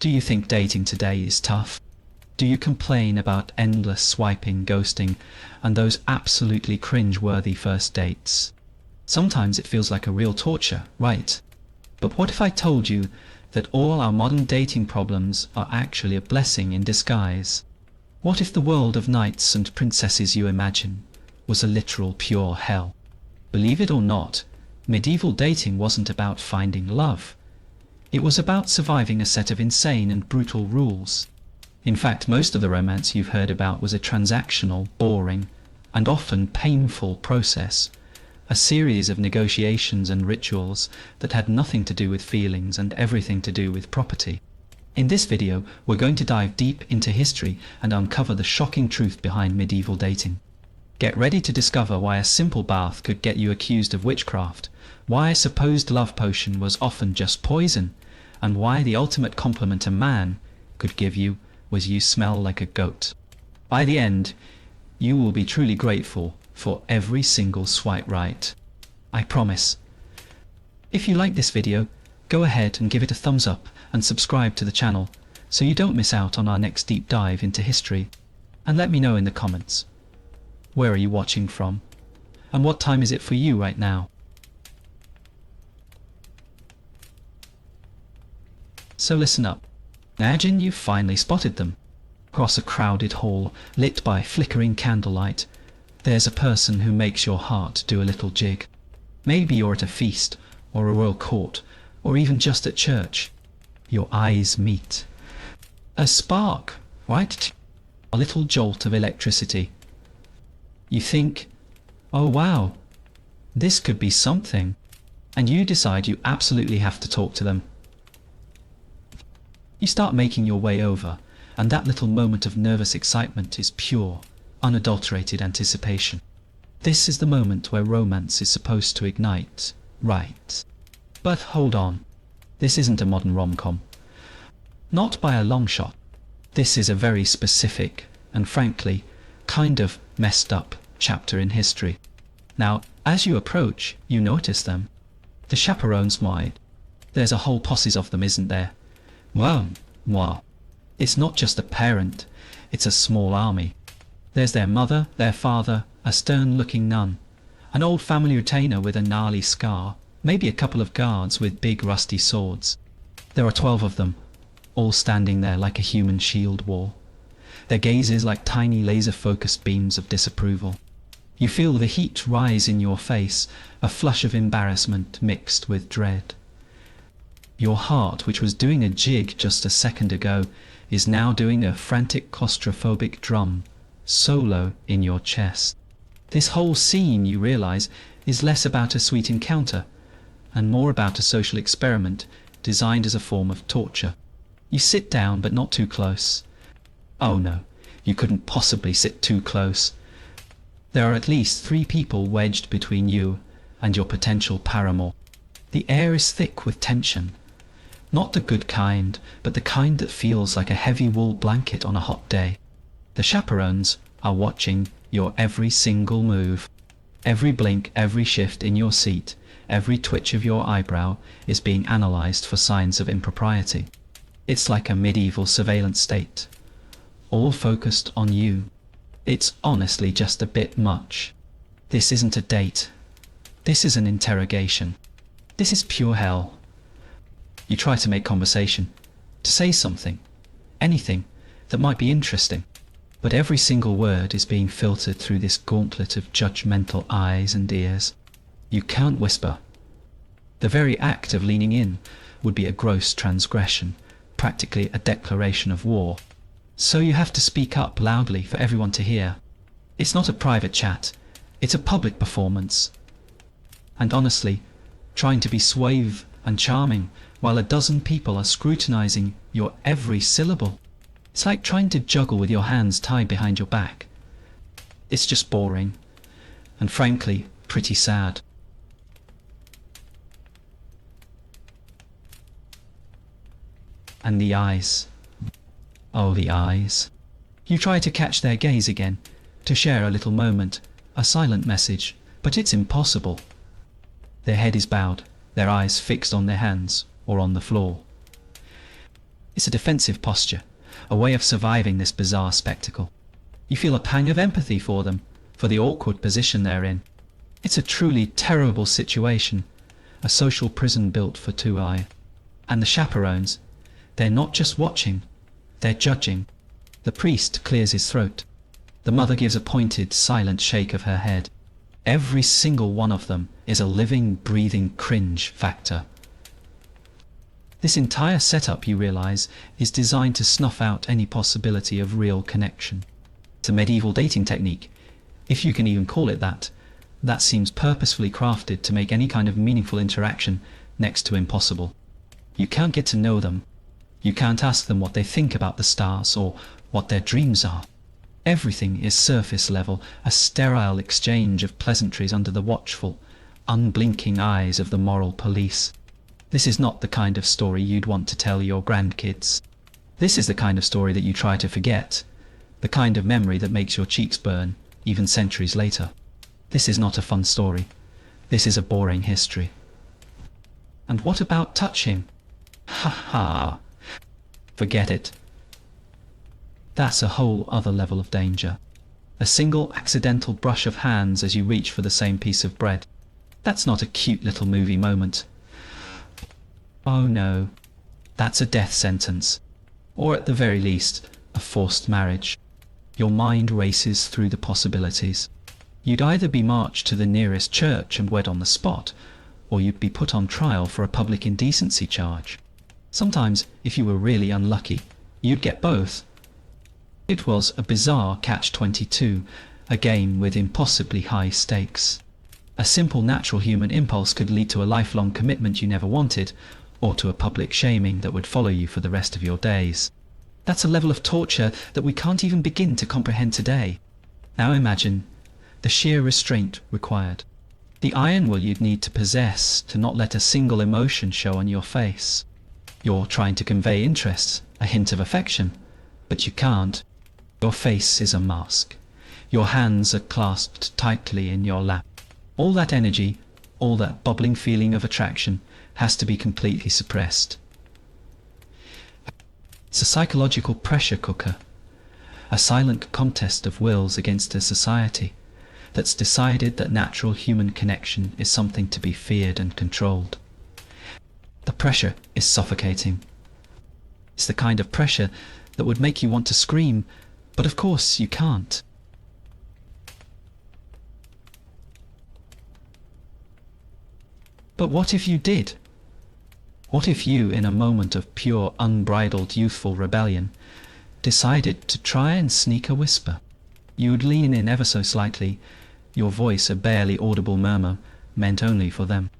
Do you think dating today is tough? Do you complain about endless swiping, ghosting, and those absolutely cringe-worthy first dates? Sometimes it feels like a real torture, right? But what if I told you that all our modern dating problems are actually a blessing in disguise? What if the world of knights and princesses you imagine was a literal pure hell? Believe it or not, medieval dating wasn't about finding love. It was about surviving a set of insane and brutal rules. In fact, most of the romance you've heard about was a transactional, boring, and often painful process, a series of negotiations and rituals that had nothing to do with feelings and everything to do with property. In this video, we're going to dive deep into history and uncover the shocking truth behind medieval dating. Get ready to discover why a simple bath could get you accused of witchcraft, why a supposed love potion was often just poison, and why the ultimate compliment a man could give you was you smell like a goat. By the end, you will be truly grateful for every single swipe right. I promise. If you like this video, go ahead and give it a thumbs up and subscribe to the channel so you don't miss out on our next deep dive into history. And let me know in the comments, where are you watching from? And what time is it for you right now? So listen up. Imagine you've finally spotted them. Across a crowded hall, lit by flickering candlelight, there's a person who makes your heart do a little jig. Maybe you're at a feast, or a royal court, or even just at church. Your eyes meet. A spark, right? A little jolt of electricity. You think, oh wow, this could be something. And you decide you absolutely have to talk to them. You start making your way over, and that little moment of nervous excitement is pure, unadulterated anticipation. This is the moment where romance is supposed to ignite, right? But hold on, this isn't a modern rom-com. Not by a long shot. This is a very specific, and frankly, kind of messed up chapter in history. Now, as you approach, you notice them. The chaperones wide. There's a whole posse of them, isn't there? Wow. It's not just a parent, it's a small army. There's their mother, their father, a stern-looking nun, an old family retainer with a gnarly scar, maybe a couple of guards with big rusty swords. There are 12 of them, all standing there like a human shield wall. Their gazes like tiny laser-focused beams of disapproval. You feel the heat rise in your face, a flush of embarrassment mixed with dread. Your heart, which was doing a jig just a second ago, is now doing a frantic claustrophobic drum solo in your chest. This whole scene, you realize, is less about a sweet encounter and more about a social experiment designed as a form of torture. You sit down, but not too close. Oh no, you couldn't possibly sit too close. There are at least 3 people wedged between you and your potential paramour. The air is thick with tension. Not the good kind, but the kind that feels like a heavy wool blanket on a hot day. The chaperones are watching your every single move. Every blink, every shift in your seat, every twitch of your eyebrow is being analysed for signs of impropriety. It's like a medieval surveillance state, all focused on you. It's honestly just a bit much. This isn't a date. This is an interrogation. This is pure hell. You try to make conversation, to say something, anything that might be interesting, but every single word is being filtered through this gauntlet of judgmental eyes and ears. You can't whisper. The very act of leaning in would be a gross transgression, practically a declaration of war. So you have to speak up loudly for everyone to hear. It's not a private chat, it's a public performance. And honestly, trying to be suave and charming while a dozen people are scrutinizing your every syllable. It's like trying to juggle with your hands tied behind your back. It's just boring, and frankly, pretty sad. And the eyes. Oh, the eyes. You try to catch their gaze again, to share a little moment, a silent message, but it's impossible. Their head is bowed, their eyes fixed on their hands or on the floor. It's a defensive posture, a way of surviving this bizarre spectacle. You feel a pang of empathy for them, for the awkward position they're in. It's a truly terrible situation, a social prison built for two eyes. And the chaperones, they're not just watching, they're judging. The priest clears his throat. The mother gives a pointed, silent shake of her head. Every single one of them is a living, breathing cringe factor. This entire setup, you realize, is designed to snuff out any possibility of real connection. It's a medieval dating technique, if you can even call it that, that seems purposefully crafted to make any kind of meaningful interaction next to impossible. You can't get to know them. You can't ask them what they think about the stars or what their dreams are. Everything is surface level, a sterile exchange of pleasantries under the watchful, unblinking eyes of the moral police. This is not the kind of story you'd want to tell your grandkids. This is the kind of story that you try to forget, the kind of memory that makes your cheeks burn, even centuries later. This is not a fun story. This is a boring history. And what about touching? Ha ha! Forget it. That's a whole other level of danger. A single accidental brush of hands as you reach for the same piece of bread. That's not a cute little movie moment. Oh no, that's a death sentence. Or at the very least, a forced marriage. Your mind races through the possibilities. You'd either be marched to the nearest church and wed on the spot, or you'd be put on trial for a public indecency charge. Sometimes, if you were really unlucky, you'd get both. It was a bizarre catch-22, a game with impossibly high stakes. A simple natural human impulse could lead to a lifelong commitment you never wanted, or to a public shaming that would follow you for the rest of your days. That's a level of torture that we can't even begin to comprehend today. Now imagine the sheer restraint required. The iron will you'd need to possess to not let a single emotion show on your face. You're trying to convey interest, a hint of affection, but you can't. Your face is a mask. Your hands are clasped tightly in your lap. All that energy, all that bubbling feeling of attraction has to be completely suppressed. It's a psychological pressure cooker, a silent contest of wills against a society that's decided that natural human connection is something to be feared and controlled. The pressure is suffocating. It's the kind of pressure that would make you want to scream, but of course you can't. But what if you did? What if you, in a moment of pure, unbridled youthful rebellion, decided to try and sneak a whisper? You would lean in ever so slightly, your voice a barely audible murmur meant only for them.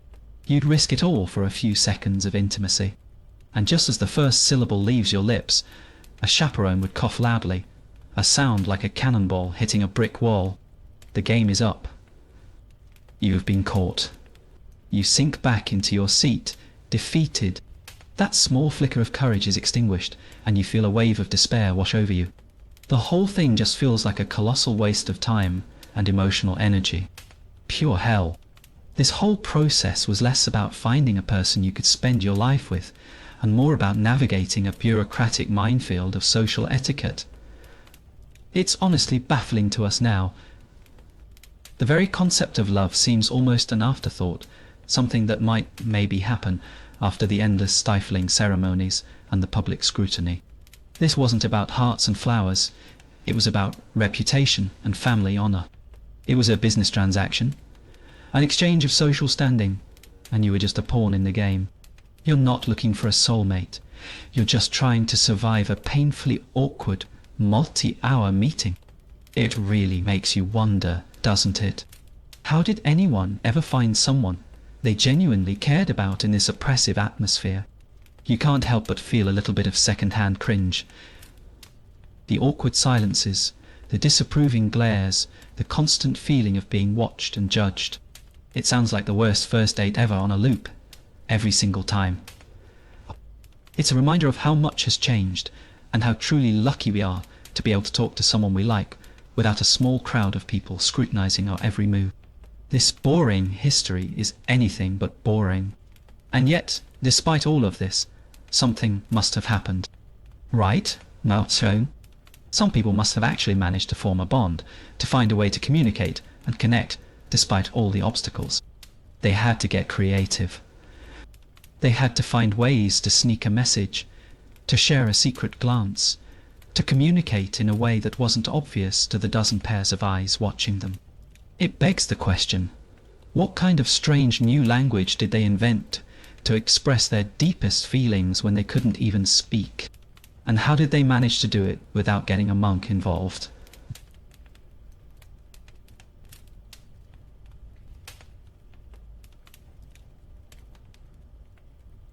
You'd risk it all for a few seconds of intimacy. And just as the first syllable leaves your lips, a chaperone would cough loudly, a sound like a cannonball hitting a brick wall. The game is up. You've been caught. You sink back into your seat, defeated. That small flicker of courage is extinguished, and you feel a wave of despair wash over you. The whole thing just feels like a colossal waste of time and emotional energy. Pure hell. This whole process was less about finding a person you could spend your life with, and more about navigating a bureaucratic minefield of social etiquette. It's honestly baffling to us now. The very concept of love seems almost an afterthought, something that might maybe happen after the endless stifling ceremonies and the public scrutiny. This wasn't about hearts and flowers, it was about reputation and family honour. It was a business transaction, an exchange of social standing, and you were just a pawn in the game. You're not looking for a soulmate, you're just trying to survive a painfully awkward, multi-hour meeting. It really makes you wonder, doesn't it? How did anyone ever find someone they genuinely cared about in this oppressive atmosphere? You can't help but feel a little bit of second-hand cringe. The awkward silences, the disapproving glares, the constant feeling of being watched and judged. It sounds like the worst first date ever on a loop, every single time. It's a reminder of how much has changed, and how truly lucky we are to be able to talk to someone we like without a small crowd of people scrutinizing our every move. This boring history is anything but boring. And yet, despite all of this, something must have happened. Right? Not so. Some people must have actually managed to form a bond, to find a way to communicate and connect despite all the obstacles. They had to get creative. They had to find ways to sneak a message, to share a secret glance, to communicate in a way that wasn't obvious to the dozen pairs of eyes watching them. It begs the question, what kind of strange new language did they invent to express their deepest feelings when they couldn't even speak? And how did they manage to do it without getting a monk involved?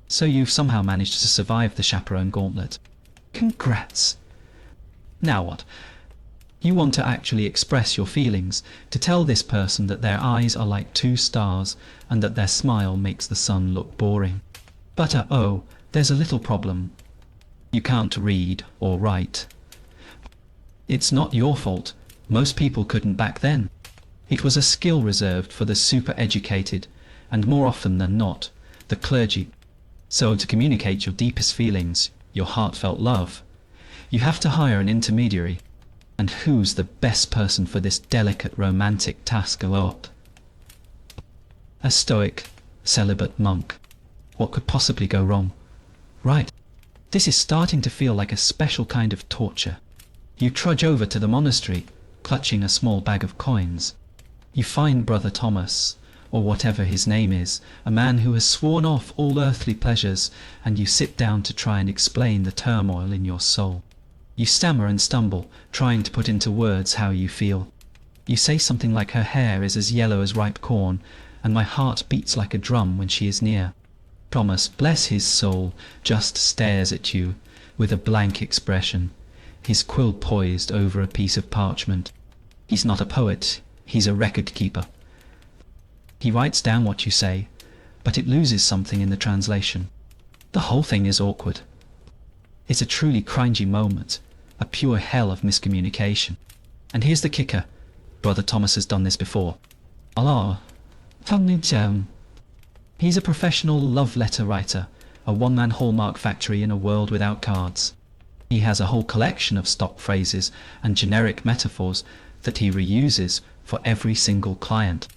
So you've somehow managed to survive the chaperone gauntlet. Congrats! Now what? You want to actually express your feelings, to tell this person that their eyes are like two stars and that their smile makes the sun look boring. But oh, there's a little problem. You can't read or write. It's not your fault. Most people couldn't back then. It was a skill reserved for the super educated, and more often than not, the clergy. So to communicate your deepest feelings, your heartfelt love, you have to hire an intermediary. And who's the best person for this delicate romantic task aloft? A stoic, celibate monk. What could possibly go wrong? Right. This is starting to feel like a special kind of torture. You trudge over to the monastery, clutching a small bag of coins. You find Brother Thomas, or whatever his name is, a man who has sworn off all earthly pleasures, and you sit down to try and explain the turmoil in your soul. You stammer and stumble, trying to put into words how you feel. You say something like her hair is as yellow as ripe corn, and my heart beats like a drum when she is near. Thomas, bless his soul, just stares at you with a blank expression, his quill poised over a piece of parchment. He's not a poet, he's a record keeper. He writes down what you say, but it loses something in the translation. The whole thing is awkward. It's a truly cringy moment, a pure hell of miscommunication. And here's the kicker. Brother Thomas has done this before. Allah, he's a professional love letter writer, a one-man hallmark factory in a world without cards. He has a whole collection of stock phrases and generic metaphors that he reuses for every single client.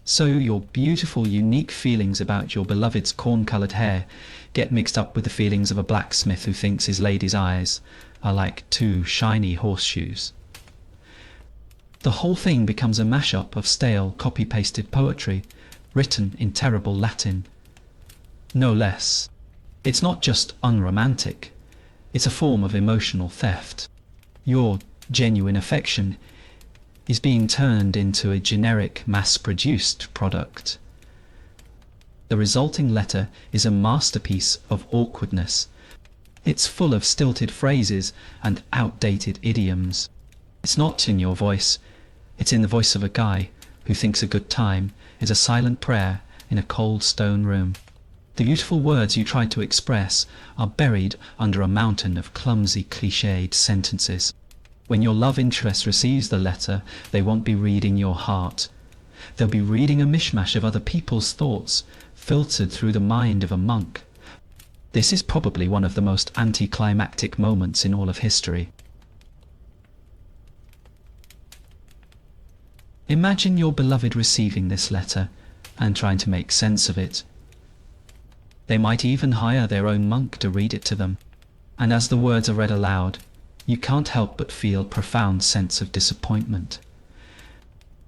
So your beautiful, unique feelings about your beloved's corn-coloured hair get mixed up with the feelings of a blacksmith who thinks his lady's eyes are like two shiny horseshoes. The whole thing becomes a mashup of stale, copy-pasted poetry, written in terrible Latin. No less. It's not just unromantic, it's a form of emotional theft. Your genuine affection is being turned into a generic, mass-produced product. The resulting letter is a masterpiece of awkwardness. It's full of stilted phrases and outdated idioms. It's not in your voice, it's in the voice of a guy who thinks a good time is a silent prayer in a cold stone room. The beautiful words you try to express are buried under a mountain of clumsy, cliched sentences. When your love interest receives the letter, they won't be reading your heart. They'll be reading a mishmash of other people's thoughts, filtered through the mind of a monk. This is probably one of the most anticlimactic moments in all of history. Imagine your beloved receiving this letter and trying to make sense of it. They might even hire their own monk to read it to them, and as the words are read aloud, you can't help but feel a profound sense of disappointment.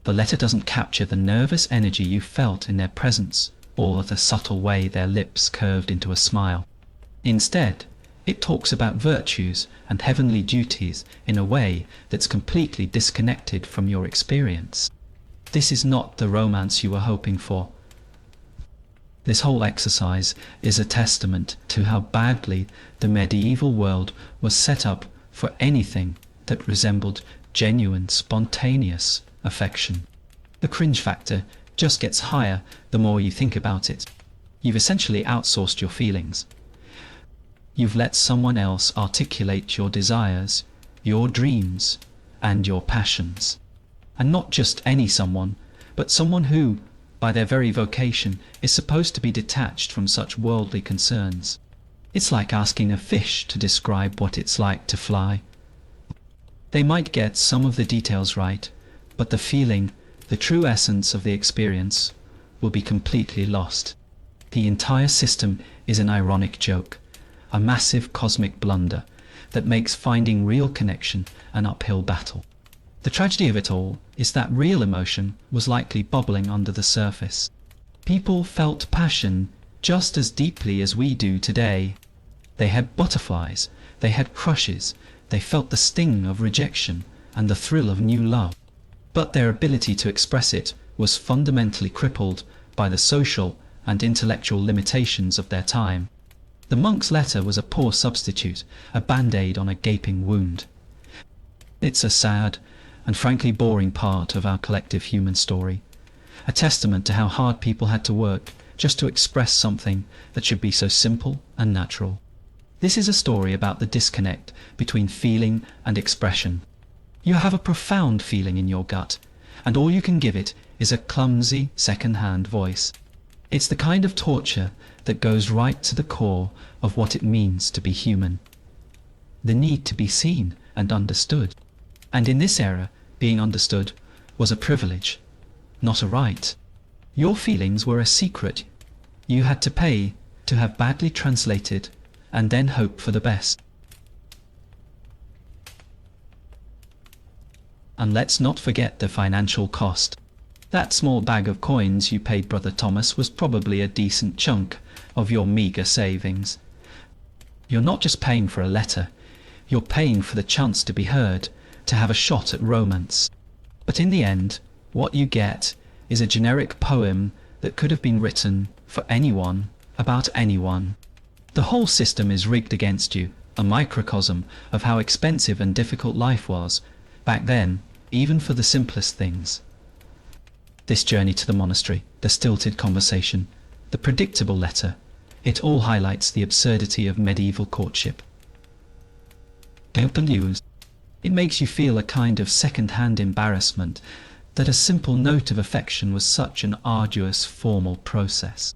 The letter doesn't capture the nervous energy you felt in their presence, or the subtle way their lips curved into a smile. Instead, it talks about virtues and heavenly duties in a way that's completely disconnected from your experience. This is not the romance you were hoping for. This whole exercise is a testament to how badly the medieval world was set up for anything that resembled genuine, spontaneous affection. The cringe factor just gets higher the more you think about it. You've essentially outsourced your feelings. You've let someone else articulate your desires, your dreams, and your passions. And not just any someone, but someone who, by their very vocation, is supposed to be detached from such worldly concerns. It's like asking a fish to describe what it's like to fly. They might get some of the details right, but the feeling, the true essence of the experience, will be completely lost. The entire system is an ironic joke, a massive cosmic blunder that makes finding real connection an uphill battle. The tragedy of it all is that real emotion was likely bubbling under the surface. People felt passion just as deeply as we do today. They had butterflies, they had crushes, they felt the sting of rejection and the thrill of new love. But their ability to express it was fundamentally crippled by the social and intellectual limitations of their time. The monk's letter was a poor substitute, a band-aid on a gaping wound. It's a sad and frankly boring part of our collective human story, a testament to how hard people had to work just to express something that should be so simple and natural. This is a story about the disconnect between feeling and expression. You have a profound feeling in your gut, and all you can give it is a clumsy, second-hand voice. It's the kind of torture that goes right to the core of what it means to be human. The need to be seen and understood. And in this era, being understood was a privilege, not a right. Your feelings were a secret. You had to pay to have badly translated and then hope for the best. And let's not forget the financial cost. That small bag of coins you paid Brother Thomas was probably a decent chunk of your meagre savings. You're not just paying for a letter, you're paying for the chance to be heard, to have a shot at romance. But in the end, what you get is a generic poem that could have been written for anyone, about anyone. The whole system is rigged against you, a microcosm of how expensive and difficult life was, back then, even for the simplest things. This journey to the monastery, the stilted conversation, the predictable letter, it all highlights the absurdity of medieval courtship. It makes you feel a kind of second-hand embarrassment that a simple note of affection was such an arduous, formal process.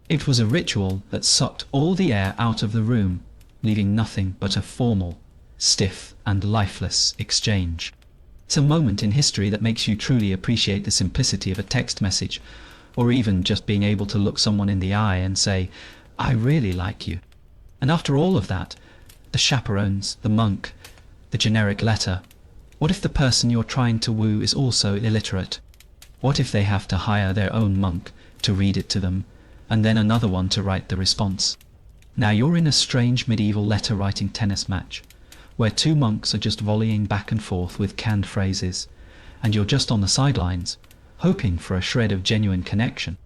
It was a ritual that sucked all the air out of the room, leaving nothing but a formal, stiff and lifeless exchange. It's a moment in history that makes you truly appreciate the simplicity of a text message, or even just being able to look someone in the eye and say, "I really like you." And after all of that, the chaperones, the monk, the generic letter, what if the person you're trying to woo is also illiterate? What if they have to hire their own monk to read it to them, and then another one to write the response? Now you're in a strange medieval letter-writing tennis match, where two monks are just volleying back and forth with canned phrases, and you're just on the sidelines, hoping for a shred of genuine connection.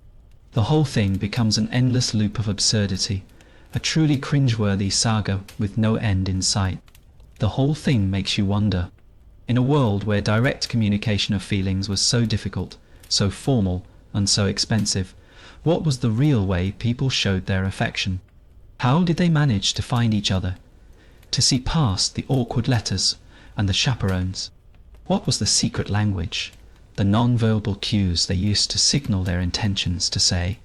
The whole thing becomes an endless loop of absurdity, a truly cringeworthy saga with no end in sight. The whole thing makes you wonder. In a world where direct communication of feelings was so difficult, so formal, and so expensive, what was the real way people showed their affection? How did they manage to find each other, to see past the awkward letters and the chaperones? What was the secret language, the non-verbal cues they used to signal their intentions, to say,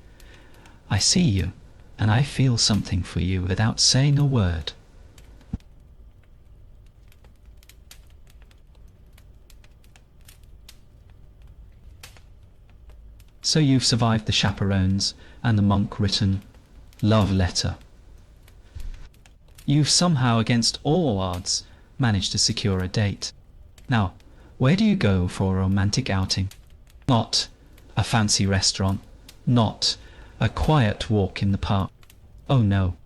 "I see you, and I feel something for you," without saying a word? So you've survived the chaperones and the monk-written love letter. You've somehow, against all odds, managed to secure a date. Now, where do you go for a romantic outing? Not a fancy restaurant, not a quiet walk in the park. Oh no,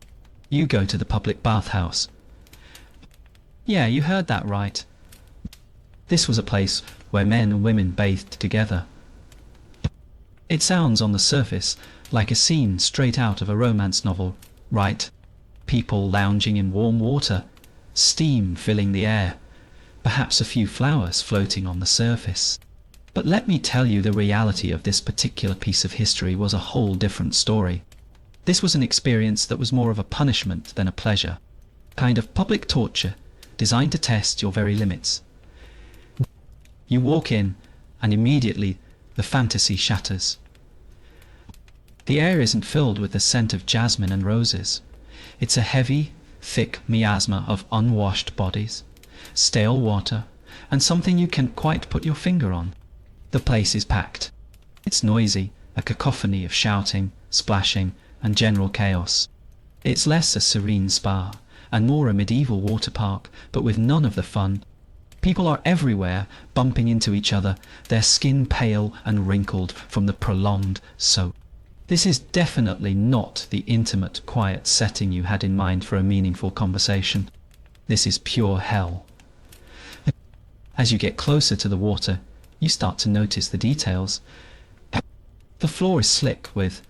you go to the public bathhouse. Yeah, you heard that right. This was a place where men and women bathed together. It sounds on the surface like a scene straight out of a romance novel, right? People lounging in warm water, steam filling the air, perhaps a few flowers floating on the surface. But let me tell you, the reality of this particular piece of history was a whole different story. This was an experience that was more of a punishment than a pleasure, a kind of public torture designed to test your very limits. You walk in, and immediately the fantasy shatters. The air isn't filled with the scent of jasmine and roses. It's a heavy, thick miasma of unwashed bodies, stale water, and something you can't quite put your finger on. The place is packed. It's noisy, a cacophony of shouting, splashing, and general chaos. It's less a serene spa, and more a medieval water park, but with none of the fun. People are everywhere, bumping into each other, their skin pale and wrinkled from the prolonged soak. This is definitely not the intimate, quiet setting you had in mind for a meaningful conversation. This is pure hell. As you get closer to the water, you start to notice the details. The floor is slick with,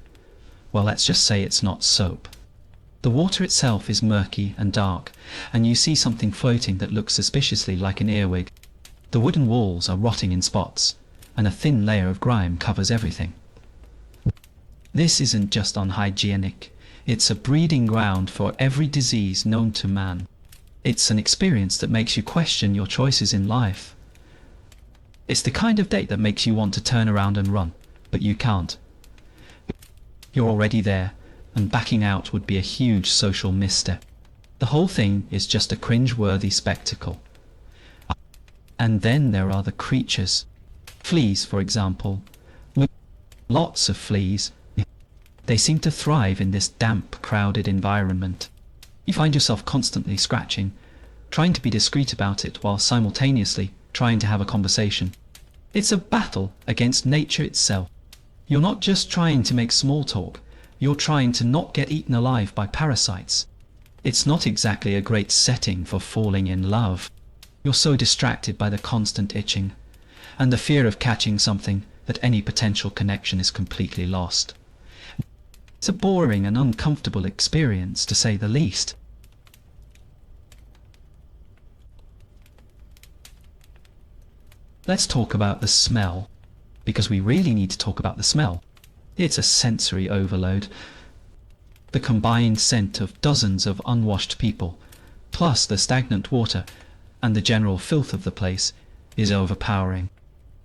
well, let's just say it's not soap. The water itself is murky and dark, and you see something floating that looks suspiciously like an earwig. The wooden walls are rotting in spots, and a thin layer of grime covers everything. This isn't just unhygienic, it's a breeding ground for every disease known to man. It's an experience that makes you question your choices in life. It's the kind of date that makes you want to turn around and run, but you can't. You're already there, and backing out would be a huge social misstep. The whole thing is just a cringe-worthy spectacle. And then there are the creatures. Fleas, for example. Lots of fleas. They seem to thrive in this damp, crowded environment. You find yourself constantly scratching, trying to be discreet about it while simultaneously trying to have a conversation. It's a battle against nature itself. You're not just trying to make small talk, you're trying to not get eaten alive by parasites. It's not exactly a great setting for falling in love. You're so distracted by the constant itching, and the fear of catching something that any potential connection is completely lost. It's a boring and uncomfortable experience, to say the least. Let's talk about the smell, because we really need to talk about the smell. It's a sensory overload. The combined scent of dozens of unwashed people, plus the stagnant water and the general filth of the place, is overpowering.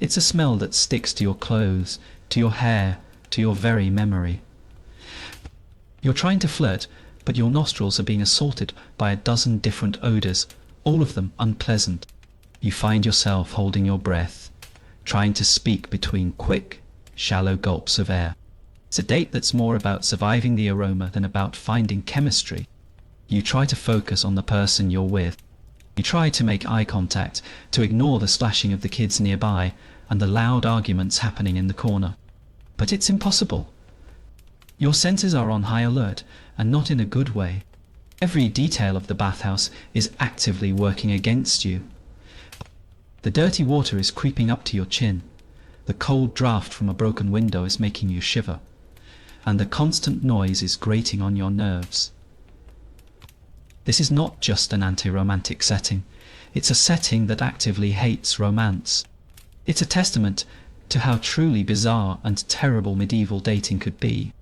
It's a smell that sticks to your clothes, to your hair, to your very memory. You're trying to flirt, but your nostrils are being assaulted by a dozen different odours, all of them unpleasant. You find yourself holding your breath, trying to speak between quick, shallow gulps of air. It's a date that's more about surviving the aroma than about finding chemistry. You try to focus on the person you're with. You try to make eye contact, to ignore the splashing of the kids nearby and the loud arguments happening in the corner. But it's impossible. Your senses are on high alert, and not in a good way. Every detail of the bathhouse is actively working against you. The dirty water is creeping up to your chin. The cold draft from a broken window is making you shiver. And the constant noise is grating on your nerves. This is not just an anti-romantic setting. It's a setting that actively hates romance. It's a testament to how truly bizarre and terrible medieval dating could be.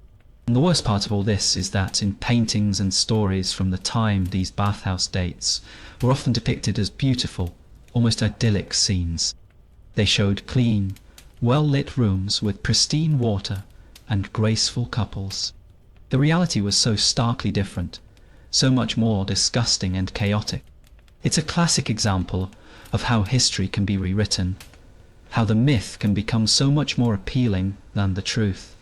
And the worst part of all this is that in paintings and stories from the time these bathhouse dates were often depicted as beautiful, almost idyllic scenes. They showed clean, well-lit rooms with pristine water and graceful couples. The reality was so starkly different, so much more disgusting and chaotic. It's a classic example of how history can be rewritten, how the myth can become so much more appealing than the truth.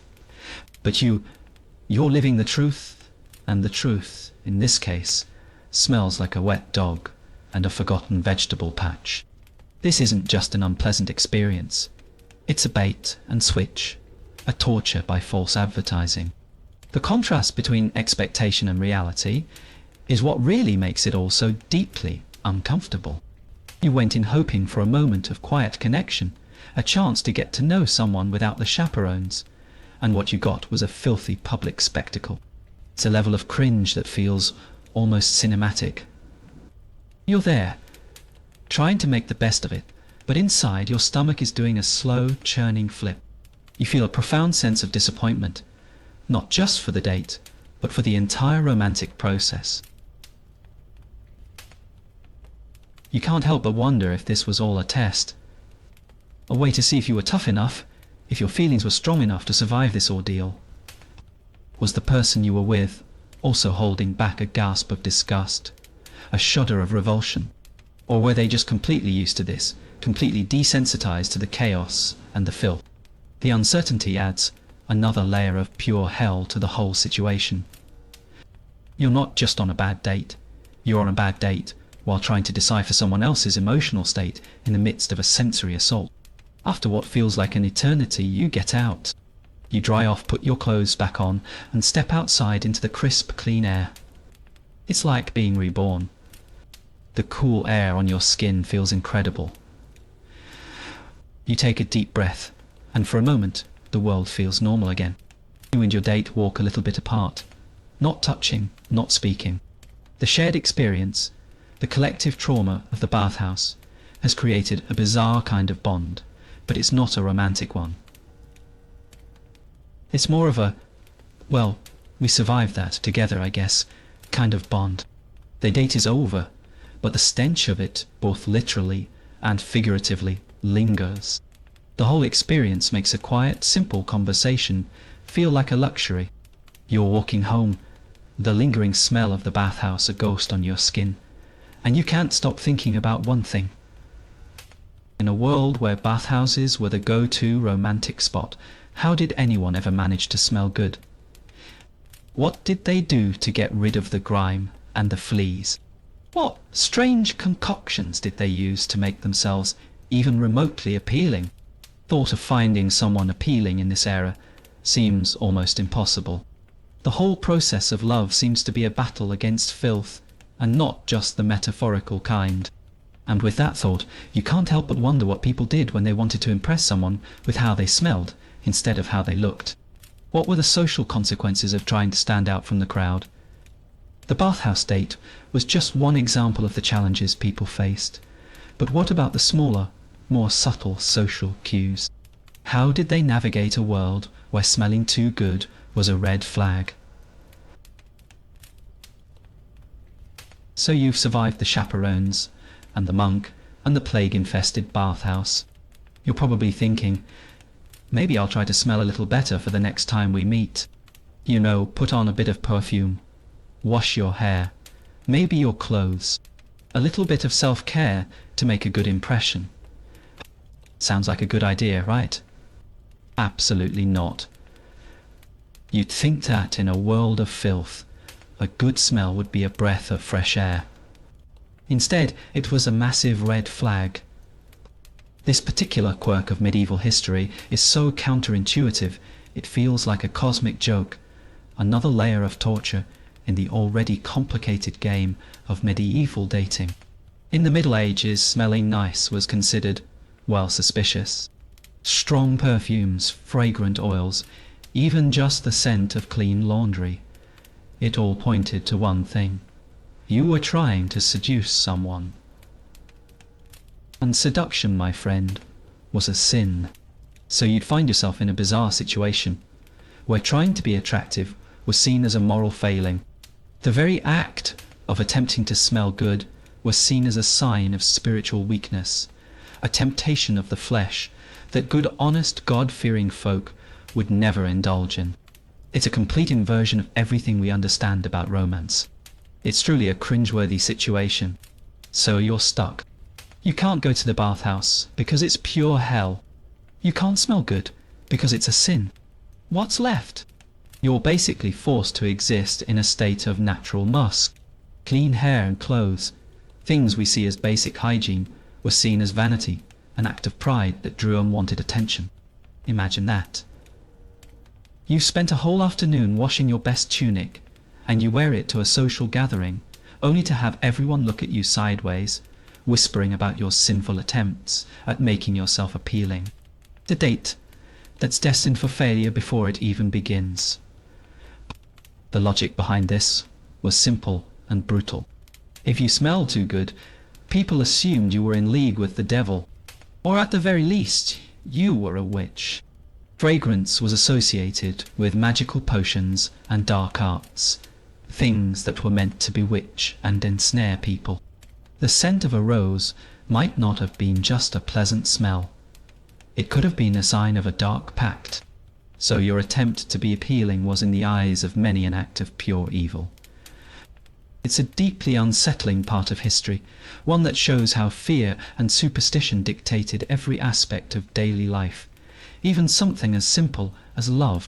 But you're living the truth, and the truth, in this case, smells like a wet dog and a forgotten vegetable patch. This isn't just an unpleasant experience. It's a bait and switch, a torture by false advertising. The contrast between expectation and reality is what really makes it all so deeply uncomfortable. You went in hoping for a moment of quiet connection, a chance to get to know someone without the chaperones, and what you got was a filthy public spectacle. It's a level of cringe that feels almost cinematic. You're there, trying to make the best of it, but inside your stomach is doing a slow, churning flip. You feel a profound sense of disappointment, not just for the date, but for the entire romantic process. You can't help but wonder if this was all a test, a way to see if you were tough enough, if your feelings were strong enough to survive this ordeal. Was the person you were with also holding back a gasp of disgust, a shudder of revulsion? Or were they just completely used to this, completely desensitized to the chaos and the filth? The uncertainty adds another layer of pure hell to the whole situation. You're not just on a bad date. You're on a bad date while trying to decipher someone else's emotional state in the midst of a sensory assault. After what feels like an eternity, you get out. You dry off, put your clothes back on, and step outside into the crisp, clean air. It's like being reborn. The cool air on your skin feels incredible. You take a deep breath, and for a moment, the world feels normal again. You and your date walk a little bit apart, not touching, not speaking. The shared experience, the collective trauma of the bathhouse, has created a bizarre kind of bond, but it's not a romantic one. It's more of a, well, we survived that together, I guess, kind of bond. The date is over, but the stench of it, both literally and figuratively, lingers. The whole experience makes a quiet, simple conversation feel like a luxury. You're walking home, the lingering smell of the bathhouse a ghost on your skin, and you can't stop thinking about one thing. In a world where bathhouses were the go-to romantic spot, how did anyone ever manage to smell good? What did they do to get rid of the grime and the fleas? What strange concoctions did they use to make themselves even remotely appealing? Thought of finding someone appealing in this era seems almost impossible. The whole process of love seems to be a battle against filth, and not just the metaphorical kind. And with that thought, you can't help but wonder what people did when they wanted to impress someone with how they smelled, instead of how they looked. What were the social consequences of trying to stand out from the crowd? The bathhouse date was just one example of the challenges people faced. But what about the smaller, more subtle social cues? How did they navigate a world where smelling too good was a red flag? So you've survived the chaperones, and the monk, and the plague-infested bathhouse. You're probably thinking, maybe I'll try to smell a little better for the next time we meet. You know, put on a bit of perfume, wash your hair, maybe your clothes, a little bit of self-care to make a good impression. Sounds like a good idea, right? Absolutely not. You'd think that in a world of filth, a good smell would be a breath of fresh air. Instead, it was a massive red flag. This particular quirk of medieval history is so counterintuitive, it feels like a cosmic joke, another layer of torture in the already complicated game of medieval dating. In the Middle Ages, smelling nice was considered, well, suspicious. Strong perfumes, fragrant oils, even just the scent of clean laundry. It all pointed to one thing. You were trying to seduce someone. And seduction, my friend, was a sin. So you'd find yourself in a bizarre situation, where trying to be attractive was seen as a moral failing. The very act of attempting to smell good was seen as a sign of spiritual weakness, a temptation of the flesh that good, honest, God-fearing folk would never indulge in. It's a complete inversion of everything we understand about romance. It's truly a cringeworthy situation. So you're stuck. You can't go to the bathhouse because it's pure hell. You can't smell good because it's a sin. What's left? You're basically forced to exist in a state of natural musk. Clean hair and clothes, things we see as basic hygiene, were seen as vanity, an act of pride that drew unwanted attention. Imagine that. You've spent a whole afternoon washing your best tunic, and you wear it to a social gathering, only to have everyone look at you sideways, whispering about your sinful attempts at making yourself appealing. The date that's destined for failure before it even begins. The logic behind this was simple and brutal. If you smelled too good, people assumed you were in league with the devil, or at the very least, you were a witch. Fragrance was associated with magical potions and dark arts, things that were meant to bewitch and ensnare people. The scent of a rose might not have been just a pleasant smell. It could have been a sign of a dark pact, so your attempt to be appealing was in the eyes of many an act of pure evil. It's a deeply unsettling part of history, one that shows how fear and superstition dictated every aspect of daily life, even something as simple as love.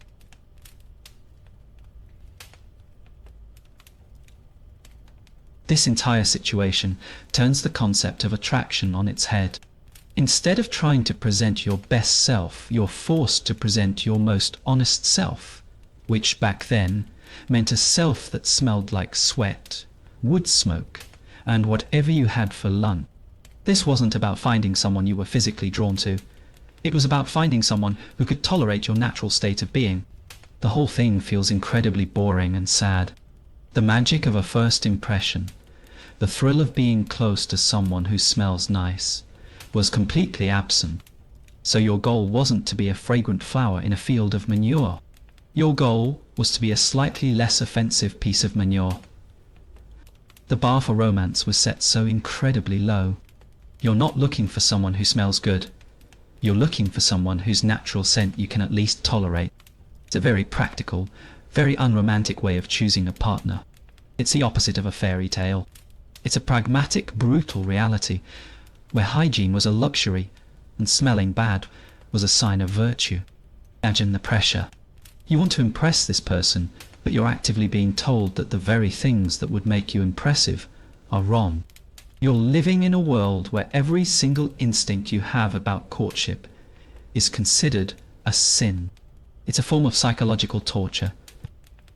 This entire situation turns the concept of attraction on its head. Instead of trying to present your best self, you're forced to present your most honest self, which back then meant a self that smelled like sweat, wood smoke, and whatever you had for lunch. This wasn't about finding someone you were physically drawn to. It was about finding someone who could tolerate your natural state of being. The whole thing feels incredibly boring and sad. The magic of a first impression, the thrill of being close to someone who smells nice, was completely absent. So your goal wasn't to be a fragrant flower in a field of manure. Your goal was to be a slightly less offensive piece of manure. The bar for romance was set so incredibly low. You're not looking for someone who smells good. You're looking for someone whose natural scent you can at least tolerate. It's a very practical, very unromantic way of choosing a partner. It's the opposite of a fairy tale. It's a pragmatic, brutal reality, where hygiene was a luxury and smelling bad was a sign of virtue. Imagine the pressure. You want to impress this person, but you're actively being told that the very things that would make you impressive are wrong. You're living in a world where every single instinct you have about courtship is considered a sin. It's a form of psychological torture.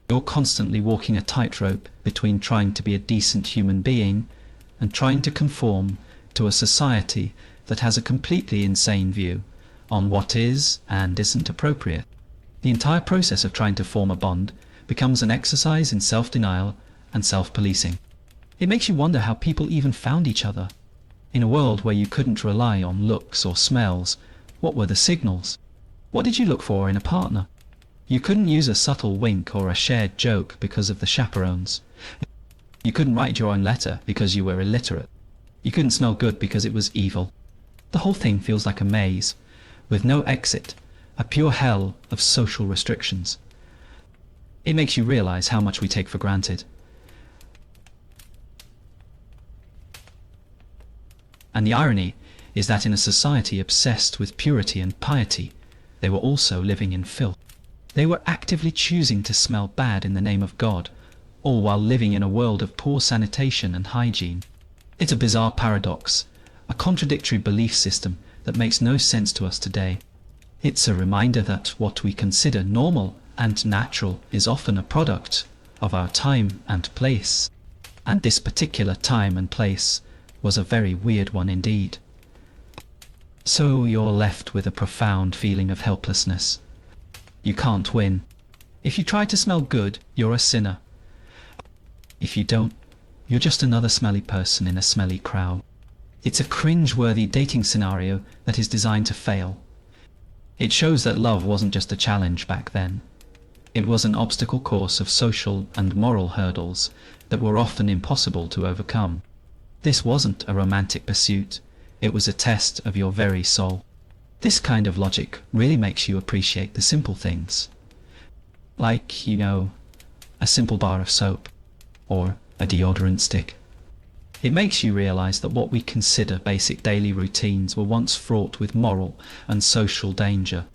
You're constantly walking a tightrope between trying to be a decent human being and trying to conform to a society that has a completely insane view on what is and isn't appropriate. The entire process of trying to form a bond becomes an exercise in self-denial and self-policing. It makes you wonder how people even found each other. In a world where you couldn't rely on looks or smells, what were the signals? What did you look for in a partner? You couldn't use a subtle wink or a shared joke because of the chaperones. You couldn't write your own letter because you were illiterate. You couldn't smell good because it was evil. The whole thing feels like a maze, with no exit, a pure hell of social restrictions. It makes you realize how much we take for granted. And the irony is that in a society obsessed with purity and piety, they were also living in filth. They were actively choosing to smell bad in the name of God, all while living in a world of poor sanitation and hygiene. It's a bizarre paradox, a contradictory belief system that makes no sense to us today. It's a reminder that what we consider normal and natural is often a product of our time and place. And this particular time and place was a very weird one indeed. So you're left with a profound feeling of helplessness. You can't win. If you try to smell good, you're a sinner. If you don't, you're just another smelly person in a smelly crowd. It's a cringe-worthy dating scenario that is designed to fail. It shows that love wasn't just a challenge back then. It was an obstacle course of social and moral hurdles that were often impossible to overcome. This wasn't a romantic pursuit. It was a test of your very soul. This kind of logic really makes you appreciate the simple things. Like, a simple bar of soap, or a deodorant stick. It makes you realize that what we consider basic daily routines were once fraught with moral and social danger.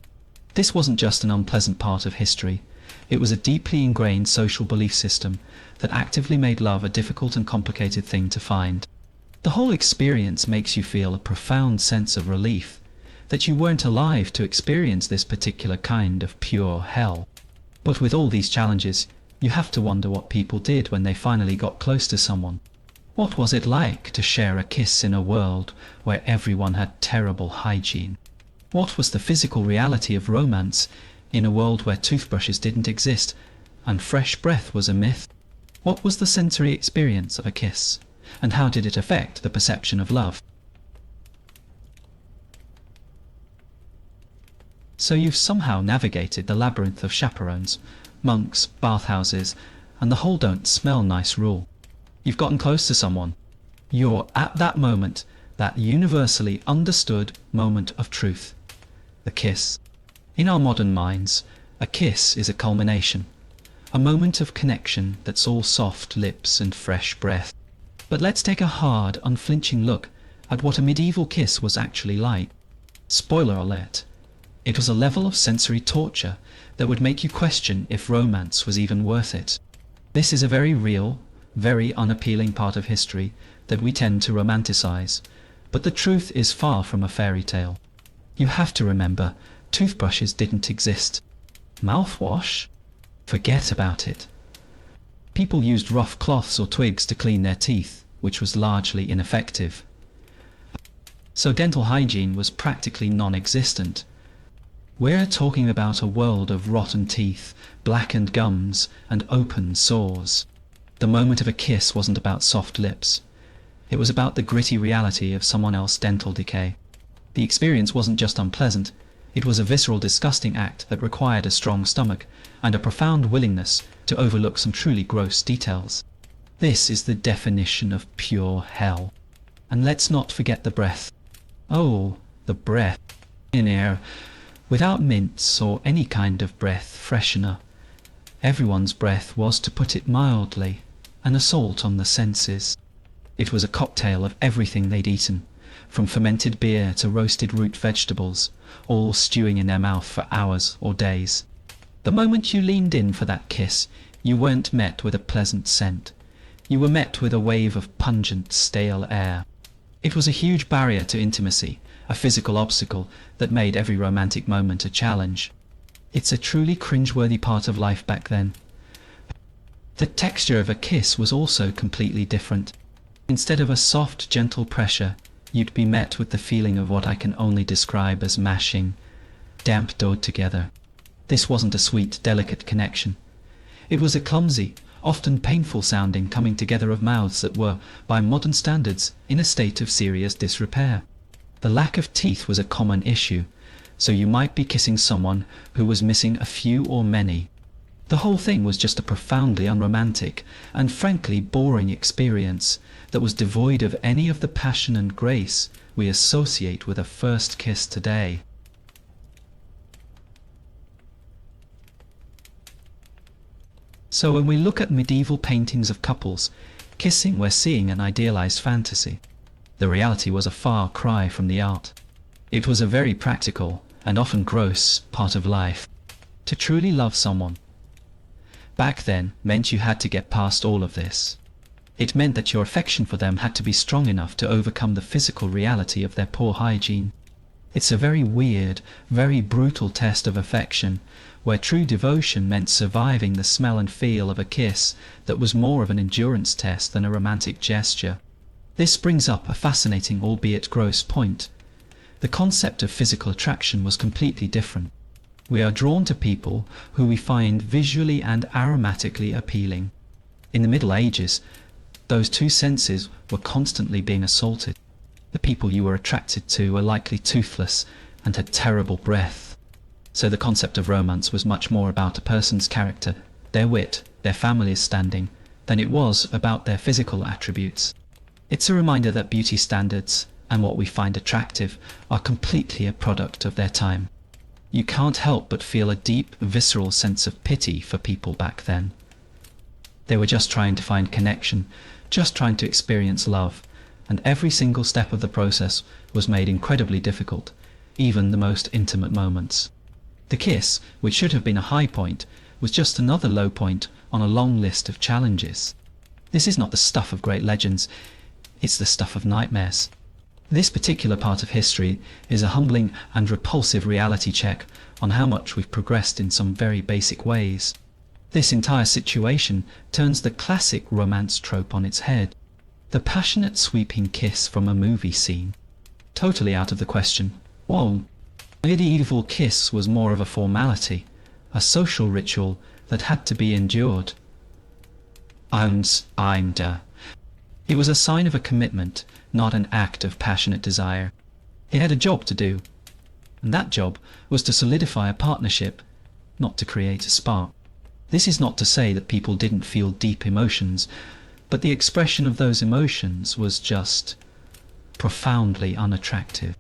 This wasn't just an unpleasant part of history. It was a deeply ingrained social belief system that actively made love a difficult and complicated thing to find. The whole experience makes you feel a profound sense of relief that you weren't alive to experience this particular kind of pure hell. But with all these challenges, you have to wonder what people did when they finally got close to someone. What was it like to share a kiss in a world where everyone had terrible hygiene? What was the physical reality of romance in a world where toothbrushes didn't exist and fresh breath was a myth? What was the sensory experience of a kiss, and how did it affect the perception of love? So you've somehow navigated the labyrinth of chaperones, monks, bathhouses, and the whole don't smell nice rule. You've gotten close to someone. You're at that moment, that universally understood moment of truth. The kiss. In our modern minds, A kiss is a culmination, a moment of connection that's all soft lips and fresh breath. But let's take a hard, unflinching look at what a medieval kiss was actually like. Spoiler alert, it was a level of sensory torture that would make you question if romance was even worth it. This is a very real, very unappealing part of history that we tend to romanticize, but the truth is far from a fairy tale. You have to remember, toothbrushes didn't exist. Mouthwash? Forget about it. People used rough cloths or twigs to clean their teeth, which was largely ineffective. So dental hygiene was practically non-existent. We're talking about a world of rotten teeth, blackened gums, and open sores. The moment of a kiss wasn't about soft lips. It was about the gritty reality of someone else's dental decay. The experience wasn't just unpleasant, it was a visceral, disgusting act that required a strong stomach and a profound willingness to overlook some truly gross details. This is the definition of pure hell. And let's not forget the breath. Oh, the breath. In air, without mints or any kind of breath freshener. Everyone's breath was, to put it mildly, an assault on the senses. It was a cocktail of everything they'd eaten, from fermented beer to roasted root vegetables, all stewing in their mouth for hours or days. The moment you leaned in for that kiss, you weren't met with a pleasant scent. You were met with a wave of pungent, stale air. It was a huge barrier to intimacy, a physical obstacle that made every romantic moment a challenge. It's a truly cringeworthy part of life back then. The texture of a kiss was also completely different. Instead of a soft, gentle pressure, you'd be met with the feeling of what I can only describe as mashing, damp dough together. This wasn't a sweet, delicate connection. It was a clumsy, often painful sounding coming together of mouths that were, by modern standards, in a state of serious disrepair. The lack of teeth was a common issue, so you might be kissing someone who was missing a few or many. The whole thing was just a profoundly unromantic and frankly boring experience that was devoid of any of the passion and grace we associate with a first kiss today. So when we look at medieval paintings of couples kissing, we're seeing an idealized fantasy. The reality was a far cry from the art. It was a very practical, and often gross, part of life. To truly love someone back then meant you had to get past all of this. It meant that your affection for them had to be strong enough to overcome the physical reality of their poor hygiene. It's a very weird, very brutal test of affection, where true devotion meant surviving the smell and feel of a kiss that was more of an endurance test than a romantic gesture. This brings up a fascinating, albeit gross, point. The concept of physical attraction was completely different. We are drawn to people who we find visually and aromatically appealing. In the Middle Ages, those two senses were constantly being assaulted. The people you were attracted to were likely toothless and had terrible breath. So the concept of romance was much more about a person's character, their wit, their family's standing, than it was about their physical attributes. It's a reminder that beauty standards and what we find attractive are completely a product of their time. You can't help but feel a deep, visceral sense of pity for people back then. They were just trying to find connection, just trying to experience love, and every single step of the process was made incredibly difficult, even the most intimate moments. The kiss, which should have been a high point, was just another low point on a long list of challenges. This is not the stuff of great legends, it's the stuff of nightmares. This particular part of history is a humbling and repulsive reality check on how much we've progressed in some very basic ways. This entire situation turns the classic romance trope on its head. The passionate sweeping kiss from a movie scene. Totally out of the question. Whoa. Medieval kiss was more of a formality, a social ritual that had to be endured. It was a sign of a commitment, not an act of passionate desire. He had a job to do, and that job was to solidify a partnership, not to create a spark. This is not to say that people didn't feel deep emotions, but the expression of those emotions was just profoundly unattractive.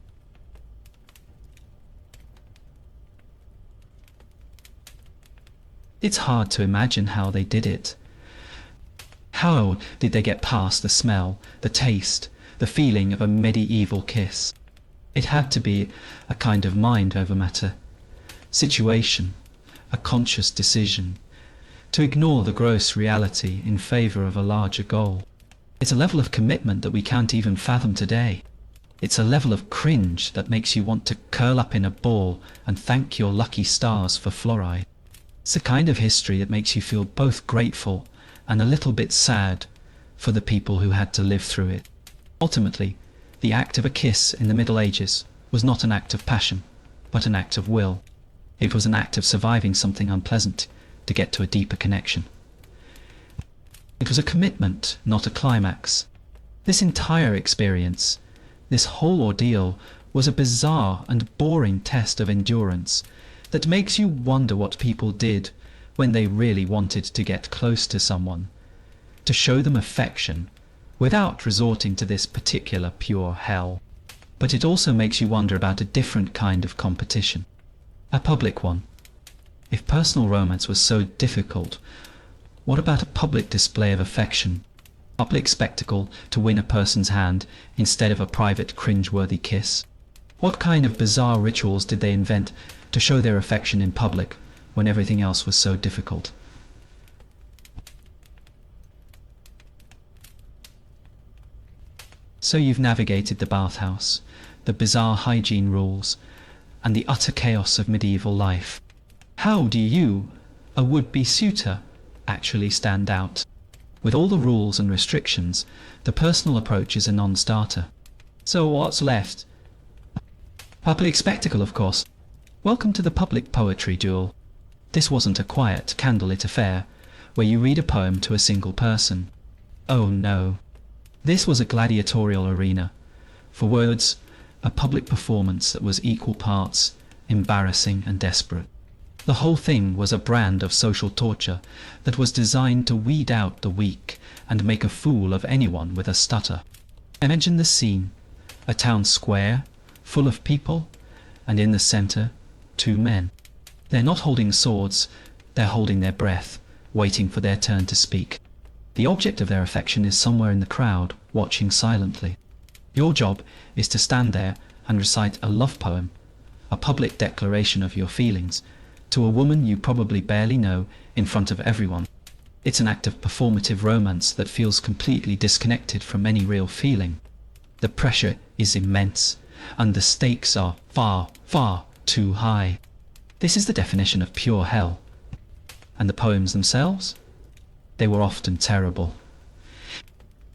It's hard to imagine how they did it. How did they get past the smell, the taste, the feeling of a medieval kiss? It had to be a kind of mind over matter situation, a conscious decision, to ignore the gross reality in favour of a larger goal. It's a level of commitment that we can't even fathom today. It's a level of cringe that makes you want to curl up in a ball and thank your lucky stars for fluoride. It's a kind of history that makes you feel both grateful and a little bit sad for the people who had to live through it. Ultimately, the act of a kiss in the Middle Ages was not an act of passion, but an act of will. It was an act of surviving something unpleasant to get to a deeper connection. It was a commitment, not a climax. This entire experience, this whole ordeal, was a bizarre and boring test of endurance that makes you wonder what people did when they really wanted to get close to someone, to show them affection, without resorting to this particular pure hell. But it also makes you wonder about a different kind of competition, a public one. If personal romance was so difficult, what about a public display of affection, public spectacle to win a person's hand instead of a private cringe-worthy kiss? What kind of bizarre rituals did they invent to show their affection in public when everything else was so difficult? So you've navigated the bathhouse, the bizarre hygiene rules, and the utter chaos of medieval life. How do you, a would-be suitor, actually stand out? With all the rules and restrictions, the personal approach is a non-starter. So what's left? Public spectacle, of course. Welcome to the public poetry duel. This wasn't a quiet, candlelit affair, where you read a poem to a single person. Oh no. This was a gladiatorial arena. For words, a public performance that was equal parts embarrassing and desperate. The whole thing was a brand of social torture that was designed to weed out the weak and make a fool of anyone with a stutter. Imagine the scene, a town square, full of people, and in the centre, two men. They're not holding swords, they're holding their breath, waiting for their turn to speak. The object of their affection is somewhere in the crowd, watching silently. Your job is to stand there and recite a love poem, a public declaration of your feelings, to a woman you probably barely know in front of everyone. It's an act of performative romance that feels completely disconnected from any real feeling. The pressure is immense, and the stakes are far, far too high. This is the definition of pure hell. And the poems themselves? They were often terrible.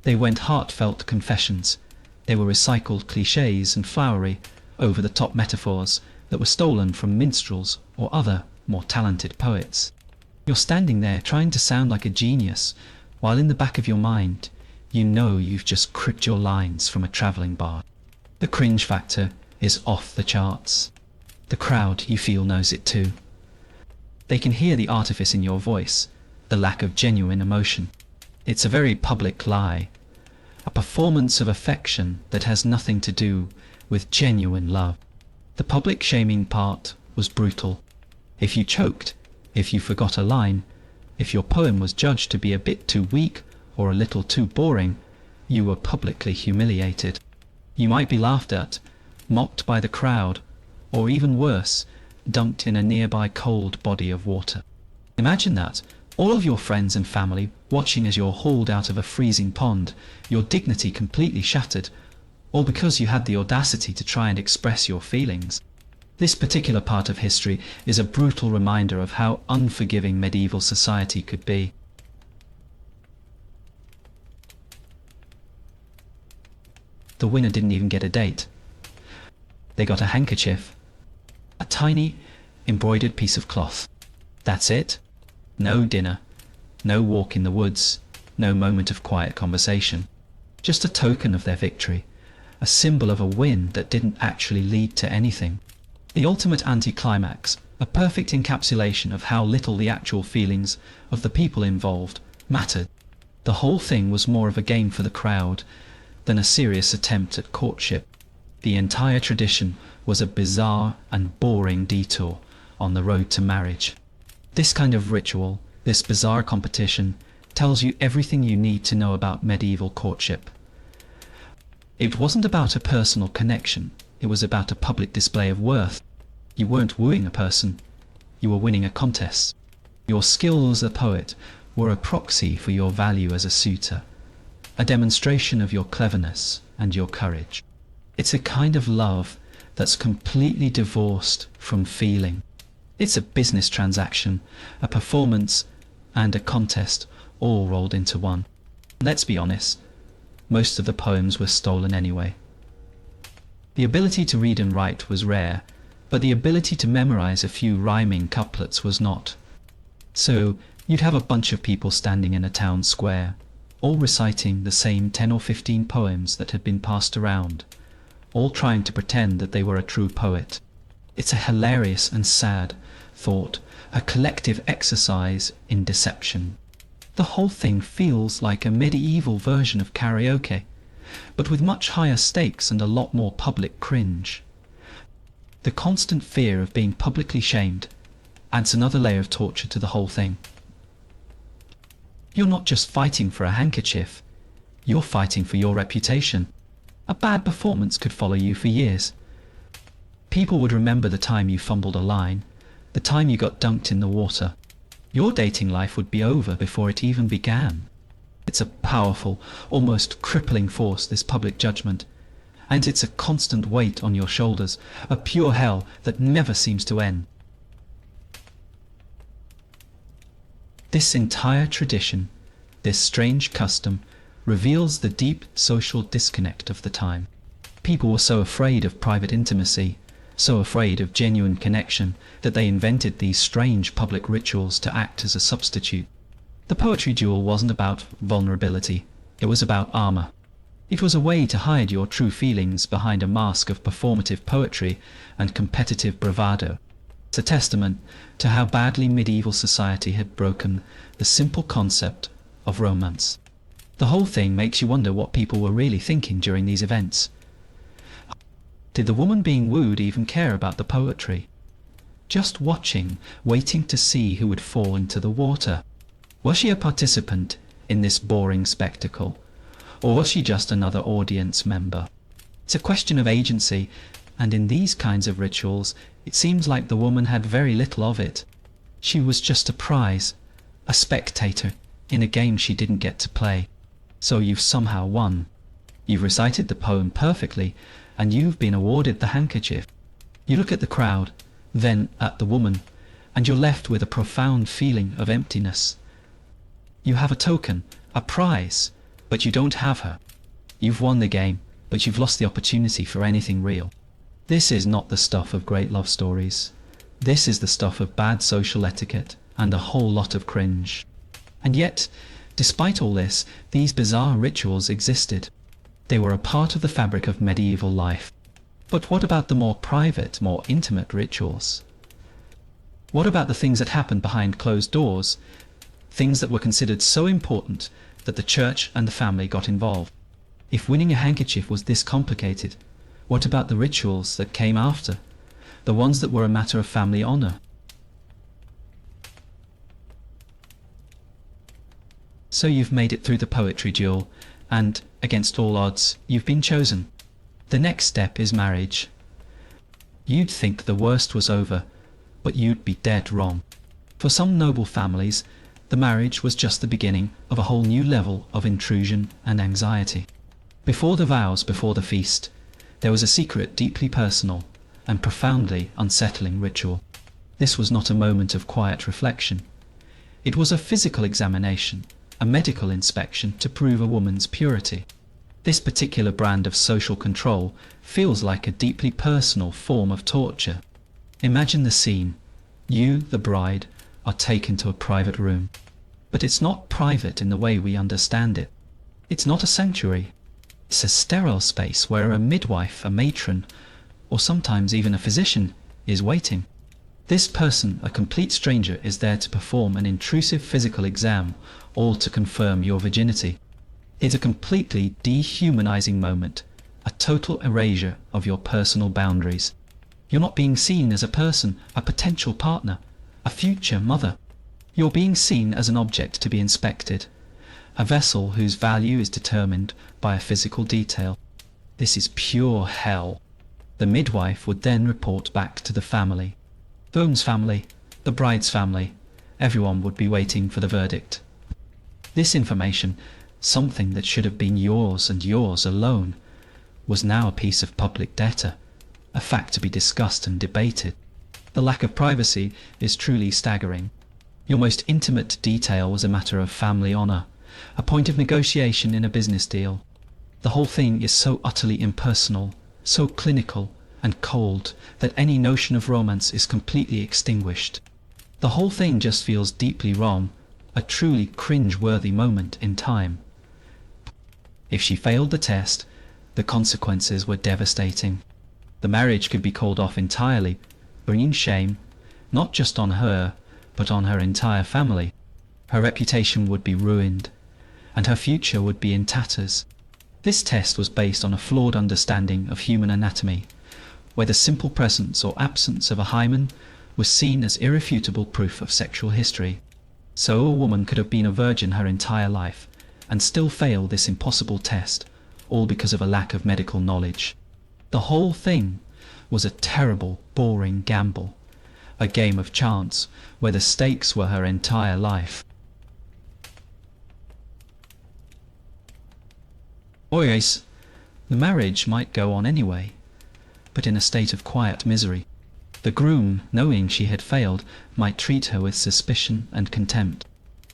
They went heartfelt confessions. They were recycled clichés and flowery, over-the-top metaphors that were stolen from minstrels or other, more talented poets. You're standing there trying to sound like a genius, while in the back of your mind, you know you've just cribbed your lines from a travelling bard. The cringe factor is off the charts. The crowd, you feel, knows it too. They can hear the artifice in your voice, the lack of genuine emotion. It's a very public lie, a performance of affection that has nothing to do with genuine love. The public shaming part was brutal. If you choked, if you forgot a line, if your poem was judged to be a bit too weak or a little too boring, you were publicly humiliated. You might be laughed at, mocked by the crowd, or even worse, dunked in a nearby cold body of water. Imagine that, all of your friends and family watching as you're hauled out of a freezing pond, your dignity completely shattered, all because you had the audacity to try and express your feelings. This particular part of history is a brutal reminder of how unforgiving medieval society could be. The winner didn't even get a date. They got a handkerchief, a tiny, embroidered piece of cloth. That's it. No dinner, no walk in the woods, no moment of quiet conversation. Just a token of their victory, a symbol of a win that didn't actually lead to anything. The ultimate anticlimax, a perfect encapsulation of how little the actual feelings of the people involved mattered. The whole thing was more of a game for the crowd than a serious attempt at courtship. The entire tradition was a bizarre and boring detour on the road to marriage. This kind of ritual, this bizarre competition, tells you everything you need to know about medieval courtship. It wasn't about a personal connection, it was about a public display of worth. You weren't wooing a person, you were winning a contest. Your skills as a poet were a proxy for your value as a suitor, a demonstration of your cleverness and your courage. It's a kind of love that's completely divorced from feeling. It's a business transaction, a performance, and a contest all rolled into one. Let's be honest, most of the poems were stolen anyway. The ability to read and write was rare, but the ability to memorize a few rhyming couplets was not. So you'd have a bunch of people standing in a town square, all reciting the same 10 or 15 poems that had been passed around, all trying to pretend that they were a true poet. It's a hilarious and sad thought, a collective exercise in deception. The whole thing feels like a medieval version of karaoke, but with much higher stakes and a lot more public cringe. The constant fear of being publicly shamed adds another layer of torture to the whole thing. You're not just fighting for a handkerchief, you're fighting for your reputation. A bad performance could follow you for years. People would remember the time you fumbled a line, the time you got dunked in the water. Your dating life would be over before it even began. It's a powerful, almost crippling force, this public judgment, and it's a constant weight on your shoulders, a pure hell that never seems to end. This entire tradition, this strange custom, reveals the deep social disconnect of the time. People were so afraid of private intimacy, so afraid of genuine connection, that they invented these strange public rituals to act as a substitute. The poetry duel wasn't about vulnerability, it was about armor. It was a way to hide your true feelings behind a mask of performative poetry and competitive bravado. It's a testament to how badly medieval society had broken the simple concept of romance. The whole thing makes you wonder what people were really thinking during these events. Did the woman being wooed even care about the poetry? Just watching, waiting to see who would fall into the water. Was she a participant in this boring spectacle, or was she just another audience member? It's a question of agency, and in these kinds of rituals, it seems like the woman had very little of it. She was just a prize, a spectator, in a game she didn't get to play. So you've somehow won. You've recited the poem perfectly, and you've been awarded the handkerchief. You look at the crowd, then at the woman, and you're left with a profound feeling of emptiness. You have a token, a prize, but you don't have her. You've won the game, but you've lost the opportunity for anything real. This is not the stuff of great love stories. This is the stuff of bad social etiquette and a whole lot of cringe. And yet, despite all this, these bizarre rituals existed. They were a part of the fabric of medieval life. But what about the more private, more intimate rituals? What about the things that happened behind closed doors? Things that were considered so important that the church and the family got involved. If winning a handkerchief was this complicated, what about the rituals that came after? The ones that were a matter of family honor? So you've made it through the poetry duel, and, against all odds, you've been chosen. The next step is marriage. You'd think the worst was over, but you'd be dead wrong. For some noble families, the marriage was just the beginning of a whole new level of intrusion and anxiety. Before the vows, before the feast, there was a secret, deeply personal and profoundly unsettling ritual. This was not a moment of quiet reflection. It was a physical examination, a medical inspection to prove a woman's purity. This particular brand of social control feels like a deeply personal form of torture. Imagine the scene. You, the bride, are taken to a private room. But it's not private in the way we understand it. It's not a sanctuary. It's a sterile space where a midwife, a matron, or sometimes even a physician, is waiting. This person, a complete stranger, is there to perform an intrusive physical exam, all to confirm your virginity. It's a completely dehumanizing moment, a total erasure of your personal boundaries. You're not being seen as a person, a potential partner, a future mother. You're being seen as an object to be inspected, a vessel whose value is determined by a physical detail. This is pure hell. The midwife would then report back to the family. The groom's family, the bride's family, everyone would be waiting for the verdict. This information, something that should have been yours and yours alone, was now a piece of public data, a fact to be discussed and debated. The lack of privacy is truly staggering. Your most intimate detail was a matter of family honour, a point of negotiation in a business deal. The whole thing is so utterly impersonal, so clinical and cold that any notion of romance is completely extinguished. The whole thing just feels deeply wrong, a truly cringe-worthy moment in time. If she failed the test, the consequences were devastating. The marriage could be called off entirely, bringing shame, not just on her, but on her entire family. Her reputation would be ruined, and her future would be in tatters. This test was based on a flawed understanding of human anatomy, where the simple presence or absence of a hymen was seen as irrefutable proof of sexual history. So a woman could have been a virgin her entire life, and still fail this impossible test, all because of a lack of medical knowledge. The whole thing was a terrible, boring gamble, a game of chance where the stakes were her entire life. Or yes, the marriage might go on anyway, but in a state of quiet misery. The groom, knowing she had failed, might treat her with suspicion and contempt.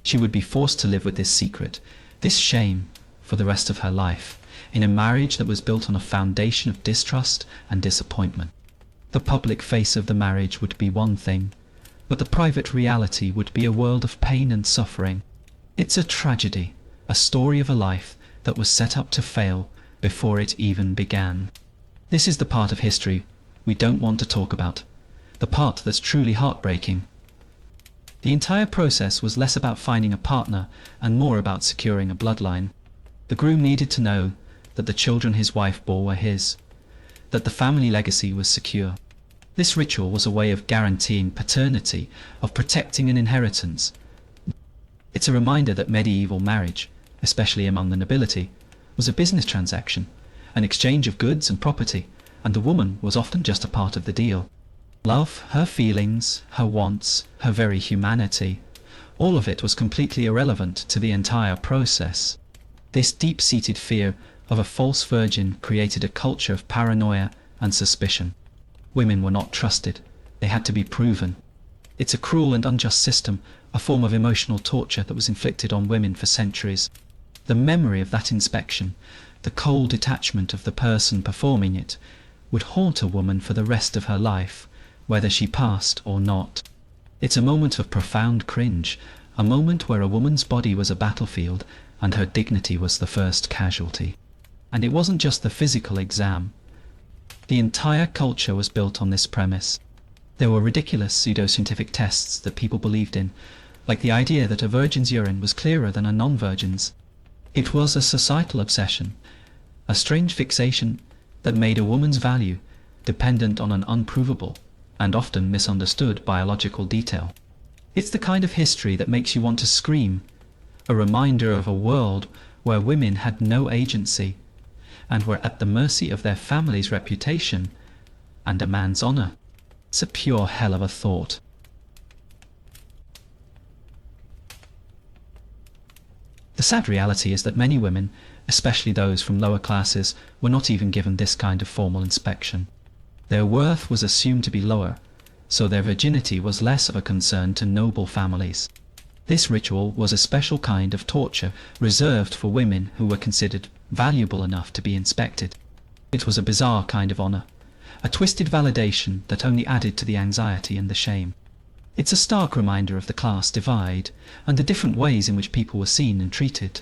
She would be forced to live with this secret, this shame, for the rest of her life, in a marriage that was built on a foundation of distrust and disappointment. The public face of the marriage would be one thing, but the private reality would be a world of pain and suffering. It's a tragedy, a story of a life that was set up to fail before it even began. This is the part of history we don't want to talk about, the part that's truly heartbreaking. The entire process was less about finding a partner and more about securing a bloodline. The groom needed to know that the children his wife bore were his, that the family legacy was secure. This ritual was a way of guaranteeing paternity, of protecting an inheritance. It's a reminder that medieval marriage, especially among the nobility, was a business transaction, an exchange of goods and property, and the woman was often just a part of the deal. Love, her feelings, her wants, her very humanity, all of it was completely irrelevant to the entire process. This deep-seated fear of a false virgin created a culture of paranoia and suspicion. Women were not trusted, they had to be proven. It's a cruel and unjust system, a form of emotional torture that was inflicted on women for centuries. The memory of that inspection, the cold detachment of the person performing it, would haunt a woman for the rest of her life, whether she passed or not. It's a moment of profound cringe, a moment where a woman's body was a battlefield and her dignity was the first casualty. And it wasn't just the physical exam. The entire culture was built on this premise. There were ridiculous pseudoscientific tests that people believed in, like the idea that a virgin's urine was clearer than a non-virgin's. It was a societal obsession, a strange fixation that made a woman's value dependent on an unprovable and often misunderstood biological detail. It's the kind of history that makes you want to scream, a reminder of a world where women had no agency and were at the mercy of their family's reputation and a man's honour. It's a pure hell of a thought. The sad reality is that many women, especially those from lower classes, were not even given this kind of formal inspection. Their worth was assumed to be lower, so their virginity was less of a concern to noble families. This ritual was a special kind of torture reserved for women who were considered valuable enough to be inspected. It was a bizarre kind of honour, a twisted validation that only added to the anxiety and the shame. It's a stark reminder of the class divide and the different ways in which people were seen and treated.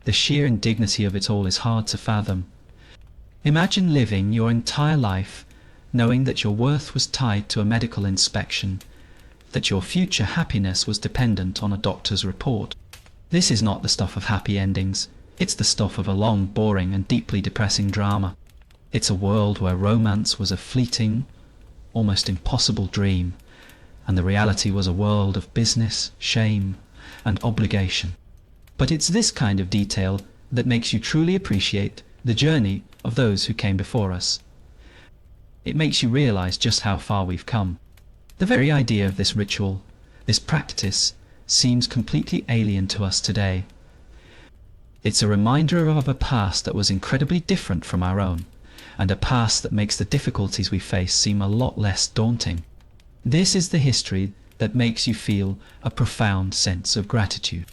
The sheer indignity of it all is hard to fathom. Imagine living your entire life knowing that your worth was tied to a medical inspection, that your future happiness was dependent on a doctor's report. This is not the stuff of happy endings. It's the stuff of a long, boring and deeply depressing drama. It's a world where romance was a fleeting, almost impossible dream, and the reality was a world of business, shame, and obligation. But it's this kind of detail that makes you truly appreciate the journey of those who came before us. It makes you realize just how far we've come. The very idea of this ritual, this practice, seems completely alien to us today. It's a reminder of a past that was incredibly different from our own, and a past that makes the difficulties we face seem a lot less daunting. This is the history that makes you feel a profound sense of gratitude.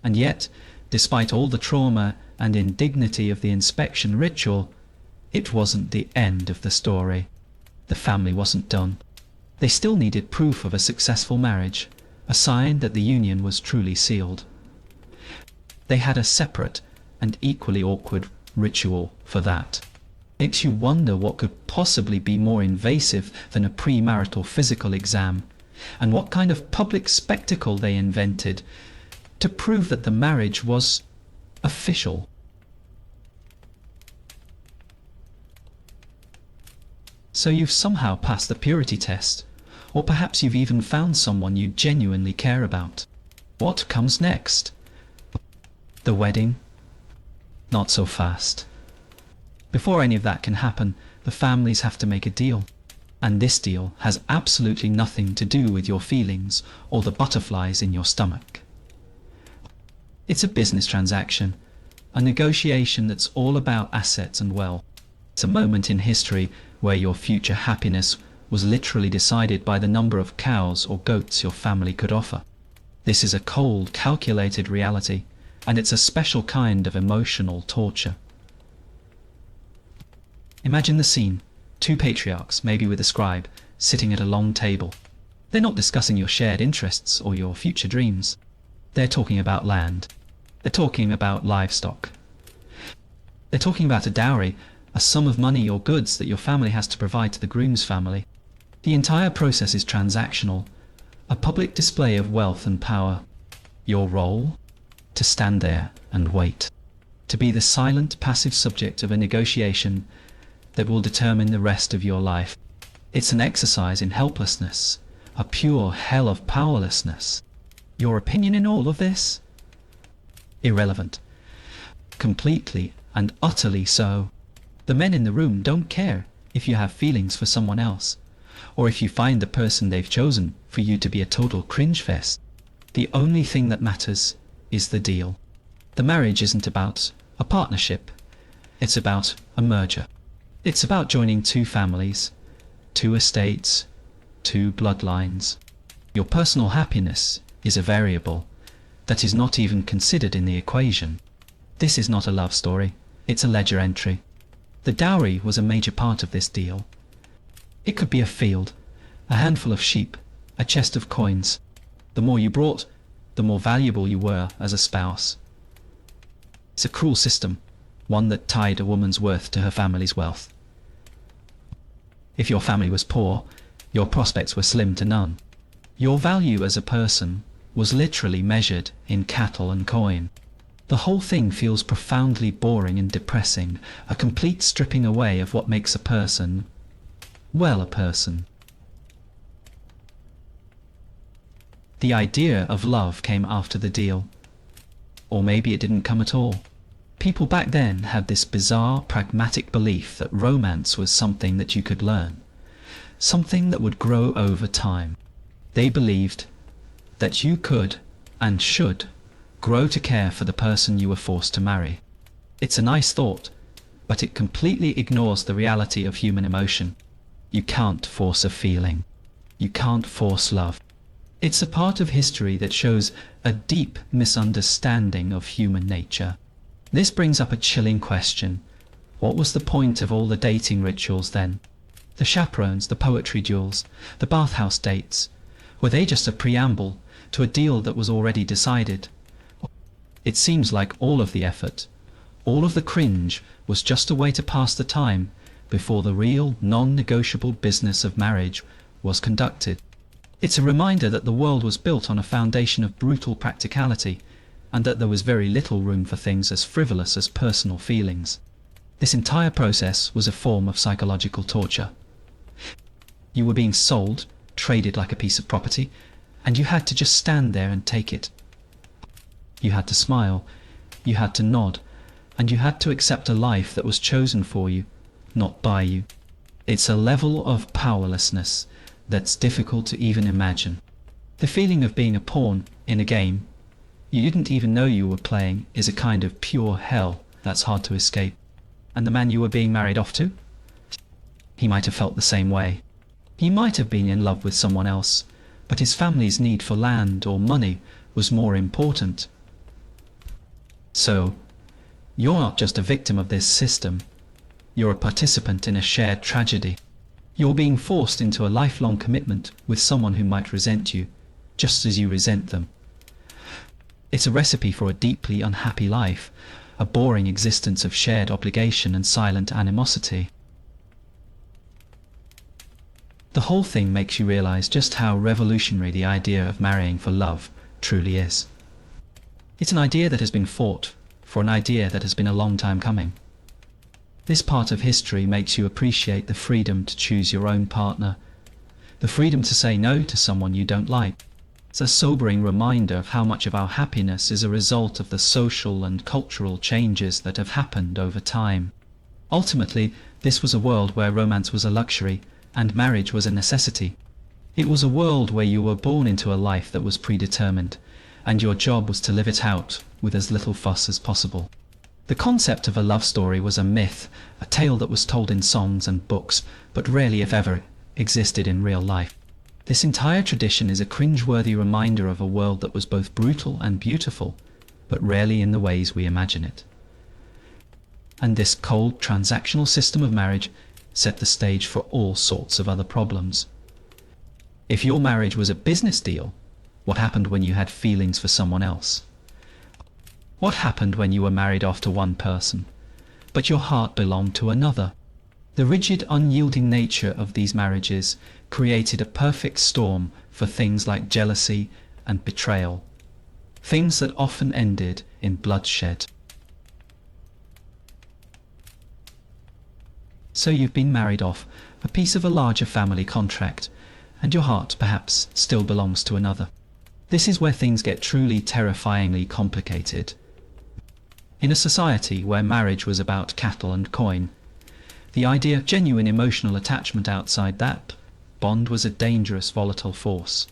And yet, despite all the trauma and indignity of the inspection ritual, it wasn't the end of the story. The family wasn't done. They still needed proof of a successful marriage, a sign that the union was truly sealed. They had a separate and equally awkward ritual for that. Makes you wonder what could possibly be more invasive than a premarital physical exam, and what kind of public spectacle they invented to prove that the marriage was official. So you've somehow passed the purity test, or perhaps you've even found someone you genuinely care about. What comes next? The wedding? Not so fast. Before any of that can happen, the families have to make a deal. And this deal has absolutely nothing to do with your feelings or the butterflies in your stomach. It's a business transaction, a negotiation that's all about assets and wealth. It's a moment in history where your future happiness was literally decided by the number of cows or goats your family could offer. This is a cold, calculated reality, and it's a special kind of emotional torture. Imagine the scene. Two patriarchs, maybe with a scribe, sitting at a long table. They're not discussing your shared interests or your future dreams. They're talking about land. They're talking about livestock. They're talking about a dowry, a sum of money or goods that your family has to provide to the groom's family. The entire process is transactional, a public display of wealth and power. Your role? To stand there and wait. To be the silent, passive subject of a negotiation that will determine the rest of your life. It's an exercise in helplessness, a pure hell of powerlessness. Your opinion in all of this? Irrelevant. Completely and utterly so. The men in the room don't care if you have feelings for someone else, or if you find the person they've chosen for you to be a total cringe fest. The only thing that matters is the deal. The marriage isn't about a partnership. It's about a merger. It's about joining two families, two estates, two bloodlines. Your personal happiness is a variable that is not even considered in the equation. This is not a love story, it's a ledger entry. The dowry was a major part of this deal. It could be a field, a handful of sheep, a chest of coins. The more you brought, the more valuable you were as a spouse. It's a cruel system, one that tied a woman's worth to her family's wealth. If your family was poor, your prospects were slim to none. Your value as a person was literally measured in cattle and coin. The whole thing feels profoundly boring and depressing, a complete stripping away of what makes a person, well, a person. The idea of love came after the deal. Or maybe it didn't come at all. People back then had this bizarre, pragmatic belief that romance was something that you could learn, something that would grow over time. They believed that you could and should grow to care for the person you were forced to marry. It's a nice thought, but it completely ignores the reality of human emotion. You can't force a feeling. You can't force love. It's a part of history that shows a deep misunderstanding of human nature. This brings up a chilling question. What was the point of all the dating rituals then? The chaperones, the poetry duels, the bathhouse dates, were they just a preamble to a deal that was already decided? It seems like all of the effort, all of the cringe, was just a way to pass the time before the real, non-negotiable business of marriage was conducted. It's a reminder that the world was built on a foundation of brutal practicality, and that there was very little room for things as frivolous as personal feelings. This entire process was a form of psychological torture. You were being sold traded like a piece of property, and you had to just stand there and take it. You had to smile, you had to nod, and you had to accept a life that was chosen for you, not by you. It's a level of powerlessness that's difficult to even imagine. The feeling of being a pawn in a game you didn't even know you were playing is a kind of pure hell that's hard to escape. And the man you were being married off to? He might have felt the same way. He might have been in love with someone else, but his family's need for land or money was more important. So, you're not just a victim of this system, you're a participant in a shared tragedy. You're being forced into a lifelong commitment with someone who might resent you, just as you resent them. It's a recipe for a deeply unhappy life, a boring existence of shared obligation and silent animosity. The whole thing makes you realize just how revolutionary the idea of marrying for love truly is. It's an idea that has been fought for an idea that has been a long time coming. This part of history makes you appreciate the freedom to choose your own partner, the freedom to say no to someone you don't like. It's a sobering reminder of how much of our happiness is a result of the social and cultural changes that have happened over time. Ultimately, this was a world where romance was a luxury and marriage was a necessity. It was a world where you were born into a life that was predetermined, and your job was to live it out with as little fuss as possible. The concept of a love story was a myth, a tale that was told in songs and books, but rarely, if ever, existed in real life. This entire tradition is a cringe-worthy reminder of a world that was both brutal and beautiful, but rarely in the ways we imagine it. And this cold, transactional system of marriage set the stage for all sorts of other problems. If your marriage was a business deal, what happened when you had feelings for someone else? What happened when you were married off to one person, but your heart belonged to another? The rigid, unyielding nature of these marriages created a perfect storm for things like jealousy and betrayal, things that often ended in bloodshed. So you've been married off, a piece of a larger family contract, and your heart perhaps still belongs to another. This is where things get truly terrifyingly complicated. In a society where marriage was about cattle and coin, the idea of genuine emotional attachment outside that bond was a dangerous, volatile force.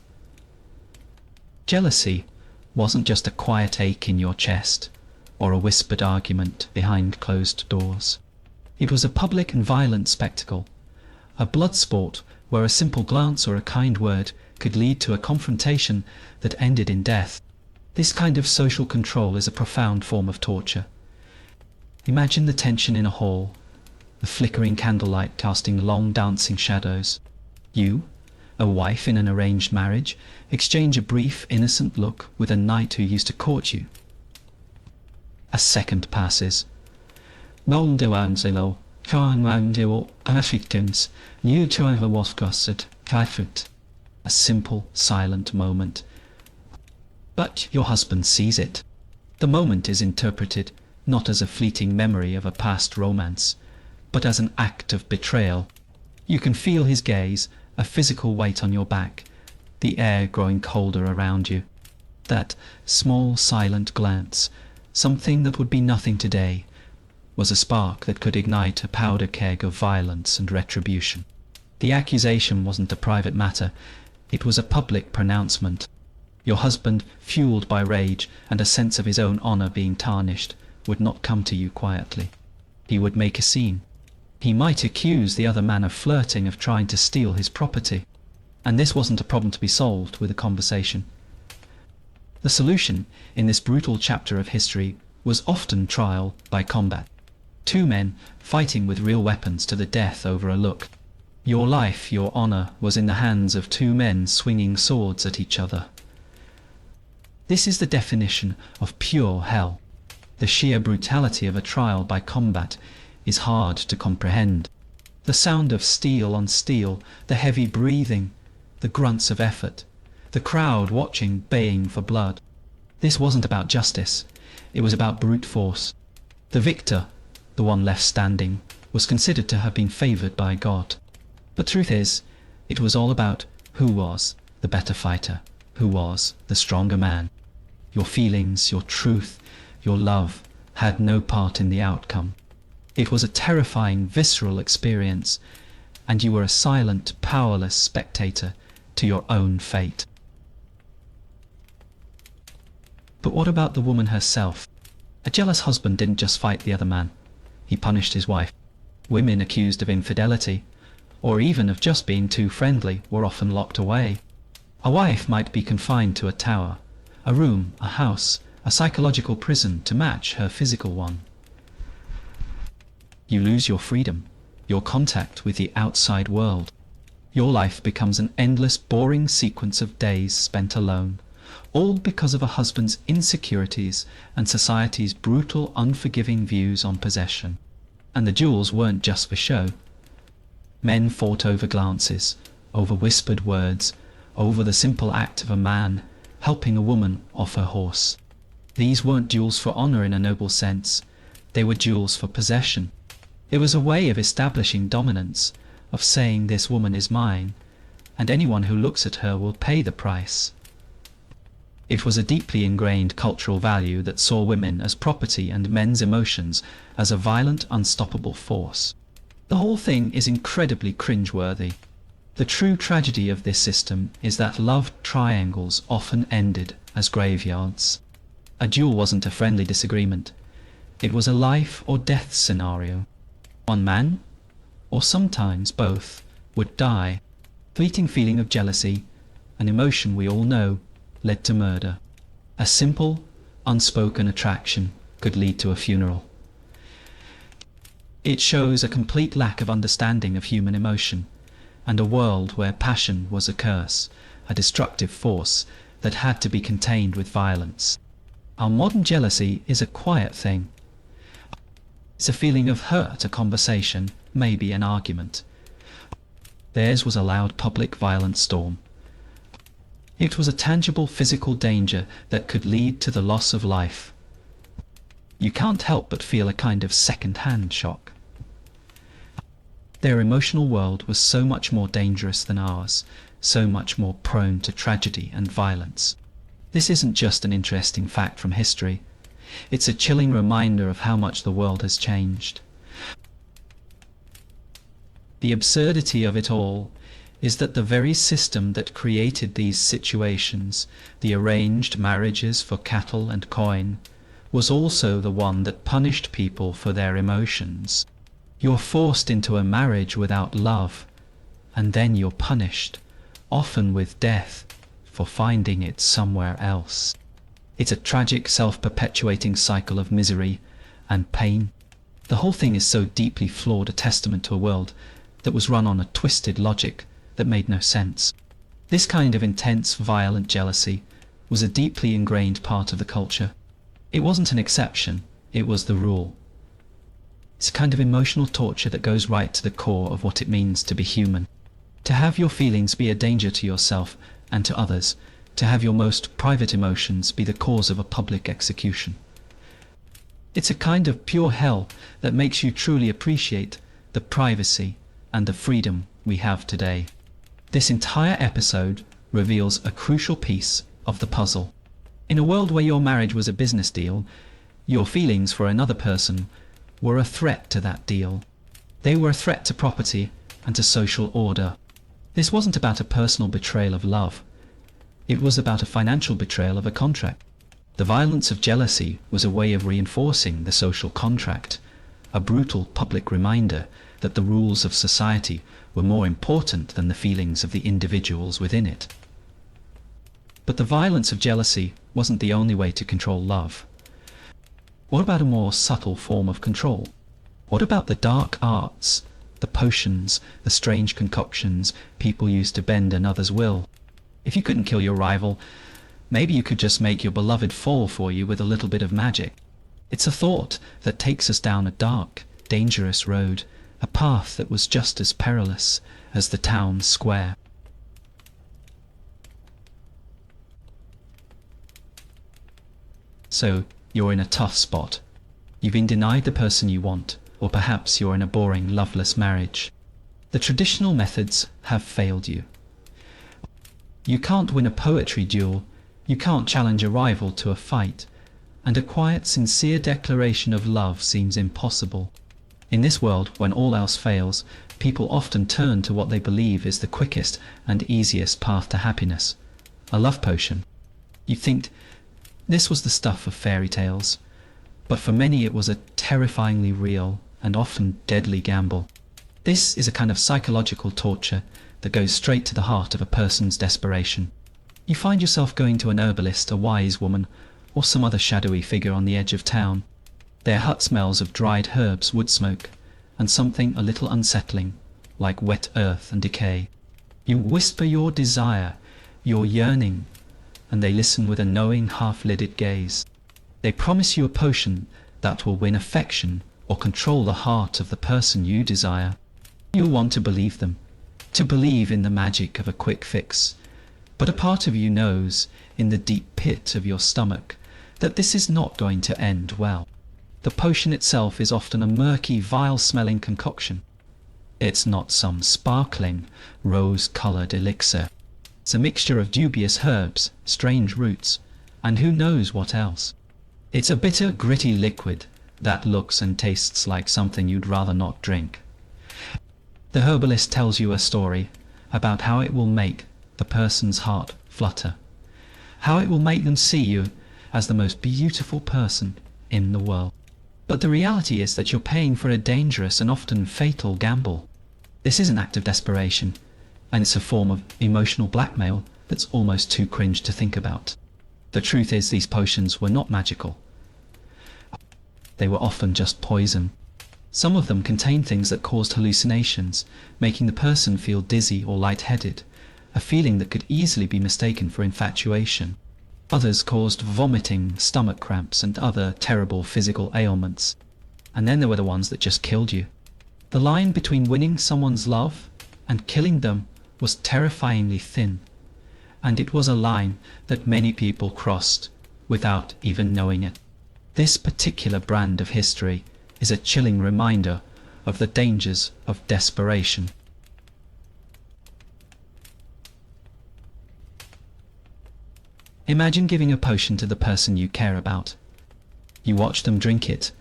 Jealousy wasn't just a quiet ache in your chest or a whispered argument behind closed doors. It was a public and violent spectacle, a blood sport where a simple glance or a kind word could lead to a confrontation that ended in death. This kind of social control is a profound form of torture. Imagine the tension in a hall, the flickering candlelight casting long dancing shadows. You, a wife in an arranged marriage, exchange a brief, innocent look with a knight who used to court you. A second passes. A simple, silent moment. But your husband sees it. The moment is interpreted not as a fleeting memory of a past romance, but as an act of betrayal. You can feel his gaze, a physical weight on your back, the air growing colder around you. That small, silent glance, something that would be nothing today, was a spark that could ignite a powder keg of violence and retribution. The accusation wasn't a private matter, it was a public pronouncement. Your husband, fueled by rage and a sense of his own honour being tarnished, would not come to you quietly. He would make a scene. He might accuse the other man of flirting, of trying to steal his property. And this wasn't a problem to be solved with a conversation. The solution in this brutal chapter of history was often trial by combat. Two men fighting with real weapons to the death over a look. Your life, your honour, was in the hands of two men swinging swords at each other. This is the definition of pure hell. The sheer brutality of a trial by combat is hard to comprehend. The sound of steel on steel, the heavy breathing, the grunts of effort, the crowd watching, baying for blood. This wasn't about justice, it was about brute force. The victor, the one left standing, was considered to have been favoured by God. But truth is, it was all about Who was the better fighter? Who was the stronger man? Your feelings, your truth, your love had no part in the outcome. It was a terrifying, visceral experience, and you were a silent, powerless spectator to your own fate. But what about the woman herself? A jealous husband didn't just fight the other man. He punished his wife. Women accused of infidelity, or even of just being too friendly, were often locked away. A wife might be confined to a tower, a room, a house, a psychological prison to match her physical one. You lose your freedom, your contact with the outside world. Your life becomes an endless, boring sequence of days spent alone, all because of a husband's insecurities and society's brutal, unforgiving views on possession. And the duels weren't just for show. Men fought over glances, over whispered words, over the simple act of a man helping a woman off her horse. These weren't duels for honor in a noble sense. They were duels for possession. It was a way of establishing dominance, of saying this woman is mine, and anyone who looks at her will pay the price. It was a deeply ingrained cultural value that saw women as property and men's emotions as a violent, unstoppable force. The whole thing is incredibly cringeworthy. The true tragedy of this system is that love triangles often ended as graveyards. A duel wasn't a friendly disagreement. It was a life or death scenario. One man, or sometimes both, would die. Fleeting feeling of jealousy, an emotion we all know, led to murder. A simple, unspoken attraction could lead to a funeral. It shows a complete lack of understanding of human emotion, and a world where passion was a curse, a destructive force that had to be contained with violence. Our modern jealousy is a quiet thing. It's a feeling of hurt, a conversation, maybe an argument. Theirs was a loud public violent storm. It was a tangible physical danger that could lead to the loss of life. You can't help but feel a kind of second-hand shock. Their emotional world was so much more dangerous than ours, so much more prone to tragedy and violence. This isn't just an interesting fact from history. It's a chilling reminder of how much the world has changed. The absurdity of it all is that the very system that created these situations, the arranged marriages for cattle and coin, was also the one that punished people for their emotions. You're forced into a marriage without love, and then you're punished, often with death, for finding it somewhere else. It's a tragic, self-perpetuating cycle of misery and pain. The whole thing is so deeply flawed, a testament to a world that was run on a twisted logic that made no sense. This kind of intense, violent jealousy was a deeply ingrained part of the culture. It wasn't an exception, it was the rule. It's a kind of emotional torture that goes right to the core of what it means to be human. To have your feelings be a danger to yourself and to others, to have your most private emotions be the cause of a public execution. It's a kind of pure hell that makes you truly appreciate the privacy and the freedom we have today. This entire episode reveals a crucial piece of the puzzle. In a world where your marriage was a business deal, your feelings for another person were a threat to that deal. They were a threat to property and to social order. This wasn't about a personal betrayal of love. It was about a financial betrayal of a contract. The violence of jealousy was a way of reinforcing the social contract, a brutal public reminder that the rules of society were more important than the feelings of the individuals within it. But the violence of jealousy wasn't the only way to control love. What about a more subtle form of control? What about the dark arts, the potions, the strange concoctions people used to bend another's will? If you couldn't kill your rival, maybe you could just make your beloved fall for you with a little bit of magic. It's a thought that takes us down a dark, dangerous road, a path that was just as perilous as the town square. So, you're in a tough spot. You've been denied the person you want, or perhaps you're in a boring, loveless marriage. The traditional methods have failed you. You can't win a poetry duel, you can't challenge a rival to a fight, and a quiet, sincere declaration of love seems impossible. In this world, when all else fails, people often turn to what they believe is the quickest and easiest path to happiness, a love potion. You'd think this was the stuff of fairy tales, but for many it was a terrifyingly real and often deadly gamble. This is a kind of psychological torture that goes straight to the heart of a person's desperation. You find yourself going to an herbalist, a wise woman, or some other shadowy figure on the edge of town. Their hut smells of dried herbs, wood smoke, and something a little unsettling, like wet earth and decay. You whisper your desire, your yearning, and they listen with a knowing, half-lidded gaze. They promise you a potion that will win affection or control the heart of the person you desire. You want to believe them, to believe in the magic of a quick fix. But a part of you knows, in the deep pit of your stomach, that this is not going to end well. The potion itself is often a murky, vile-smelling concoction. It's not some sparkling, rose-coloured elixir. It's a mixture of dubious herbs, strange roots, and who knows what else. It's a bitter, gritty liquid that looks and tastes like something you'd rather not drink. The herbalist tells you a story about how it will make the person's heart flutter, how it will make them see you as the most beautiful person in the world. But the reality is that you're paying for a dangerous and often fatal gamble. This is an act of desperation, and it's a form of emotional blackmail that's almost too cringe to think about. The truth is, these potions were not magical. They were often just poison. Some of them contained things that caused hallucinations, making the person feel dizzy or lightheaded, a feeling that could easily be mistaken for infatuation. Others caused vomiting, stomach cramps, and other terrible physical ailments. And then there were the ones that just killed you. The line between winning someone's love and killing them was terrifyingly thin, and it was a line that many people crossed without even knowing it. This particular brand of history is a chilling reminder of the dangers of desperation. Imagine giving a potion to the person you care about. You watch them drink it,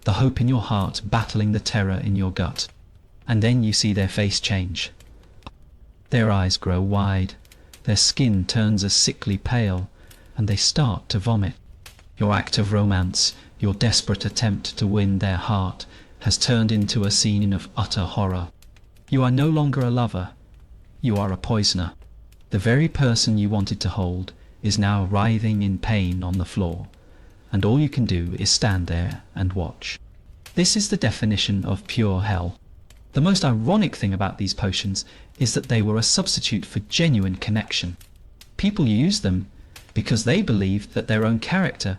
the hope in your heart battling the terror in your gut, and then you see their face change. Their eyes grow wide, their skin turns a sickly pale, and they start to vomit. Your act of romance, your desperate attempt to win their heart, has turned into a scene of utter horror. You are no longer a lover, you are a poisoner. The very person you wanted to hold is now writhing in pain on the floor, and all you can do is stand there and watch. This is the definition of pure hell. The most ironic thing about these potions is that they were a substitute for genuine connection. People used them because they believed that their own character,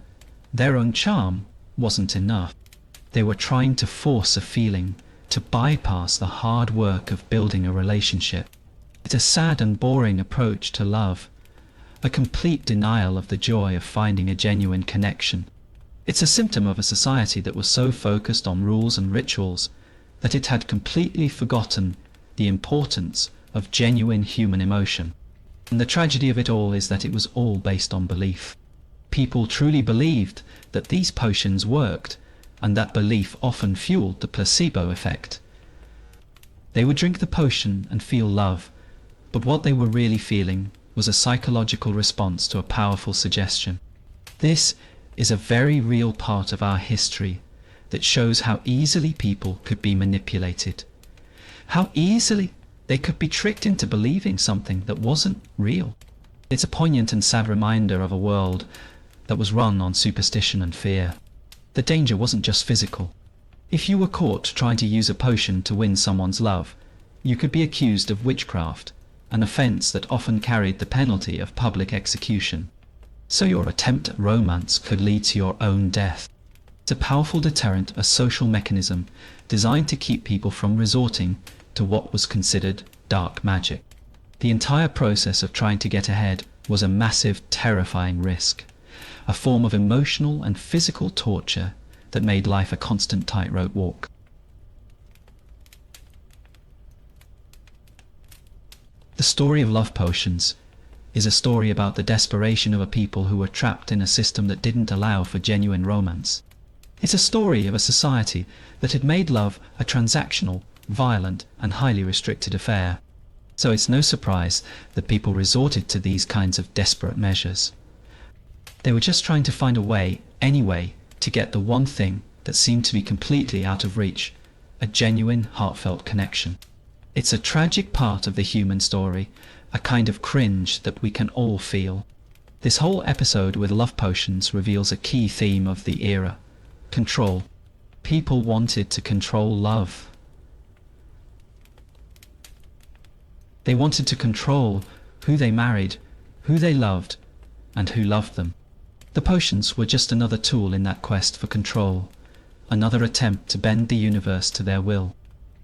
their own charm, wasn't enough. They were trying to force a feeling, to bypass the hard work of building a relationship. It's a sad and boring approach to love, a complete denial of the joy of finding a genuine connection. It's a symptom of a society that was so focused on rules and rituals that it had completely forgotten the importance of genuine human emotion. And the tragedy of it all is that it was all based on belief. People truly believed that these potions worked, and that belief often fueled the placebo effect. They would drink the potion and feel love, but what they were really feeling was a psychological response to a powerful suggestion. This is a very real part of our history that shows how easily people could be manipulated, how easily they could be tricked into believing something that wasn't real. It's a poignant and sad reminder of a world that was run on superstition and fear. The danger wasn't just physical. If you were caught trying to use a potion to win someone's love, you could be accused of witchcraft, an offence that often carried the penalty of public execution. So your attempt at romance could lead to your own death. It's a powerful deterrent, a social mechanism designed to keep people from resorting to what was considered dark magic. The entire process of trying to get ahead was a massive, terrifying risk, a form of emotional and physical torture that made life a constant tightrope walk. The story of love potions is a story about the desperation of a people who were trapped in a system that didn't allow for genuine romance. It's a story of a society that had made love a transactional, violent, and highly restricted affair. So it's no surprise that people resorted to these kinds of desperate measures. They were just trying to find a way, anyway, to get the one thing that seemed to be completely out of reach, a genuine, heartfelt connection. It's a tragic part of the human story, a kind of cringe that we can all feel. This whole episode with love potions reveals a key theme of the era: control. People wanted to control love. They wanted to control who they married, who they loved, and who loved them. The potions were just another tool in that quest for control, another attempt to bend the universe to their will.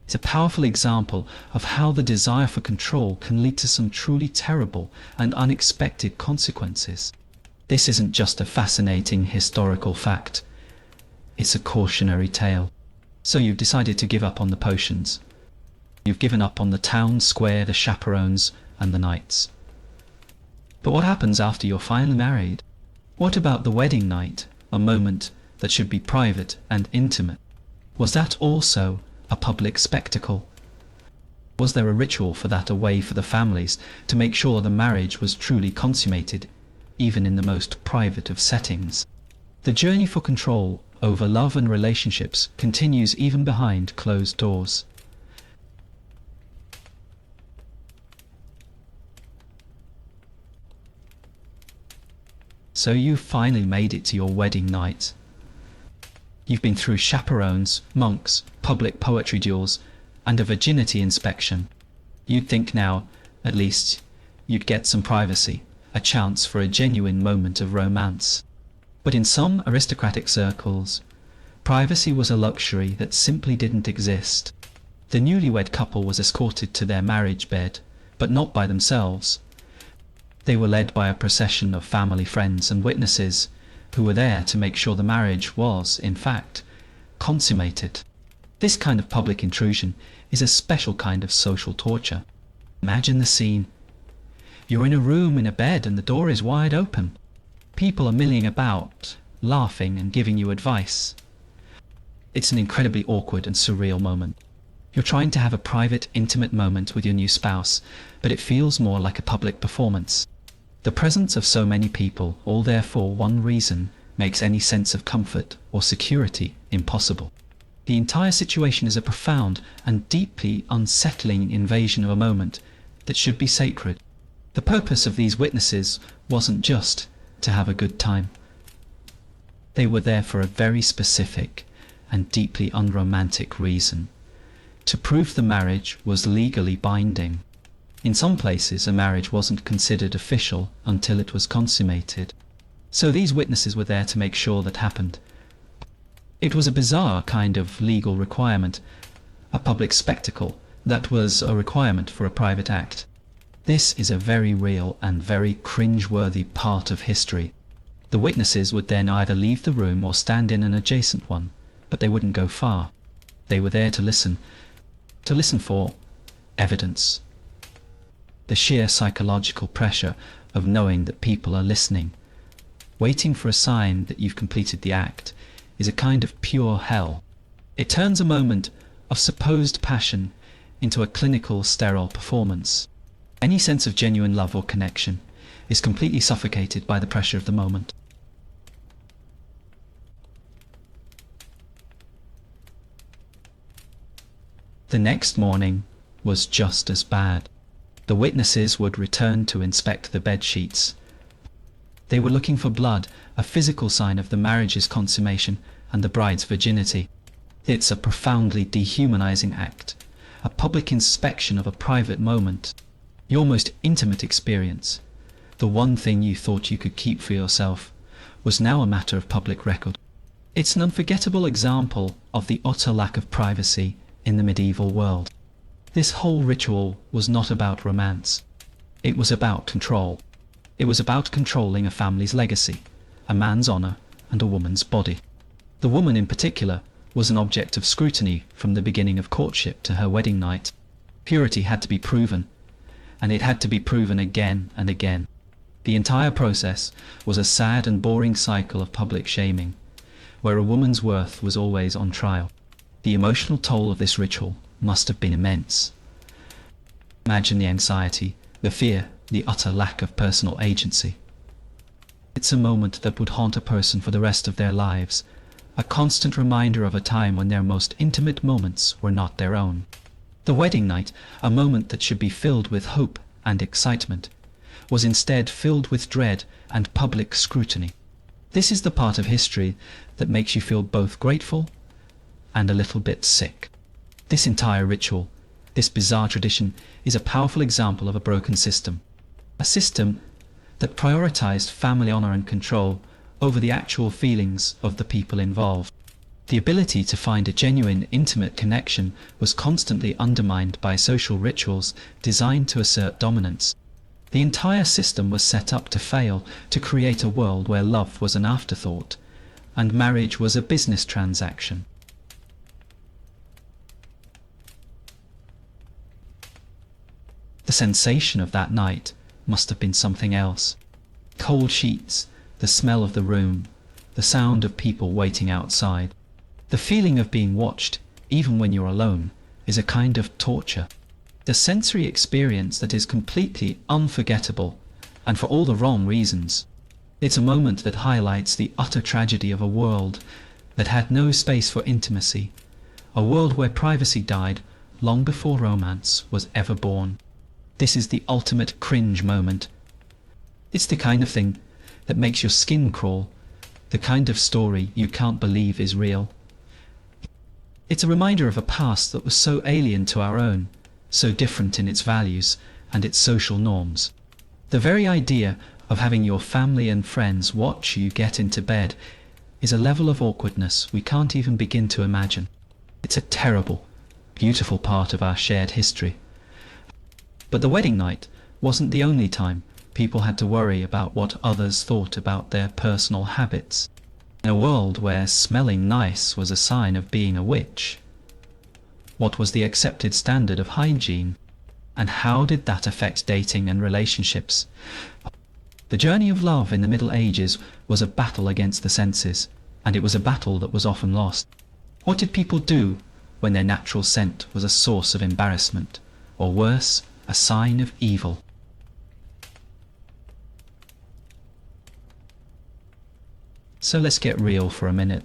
It's a powerful example of how the desire for control can lead to some truly terrible and unexpected consequences. This isn't just a fascinating historical fact. It's a cautionary tale. So you've decided to give up on the potions. You've given up on the town square, the chaperones, and the knights. But what happens after you're finally married? What about the wedding night, a moment that should be private and intimate? Was that also a public spectacle? Was there a ritual for that, a way for the families to make sure the marriage was truly consummated, even in the most private of settings? The journey for control over love and relationships continues even behind closed doors. So you've finally made it to your wedding night. You've been through chaperones, monks, public poetry duels, and a virginity inspection. You'd think now, at least, you'd get some privacy, a chance for a genuine moment of romance. But in some aristocratic circles, privacy was a luxury that simply didn't exist. The newlywed couple was escorted to their marriage bed, but not by themselves. They were led by a procession of family, friends, and witnesses who were there to make sure the marriage was, in fact, consummated. This kind of public intrusion is a special kind of social torture. Imagine the scene. You're in a room in a bed and the door is wide open. People are milling about, laughing and giving you advice. It's an incredibly awkward and surreal moment. You're trying to have a private, intimate moment with your new spouse, but it feels more like a public performance. The presence of so many people, all there for one reason, makes any sense of comfort or security impossible. The entire situation is a profound and deeply unsettling invasion of a moment that should be sacred. The purpose of these witnesses wasn't just to have a good time. They were there for a very specific and deeply unromantic reason: to prove the marriage was legally binding. In some places, a marriage wasn't considered official until it was consummated. So these witnesses were there to make sure that happened. It was a bizarre kind of legal requirement, a public spectacle that was a requirement for a private act. This is a very real and very cringe-worthy part of history. The witnesses would then either leave the room or stand in an adjacent one, but they wouldn't go far. They were there to listen for evidence. The sheer psychological pressure of knowing that people are listening, waiting for a sign that you've completed the act, is a kind of pure hell. It turns a moment of supposed passion into a clinical, sterile performance. Any sense of genuine love or connection is completely suffocated by the pressure of the moment. The next morning was just as bad. The witnesses would return to inspect the bed sheets. They were looking for blood, a physical sign of the marriage's consummation and the bride's virginity. It's a profoundly dehumanizing act, a public inspection of a private moment, your most intimate experience. The one thing you thought you could keep for yourself was now a matter of public record. It's an unforgettable example of the utter lack of privacy in the medieval world. This whole ritual was not about romance. It was about control. It was about controlling a family's legacy, a man's honor, and a woman's body. The woman in particular was an object of scrutiny from the beginning of courtship to her wedding night. Purity had to be proven, and it had to be proven again and again. The entire process was a sad and boring cycle of public shaming, where a woman's worth was always on trial. The emotional toll of this ritual must have been immense. Imagine the anxiety, the fear, the utter lack of personal agency. It's a moment that would haunt a person for the rest of their lives, a constant reminder of a time when their most intimate moments were not their own. The wedding night, a moment that should be filled with hope and excitement, was instead filled with dread and public scrutiny. This is the part of history that makes you feel both grateful and a little bit sick. This entire ritual, this bizarre tradition, is a powerful example of a broken system. A system that prioritized family honor and control over the actual feelings of the people involved. The ability to find a genuine, intimate connection was constantly undermined by social rituals designed to assert dominance. The entire system was set up to fail, to create a world where love was an afterthought, and marriage was a business transaction. The sensation of that night must have been something else. Cold sheets, the smell of the room, the sound of people waiting outside. The feeling of being watched, even when you're alone, is a kind of torture. The sensory experience that is completely unforgettable, and for all the wrong reasons. It's a moment that highlights the utter tragedy of a world that had no space for intimacy, a world where privacy died long before romance was ever born. This is the ultimate cringe moment. It's the kind of thing that makes your skin crawl, the kind of story you can't believe is real. It's a reminder of a past that was so alien to our own, so different in its values and its social norms. The very idea of having your family and friends watch you get into bed is a level of awkwardness we can't even begin to imagine. It's a terrible, beautiful part of our shared history. But the wedding night wasn't the only time people had to worry about what others thought about their personal habits. In a world where smelling nice was a sign of being a witch, what was the accepted standard of hygiene? And how did that affect dating and relationships? The journey of love in the Middle Ages was a battle against the senses, and it was a battle that was often lost. What did people do when their natural scent was a source of embarrassment, or worse, a sign of evil? So let's get real for a minute.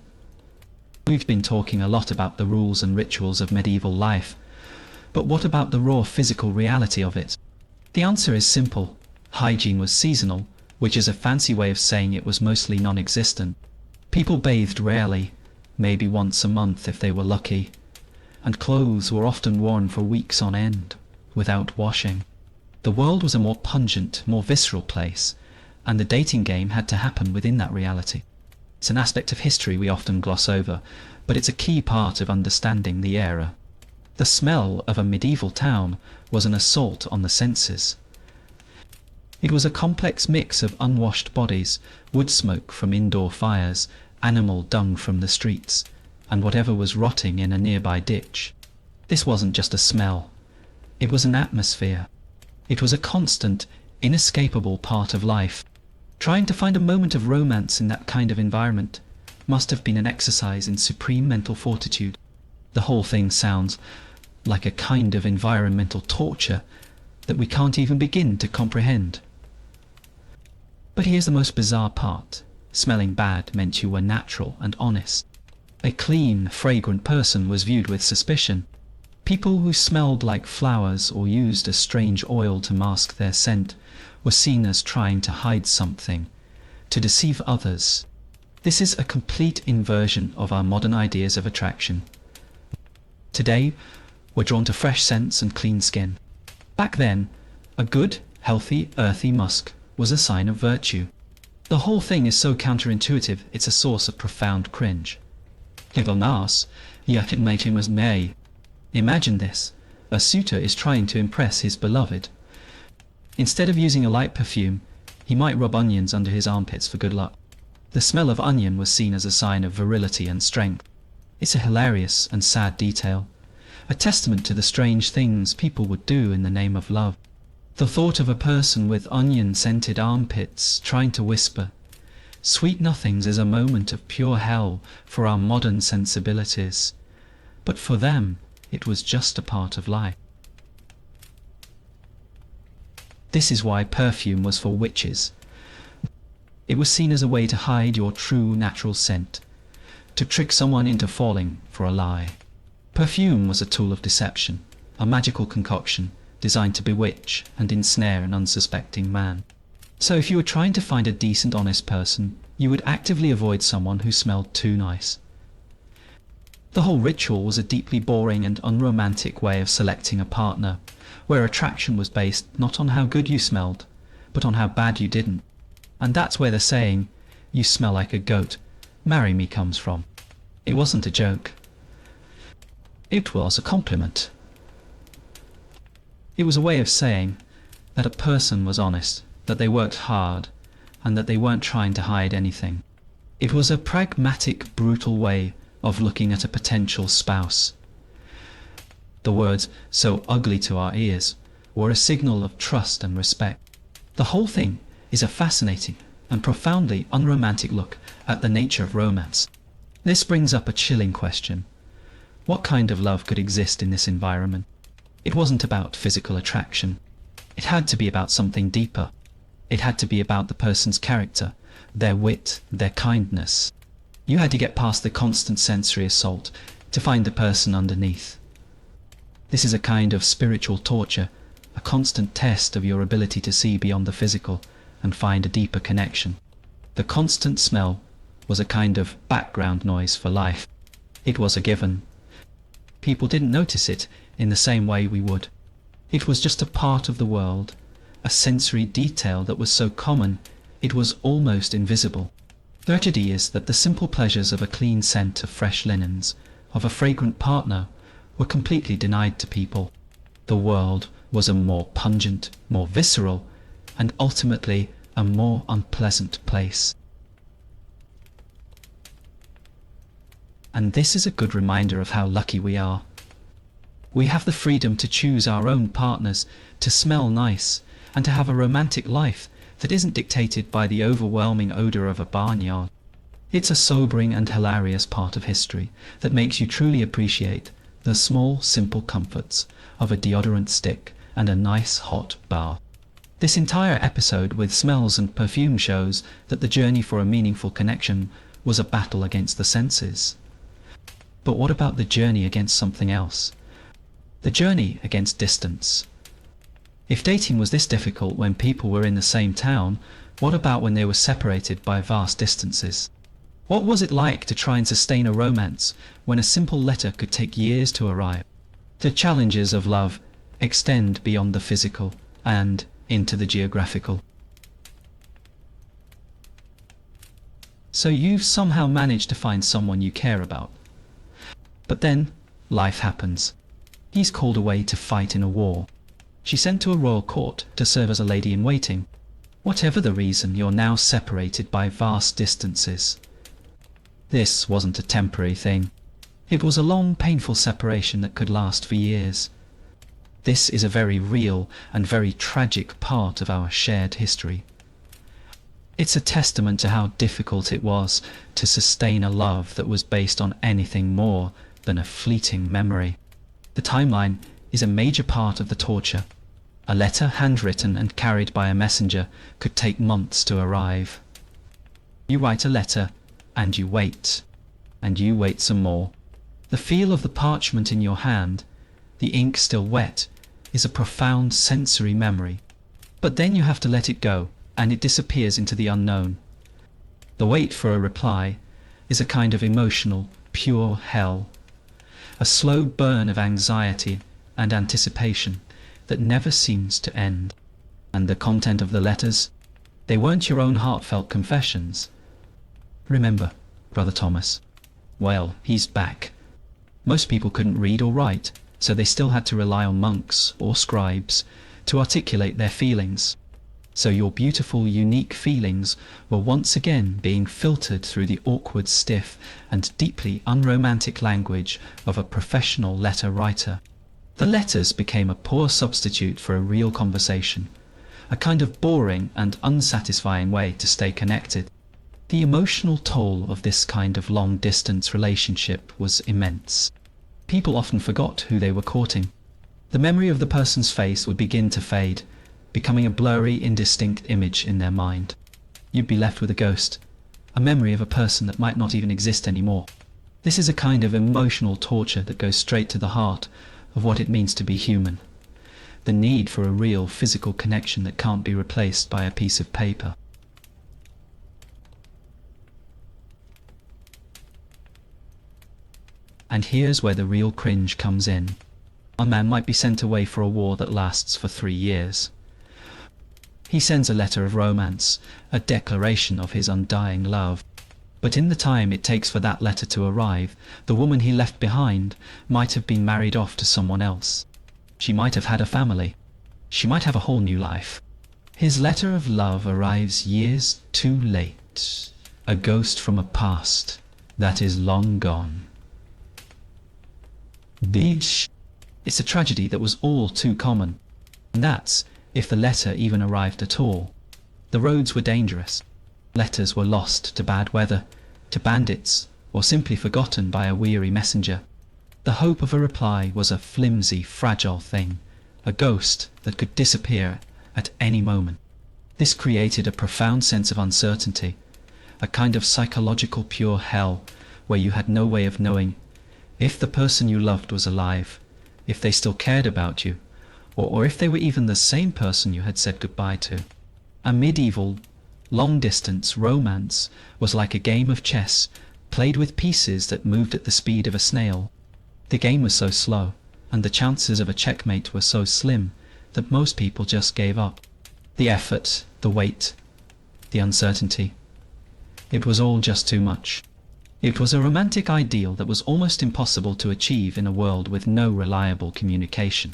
We've been talking a lot about the rules and rituals of medieval life, but what about the raw physical reality of it? The answer is simple. Hygiene was seasonal, which is a fancy way of saying it was mostly non-existent. People bathed rarely, maybe once a month if they were lucky, and clothes were often worn for weeks on end, without washing. The world was a more pungent, more visceral place, and the dating game had to happen within that reality. It's an aspect of history we often gloss over, but it's a key part of understanding the era. The smell of a medieval town was an assault on the senses. It was a complex mix of unwashed bodies, wood smoke from indoor fires, animal dung from the streets, and whatever was rotting in a nearby ditch. This wasn't just a smell. It was an atmosphere. It was a constant, inescapable part of life. Trying to find a moment of romance in that kind of environment must have been an exercise in supreme mental fortitude. The whole thing sounds like a kind of environmental torture that we can't even begin to comprehend. But here's the most bizarre part. Smelling bad meant you were natural and honest. A clean, fragrant person was viewed with suspicion. People who smelled like flowers or used a strange oil to mask their scent were seen as trying to hide something, to deceive others. This is a complete inversion of our modern ideas of attraction. Today, we're drawn to fresh scents and clean skin. Back then, a good, healthy, earthy musk was a sign of virtue. The whole thing is so counterintuitive, it's a source of profound cringe. Little nas, yet it made him as may. Imagine this. A suitor is trying to impress his beloved. Instead of using a light perfume, he might rub onions under his armpits for good luck. The smell of onion was seen as a sign of virility and strength. It's a hilarious and sad detail, a testament to the strange things people would do in the name of love. The thought of a person with onion-scented armpits trying to whisper, "Sweet nothings," is a moment of pure hell for our modern sensibilities, but for them it was just a part of life. This is why perfume was for witches. It was seen as a way to hide your true natural scent, to trick someone into falling for a lie. Perfume was a tool of deception, a magical concoction designed to bewitch and ensnare an unsuspecting man. So if you were trying to find a decent, honest person, you would actively avoid someone who smelled too nice. The whole ritual was a deeply boring and unromantic way of selecting a partner, where attraction was based not on how good you smelled, but on how bad you didn't. And that's where the saying, "You smell like a goat, marry me," comes from. It wasn't a joke. It was a compliment. It was a way of saying that a person was honest, that they worked hard, and that they weren't trying to hide anything. It was a pragmatic, brutal way of looking at a potential spouse. The words, so ugly to our ears, were a signal of trust and respect. The whole thing is a fascinating and profoundly unromantic look at the nature of romance. This brings up a chilling question. What kind of love could exist in this environment? It wasn't about physical attraction. It had to be about something deeper. It had to be about the person's character, their wit, their kindness. You had to get past the constant sensory assault to find the person underneath. This is a kind of spiritual torture, a constant test of your ability to see beyond the physical and find a deeper connection. The constant smell was a kind of background noise for life. It was a given. People didn't notice it in the same way we would. It was just a part of the world, a sensory detail that was so common it was almost invisible. The tragedy is that the simple pleasures of a clean scent of fresh linens, of a fragrant partner, were completely denied to people. The world was a more pungent, more visceral, and ultimately a more unpleasant place. And this is a good reminder of how lucky we are. We have the freedom to choose our own partners, to smell nice, and to have a romantic life that isn't dictated by the overwhelming odour of a barnyard. It's a sobering and hilarious part of history that makes you truly appreciate the small, simple comforts of a deodorant stick and a nice hot bath. This entire episode with smells and perfume shows that the journey for a meaningful connection was a battle against the senses. But what about the journey against something else? The journey against distance. If dating was this difficult when people were in the same town, what about when they were separated by vast distances? What was it like to try and sustain a romance when a simple letter could take years to arrive? The challenges of love extend beyond the physical and into the geographical. So you've somehow managed to find someone you care about. But then life happens. He's called away to fight in a war. She's sent to a royal court to serve as a lady-in-waiting. Whatever the reason, you're now separated by vast distances. This wasn't a temporary thing. It was a long, painful separation that could last for years. This is a very real and very tragic part of our shared history. It's a testament to how difficult it was to sustain a love that was based on anything more than a fleeting memory. The timeline is a major part of the torture. A letter handwritten and carried by a messenger could take months to arrive. You write a letter, and you wait some more. The feel of the parchment in your hand, the ink still wet, is a profound sensory memory. But then you have to let it go, and it disappears into the unknown. The wait for a reply is a kind of emotional, pure hell. A slow burn of anxiety and anticipation that never seems to end. And the content of the letters? They weren't your own heartfelt confessions. Remember, Brother Thomas? Well, he's back. Most people couldn't read or write, so they still had to rely on monks or scribes to articulate their feelings. So your beautiful, unique feelings were once again being filtered through the awkward, stiff, and deeply unromantic language of a professional letter writer. The letters became a poor substitute for a real conversation, a kind of boring and unsatisfying way to stay connected. The emotional toll of this kind of long-distance relationship was immense. People often forgot who they were courting. The memory of the person's face would begin to fade, becoming a blurry, indistinct image in their mind. You'd be left with a ghost, a memory of a person that might not even exist anymore. This is a kind of emotional torture that goes straight to the heart of what it means to be human. The need for a real physical connection that can't be replaced by a piece of paper. And here's where the real cringe comes in. A man might be sent away for a war that lasts for 3 years. He sends a letter of romance, a declaration of his undying love. But in the time it takes for that letter to arrive, the woman he left behind might have been married off to someone else. She might have had a family. She might have a whole new life. His letter of love arrives years too late, a ghost from a past that is long gone. Bitch. It's a tragedy that was all too common. And that's if the letter even arrived at all. The roads were dangerous. Letters were lost to bad weather, to bandits, or simply forgotten by a weary messenger. The hope of a reply was a flimsy, fragile thing, a ghost that could disappear at any moment. This created a profound sense of uncertainty, a kind of psychological pure hell where you had no way of knowing if the person you loved was alive, if they still cared about you, or if they were even the same person you had said goodbye to. A medieval, long-distance romance was like a game of chess, played with pieces that moved at the speed of a snail. The game was so slow, and the chances of a checkmate were so slim, that most people just gave up. The effort, the wait, the uncertainty. It was all just too much. It was a romantic ideal that was almost impossible to achieve in a world with no reliable communication.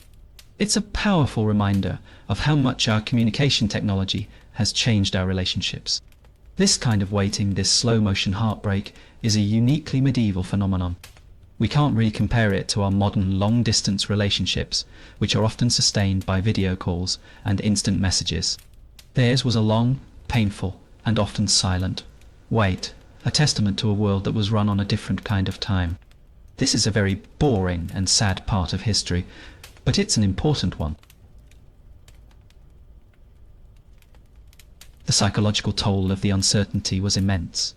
It's a powerful reminder of how much our communication technology has changed our relationships. This kind of waiting, this slow-motion heartbreak, is a uniquely medieval phenomenon. We can't really compare it to our modern long-distance relationships, which are often sustained by video calls and instant messages. Theirs was a long, painful, and often silent wait, a testament to a world that was run on a different kind of time. This is a very boring and sad part of history, but it's an important one. The psychological toll of the uncertainty was immense.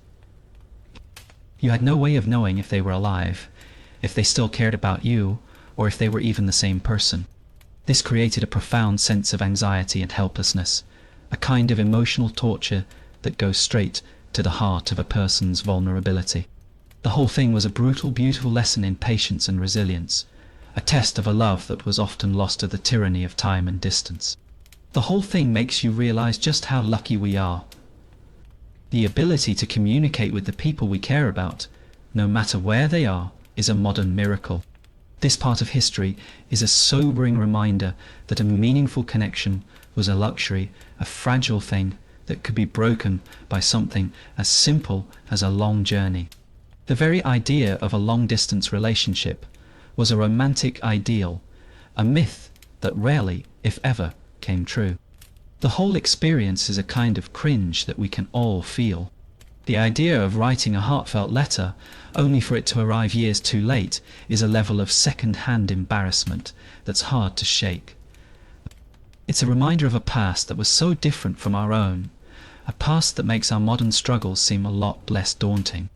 You had no way of knowing if they were alive, if they still cared about you, or if they were even the same person. This created a profound sense of anxiety and helplessness, a kind of emotional torture that goes straight to the heart of a person's vulnerability. The whole thing was a brutal, beautiful lesson in patience and resilience, a test of a love that was often lost to the tyranny of time and distance. The whole thing makes you realize just how lucky we are. The ability to communicate with the people we care about, no matter where they are, is a modern miracle. This part of history is a sobering reminder that a meaningful connection was a luxury, a fragile thing that could be broken by something as simple as a long journey. The very idea of a long-distance relationship was a romantic ideal, a myth that rarely, if ever, came true. The whole experience is a kind of cringe that we can all feel. The idea of writing a heartfelt letter, only for it to arrive years too late, is a level of second-hand embarrassment that's hard to shake. It's a reminder of a past that was so different from our own, a past that makes our modern struggles seem a lot less daunting.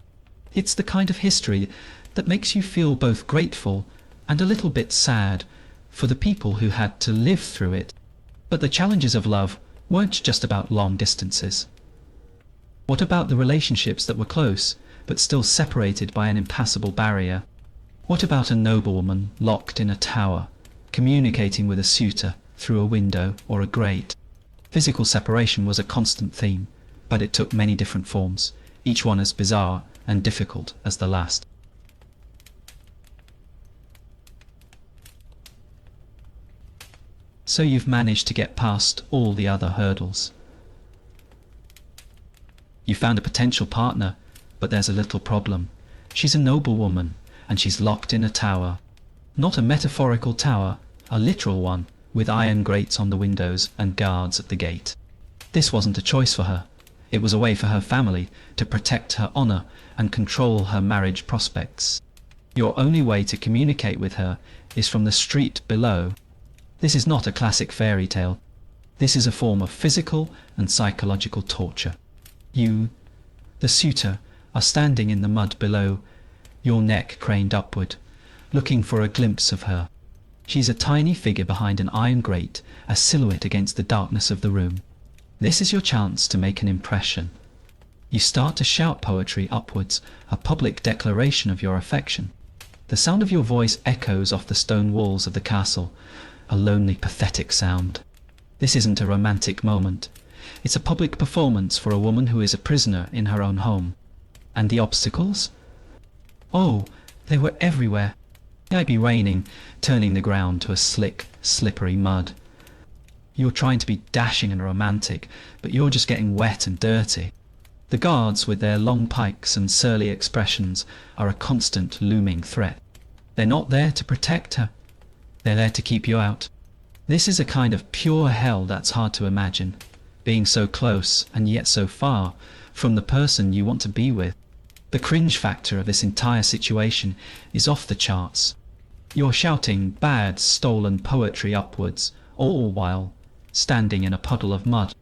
It's the kind of history that makes you feel both grateful and a little bit sad for the people who had to live through it. But the challenges of love weren't just about long distances. What about the relationships that were close, but still separated by an impassable barrier? What about a noblewoman locked in a tower, communicating with a suitor through a window or a grate? Physical separation was a constant theme, but it took many different forms, each one as bizarre and difficult as the last. So you've managed to get past all the other hurdles. You found a potential partner, but there's a little problem. She's a noblewoman, and she's locked in a tower. Not a metaphorical tower, a literal one, with iron grates on the windows and guards at the gate. This wasn't a choice for her. It was a way for her family to protect her honor and control her marriage prospects. Your only way to communicate with her is from the street below. This is not a classic fairy tale. This is a form of physical and psychological torture. You, the suitor, are standing in the mud below, your neck craned upward, looking for a glimpse of her. She's a tiny figure behind an iron grate, a silhouette against the darkness of the room. This is your chance to make an impression. You start to shout poetry upwards, a public declaration of your affection. The sound of your voice echoes off the stone walls of the castle, a lonely, pathetic sound. This isn't a romantic moment. It's a public performance for a woman who is a prisoner in her own home. And the obstacles? Oh, they were everywhere. It might be raining, turning the ground to a slick, slippery mud. You're trying to be dashing and romantic, but you're just getting wet and dirty. The guards, with their long pikes and surly expressions, are a constant looming threat. They're not there to protect her. They're there to keep you out. This is a kind of pure hell that's hard to imagine, being so close and yet so far from the person you want to be with. The cringe factor of this entire situation is off the charts. You're shouting bad, stolen poetry upwards, all while standing in a puddle of mud.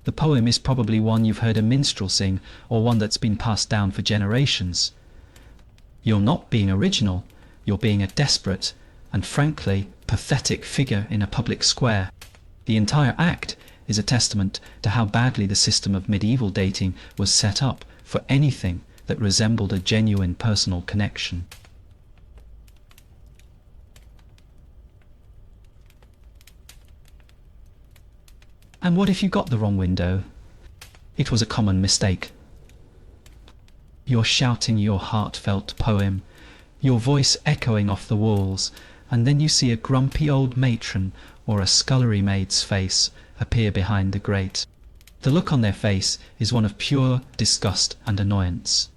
The poem is probably one you've heard a minstrel sing, or one that's been passed down for generations. You're not being original, you're being a desperate and frankly pathetic figure in a public square. The entire act is a testament to how badly the system of medieval dating was set up for anything that resembled a genuine personal connection. And what if you got the wrong window? It was a common mistake. You're shouting your heartfelt poem, your voice echoing off the walls, and then you see a grumpy old matron or a scullery maid's face appear behind the grate. The look on their face is one of pure disgust and annoyance.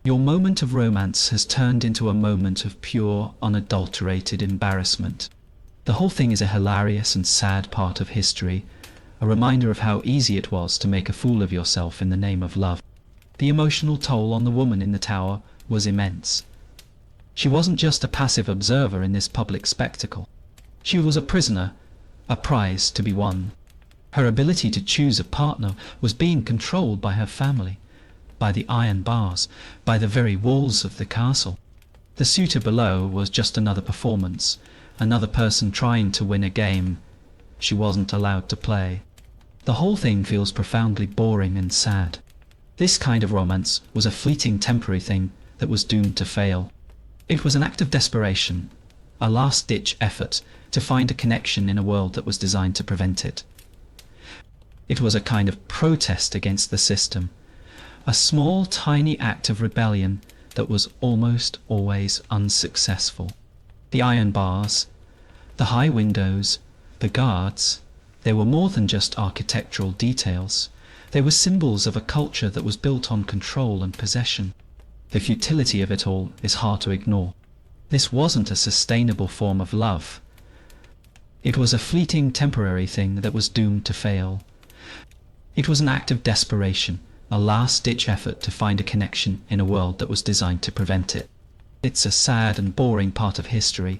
Your moment of romance has turned into a moment of pure, unadulterated embarrassment. The whole thing is a hilarious and sad part of history, a reminder of how easy it was to make a fool of yourself in the name of love. The emotional toll on the woman in the tower was immense. She wasn't just a passive observer in this public spectacle. She was a prisoner, a prize to be won. Her ability to choose a partner was being controlled by her family, by the iron bars, by the very walls of the castle. The suitor below was just another performance, another person trying to win a game she wasn't allowed to play. The whole thing feels profoundly boring and sad. This kind of romance was a fleeting temporary thing that was doomed to fail. It was an act of desperation, a last-ditch effort to find a connection in a world that was designed to prevent it. It was a kind of protest against the system, a small, tiny act of rebellion that was almost always unsuccessful. The iron bars, the high windows, the guards, they were more than just architectural details. They were symbols of a culture that was built on control and possession. The futility of it all is hard to ignore. This wasn't a sustainable form of love. It was a fleeting, temporary thing that was doomed to fail. It was an act of desperation, a last-ditch effort to find a connection in a world that was designed to prevent it. It's a sad and boring part of history,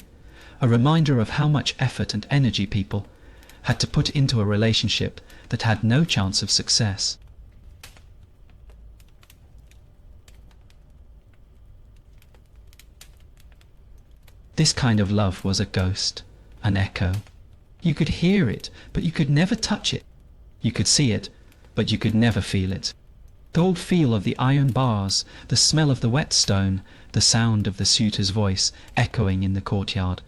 a reminder of how much effort and energy people had to put into a relationship that had no chance of success. This kind of love was a ghost, an echo. You could hear it, but you could never touch it. You could see it, but you could never feel it. The old feel of the iron bars, the smell of the wet stone, the sound of the suitor's voice echoing in the courtyard.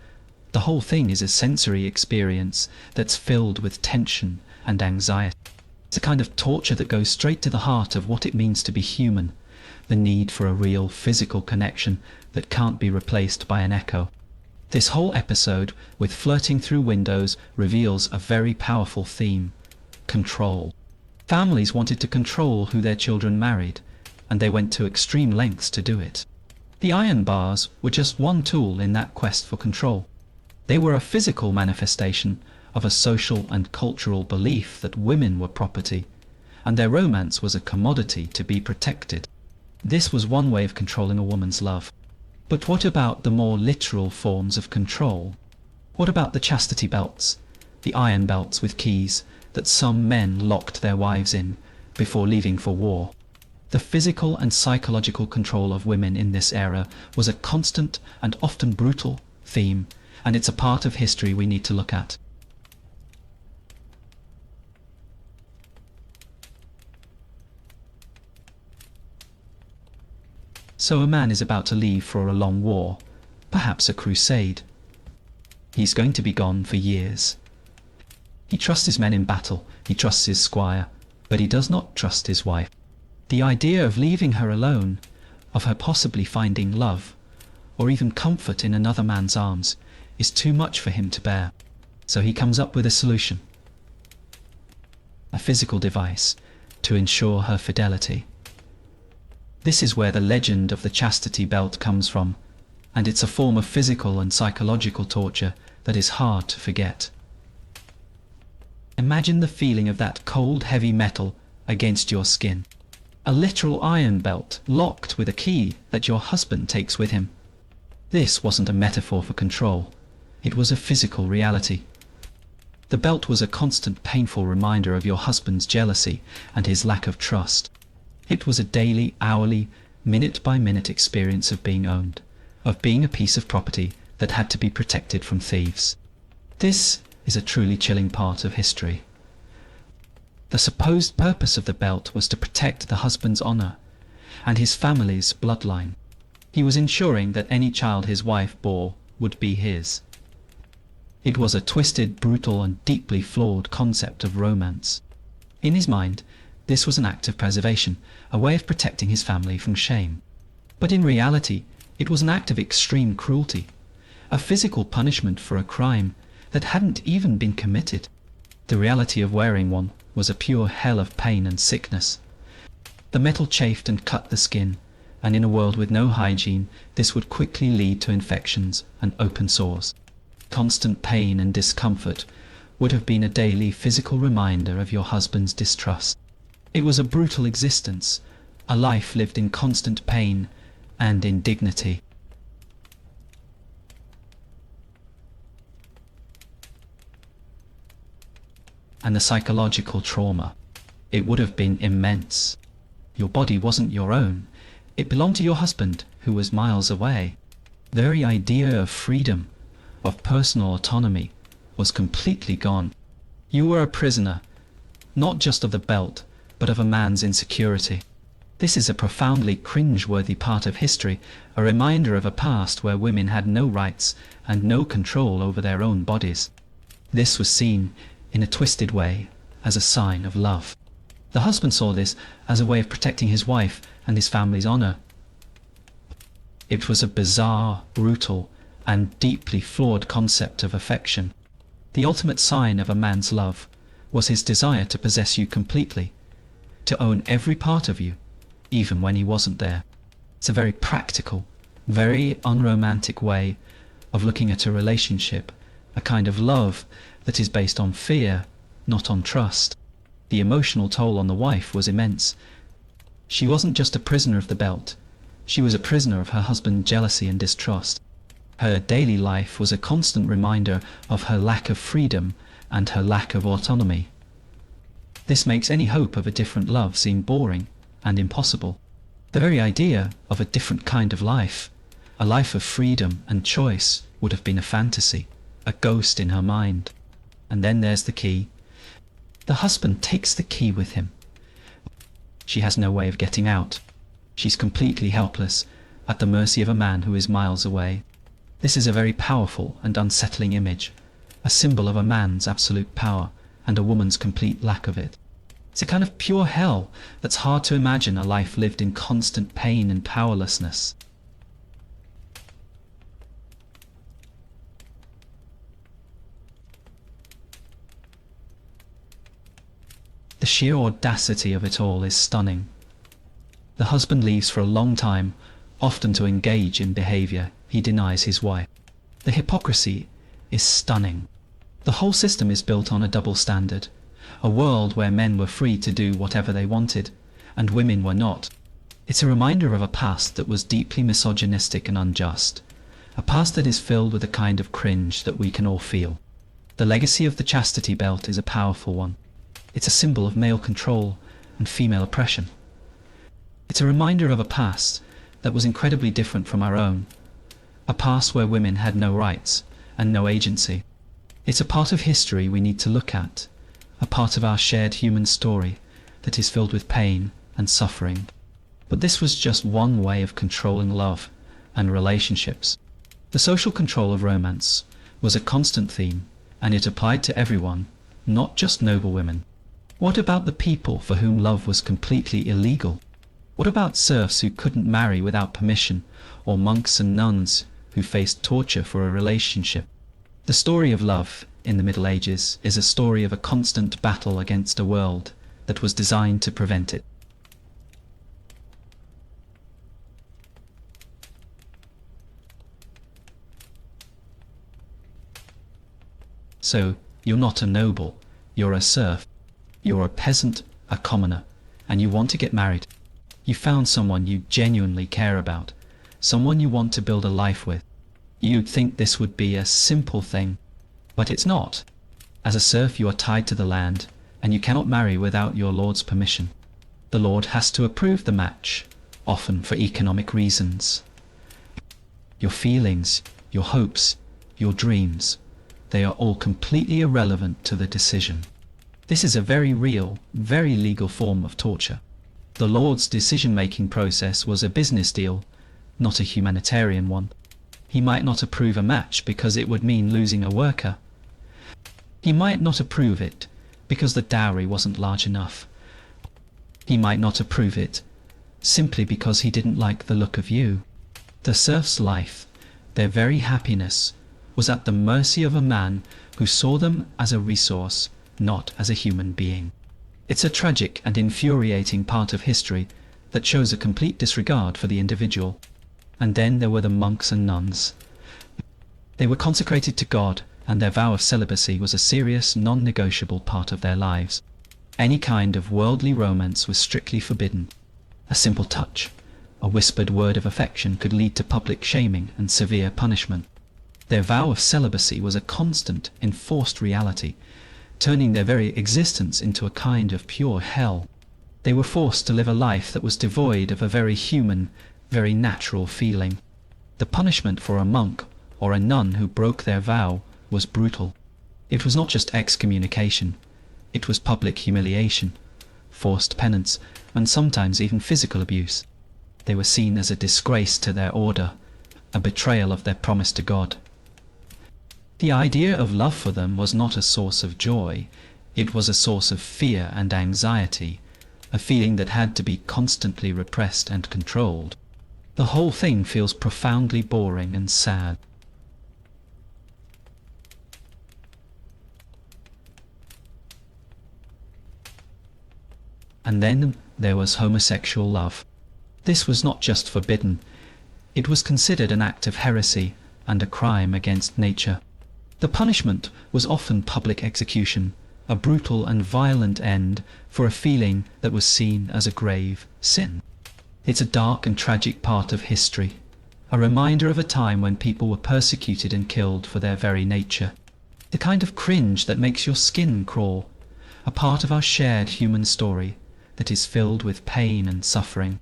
The whole thing is a sensory experience that's filled with tension and anxiety. It's a kind of torture that goes straight to the heart of what it means to be human, the need for a real physical connection that can't be replaced by an echo. This whole episode, with flirting through windows, reveals a very powerful theme: control. Families wanted to control who their children married, and they went to extreme lengths to do it. The iron bars were just one tool in that quest for control. They were a physical manifestation of a social and cultural belief that women were property, and their romance was a commodity to be protected. This was one way of controlling a woman's love. But what about the more literal forms of control? What about the chastity belts, the iron belts with keys that some men locked their wives in before leaving for war? The physical and psychological control of women in this era was a constant and often brutal theme, and it's a part of history we need to look at. So a man is about to leave for a long war, perhaps a crusade. He's going to be gone for years. He trusts his men in battle, he trusts his squire, but he does not trust his wife. The idea of leaving her alone, of her possibly finding love, or even comfort in another man's arms, is too much for him to bear. So he comes up with a solution. A physical device to ensure her fidelity. This is where the legend of the chastity belt comes from, and it's a form of physical and psychological torture that is hard to forget. Imagine the feeling of that cold, heavy metal against your skin. A literal iron belt locked with a key that your husband takes with him. This wasn't a metaphor for control. It was a physical reality. The belt was a constant, painful reminder of your husband's jealousy and his lack of trust. It was a daily, hourly, minute-by-minute experience of being owned, of being a piece of property that had to be protected from thieves. This is a truly chilling part of history. The supposed purpose of the belt was to protect the husband's honor and his family's bloodline. He was ensuring that any child his wife bore would be his. It was a twisted, brutal, and deeply flawed concept of romance. In his mind, this was an act of preservation, a way of protecting his family from shame. But in reality, it was an act of extreme cruelty, a physical punishment for a crime that hadn't even been committed. The reality of wearing one was a pure hell of pain and sickness. The metal chafed and cut the skin, and in a world with no hygiene, this would quickly lead to infections and open sores. Constant pain and discomfort would have been a daily physical reminder of your husband's distrust. It was a brutal existence, a life lived in constant pain and indignity. And the psychological trauma, it would have been immense. Your body wasn't your own. It belonged to your husband, who was miles away. The very idea of freedom, of personal autonomy, was completely gone. You were a prisoner, not just of the belt, but of a man's insecurity. This is a profoundly cringe-worthy part of history, a reminder of a past where women had no rights and no control over their own bodies. This was seen, in a twisted way, as a sign of love. The husband saw this as a way of protecting his wife and his family's honor. It was a bizarre, brutal, and deeply flawed concept of affection. The ultimate sign of a man's love was his desire to possess you completely, to own every part of you, even when he wasn't there. It's a very practical, very unromantic way of looking at a relationship, a kind of love that is based on fear, not on trust. The emotional toll on the wife was immense. She wasn't just a prisoner of the belt, she was a prisoner of her husband's jealousy and distrust. Her daily life was a constant reminder of her lack of freedom and her lack of autonomy. This makes any hope of a different love seem boring and impossible. The very idea of a different kind of life, a life of freedom and choice, would have been a fantasy, a ghost in her mind. And then there's the key. The husband takes the key with him. She has no way of getting out. She's completely helpless, at the mercy of a man who is miles away. This is a very powerful and unsettling image, a symbol of a man's absolute power and a woman's complete lack of it. It's a kind of pure hell that's hard to imagine, a life lived in constant pain and powerlessness. The sheer audacity of it all is stunning. The husband leaves for a long time, often to engage in behaviour he denies his wife. The hypocrisy is stunning. The whole system is built on a double standard, a world where men were free to do whatever they wanted, and women were not. It's a reminder of a past that was deeply misogynistic and unjust, a past that is filled with a kind of cringe that we can all feel. The legacy of the chastity belt is a powerful one. It's a symbol of male control and female oppression. It's a reminder of a past that was incredibly different from our own, a past where women had no rights and no agency. It's a part of history we need to look at, a part of our shared human story that is filled with pain and suffering. But this was just one way of controlling love and relationships. The social control of romance was a constant theme, and it applied to everyone, not just noble women. What about the people for whom love was completely illegal? What about serfs who couldn't marry without permission, or monks and nuns who faced torture for a relationship? The story of love in the Middle Ages is a story of a constant battle against a world that was designed to prevent it. So, you're not a noble, you're a serf, you're a peasant, a commoner, and you want to get married. You found someone you genuinely care about, someone you want to build a life with. You'd think this would be a simple thing, but it's not. As a serf you are tied to the land, and you cannot marry without your lord's permission. The lord has to approve the match, often for economic reasons. Your feelings, your hopes, your dreams, they are all completely irrelevant to the decision. This is a very real, very legal form of torture. The lord's decision-making process was a business deal, not a humanitarian one. He might not approve a match because it would mean losing a worker. He might not approve it because the dowry wasn't large enough. He might not approve it simply because he didn't like the look of you. The serf's life, their very happiness, was at the mercy of a man who saw them as a resource, not as a human being. It's a tragic and infuriating part of history that shows a complete disregard for the individual. And then there were the monks and nuns. They were consecrated to God, and their vow of celibacy was a serious, non-negotiable part of their lives. Any kind of worldly romance was strictly forbidden. A simple touch, a whispered word of affection could lead to public shaming and severe punishment. Their vow of celibacy was a constant, enforced reality, turning their very existence into a kind of pure hell. They were forced to live a life that was devoid of a very human, very natural feeling. The punishment for a monk or a nun who broke their vow was brutal. It was not just excommunication, it was public humiliation, forced penance, and sometimes even physical abuse. They were seen as a disgrace to their order, a betrayal of their promise to God. The idea of love for them was not a source of joy, it was a source of fear and anxiety, a feeling that had to be constantly repressed and controlled. The whole thing feels profoundly boring and sad. And then there was homosexual love. This was not just forbidden, it was considered an act of heresy and a crime against nature. The punishment was often public execution, a brutal and violent end for a feeling that was seen as a grave sin. It's a dark and tragic part of history, a reminder of a time when people were persecuted and killed for their very nature. The kind of cringe that makes your skin crawl, a part of our shared human story that is filled with pain and suffering.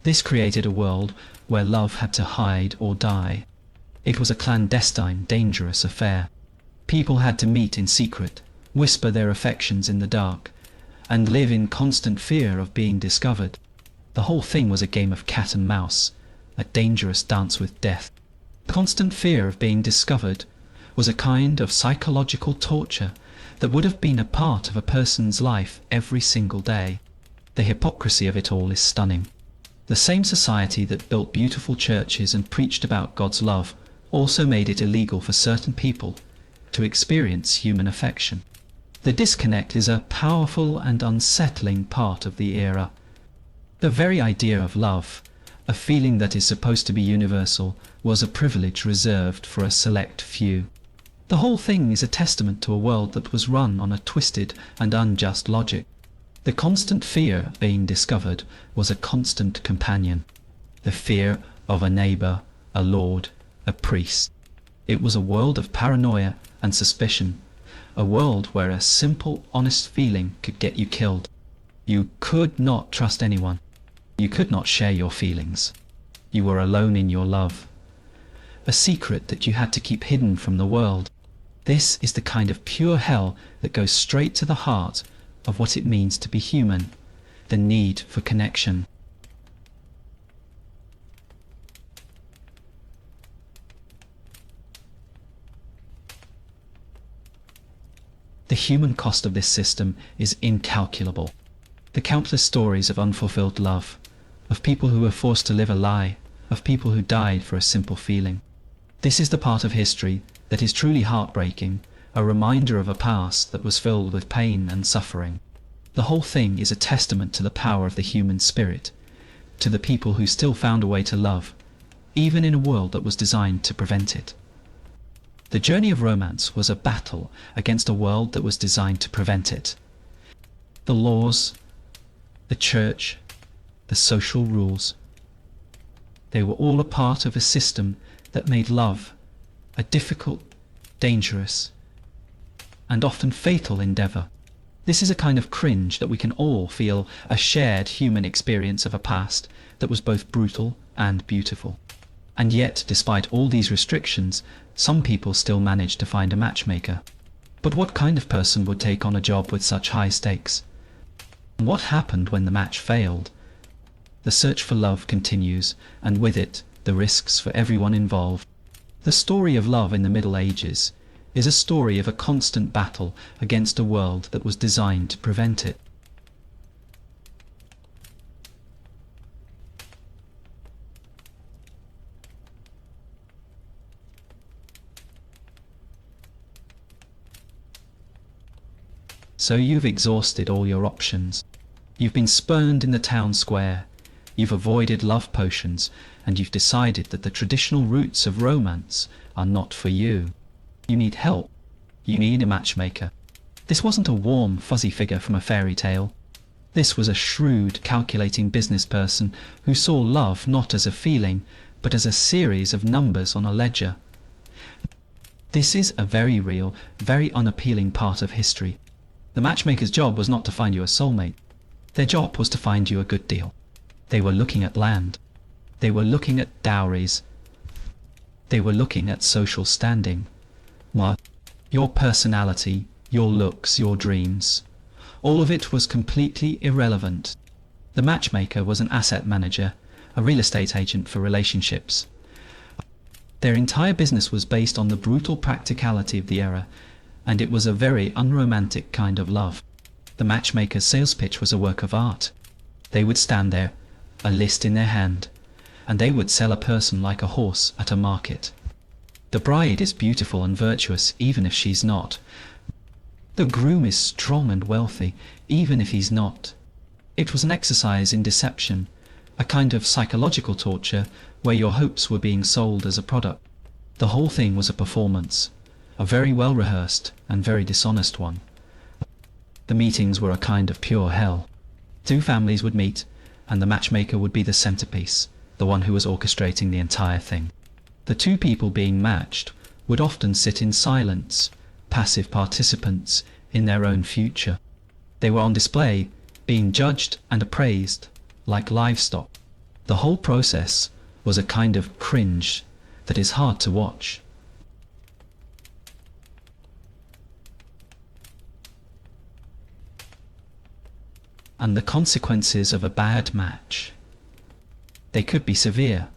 This created a world where love had to hide or die. It was a clandestine, dangerous affair. People had to meet in secret, whisper their affections in the dark, and live in constant fear of being discovered. The whole thing was a game of cat and mouse, a dangerous dance with death. Constant fear of being discovered was a kind of psychological torture that would have been a part of a person's life every single day. The hypocrisy of it all is stunning. The same society that built beautiful churches and preached about God's love also made it illegal for certain people to experience human affection. The disconnect is a powerful and unsettling part of the era. The very idea of love, a feeling that is supposed to be universal, was a privilege reserved for a select few. The whole thing is a testament to a world that was run on a twisted and unjust logic. The constant fear of being discovered was a constant companion. The fear of a neighbour, a lord, a priest. It was a world of paranoia and suspicion, a world where a simple, honest feeling could get you killed. You could not trust anyone. You could not share your feelings. You were alone in your love. A secret that you had to keep hidden from the world. This is the kind of pure hell that goes straight to the heart of what it means to be human, the need for connection. The human cost of this system is incalculable. The countless stories of unfulfilled love, of people who were forced to live a lie, of people who died for a simple feeling. This is the part of history that is truly heartbreaking, a reminder of a past that was filled with pain and suffering. The whole thing is a testament to the power of the human spirit, to the people who still found a way to love, even in a world that was designed to prevent it. The journey of romance was a battle against a world that was designed to prevent it. The laws, the church, the social rules, they were all a part of a system that made love a difficult, dangerous, and often fatal endeavour. This is a kind of cringe that we can all feel, a shared human experience of a past that was both brutal and beautiful. And yet, despite all these restrictions, some people still manage to find a matchmaker. But what kind of person would take on a job with such high stakes? And what happened when the match failed? The search for love continues, and with it, the risks for everyone involved. The story of love in the Middle Ages is a story of a constant battle against a world that was designed to prevent it. So you've exhausted all your options. You've been spurned in the town square. You've avoided love potions, and you've decided that the traditional roots of romance are not for you. You need help. You need a matchmaker. This wasn't a warm, fuzzy figure from a fairy tale. This was a shrewd, calculating business person who saw love not as a feeling, but as a series of numbers on a ledger. This is a very real, very unappealing part of history. The matchmaker's job was not to find you a soulmate. Their job was to find you a good deal. They were looking at land. They were looking at dowries. They were looking at social standing. What? Your personality, your looks, your dreams. All of it was completely irrelevant. The matchmaker was an asset manager, a real estate agent for relationships. Their entire business was based on the brutal practicality of the era, and it was a very unromantic kind of love. The matchmaker's sales pitch was a work of art. They would stand there, a list in their hand, and they would sell a person like a horse at a market. The bride is beautiful and virtuous, even if she's not. The groom is strong and wealthy, even if he's not. It was an exercise in deception, a kind of psychological torture where your hopes were being sold as a product. The whole thing was a performance, a very well rehearsed and very dishonest one. The meetings were a kind of pure hell. Two families would meet, and the matchmaker would be the centerpiece, the one who was orchestrating the entire thing. The two people being matched would often sit in silence, passive participants in their own future. They were on display, being judged and appraised like livestock. The whole process was a kind of cringe that is hard to watch. And the consequences of a bad match, they could be severe.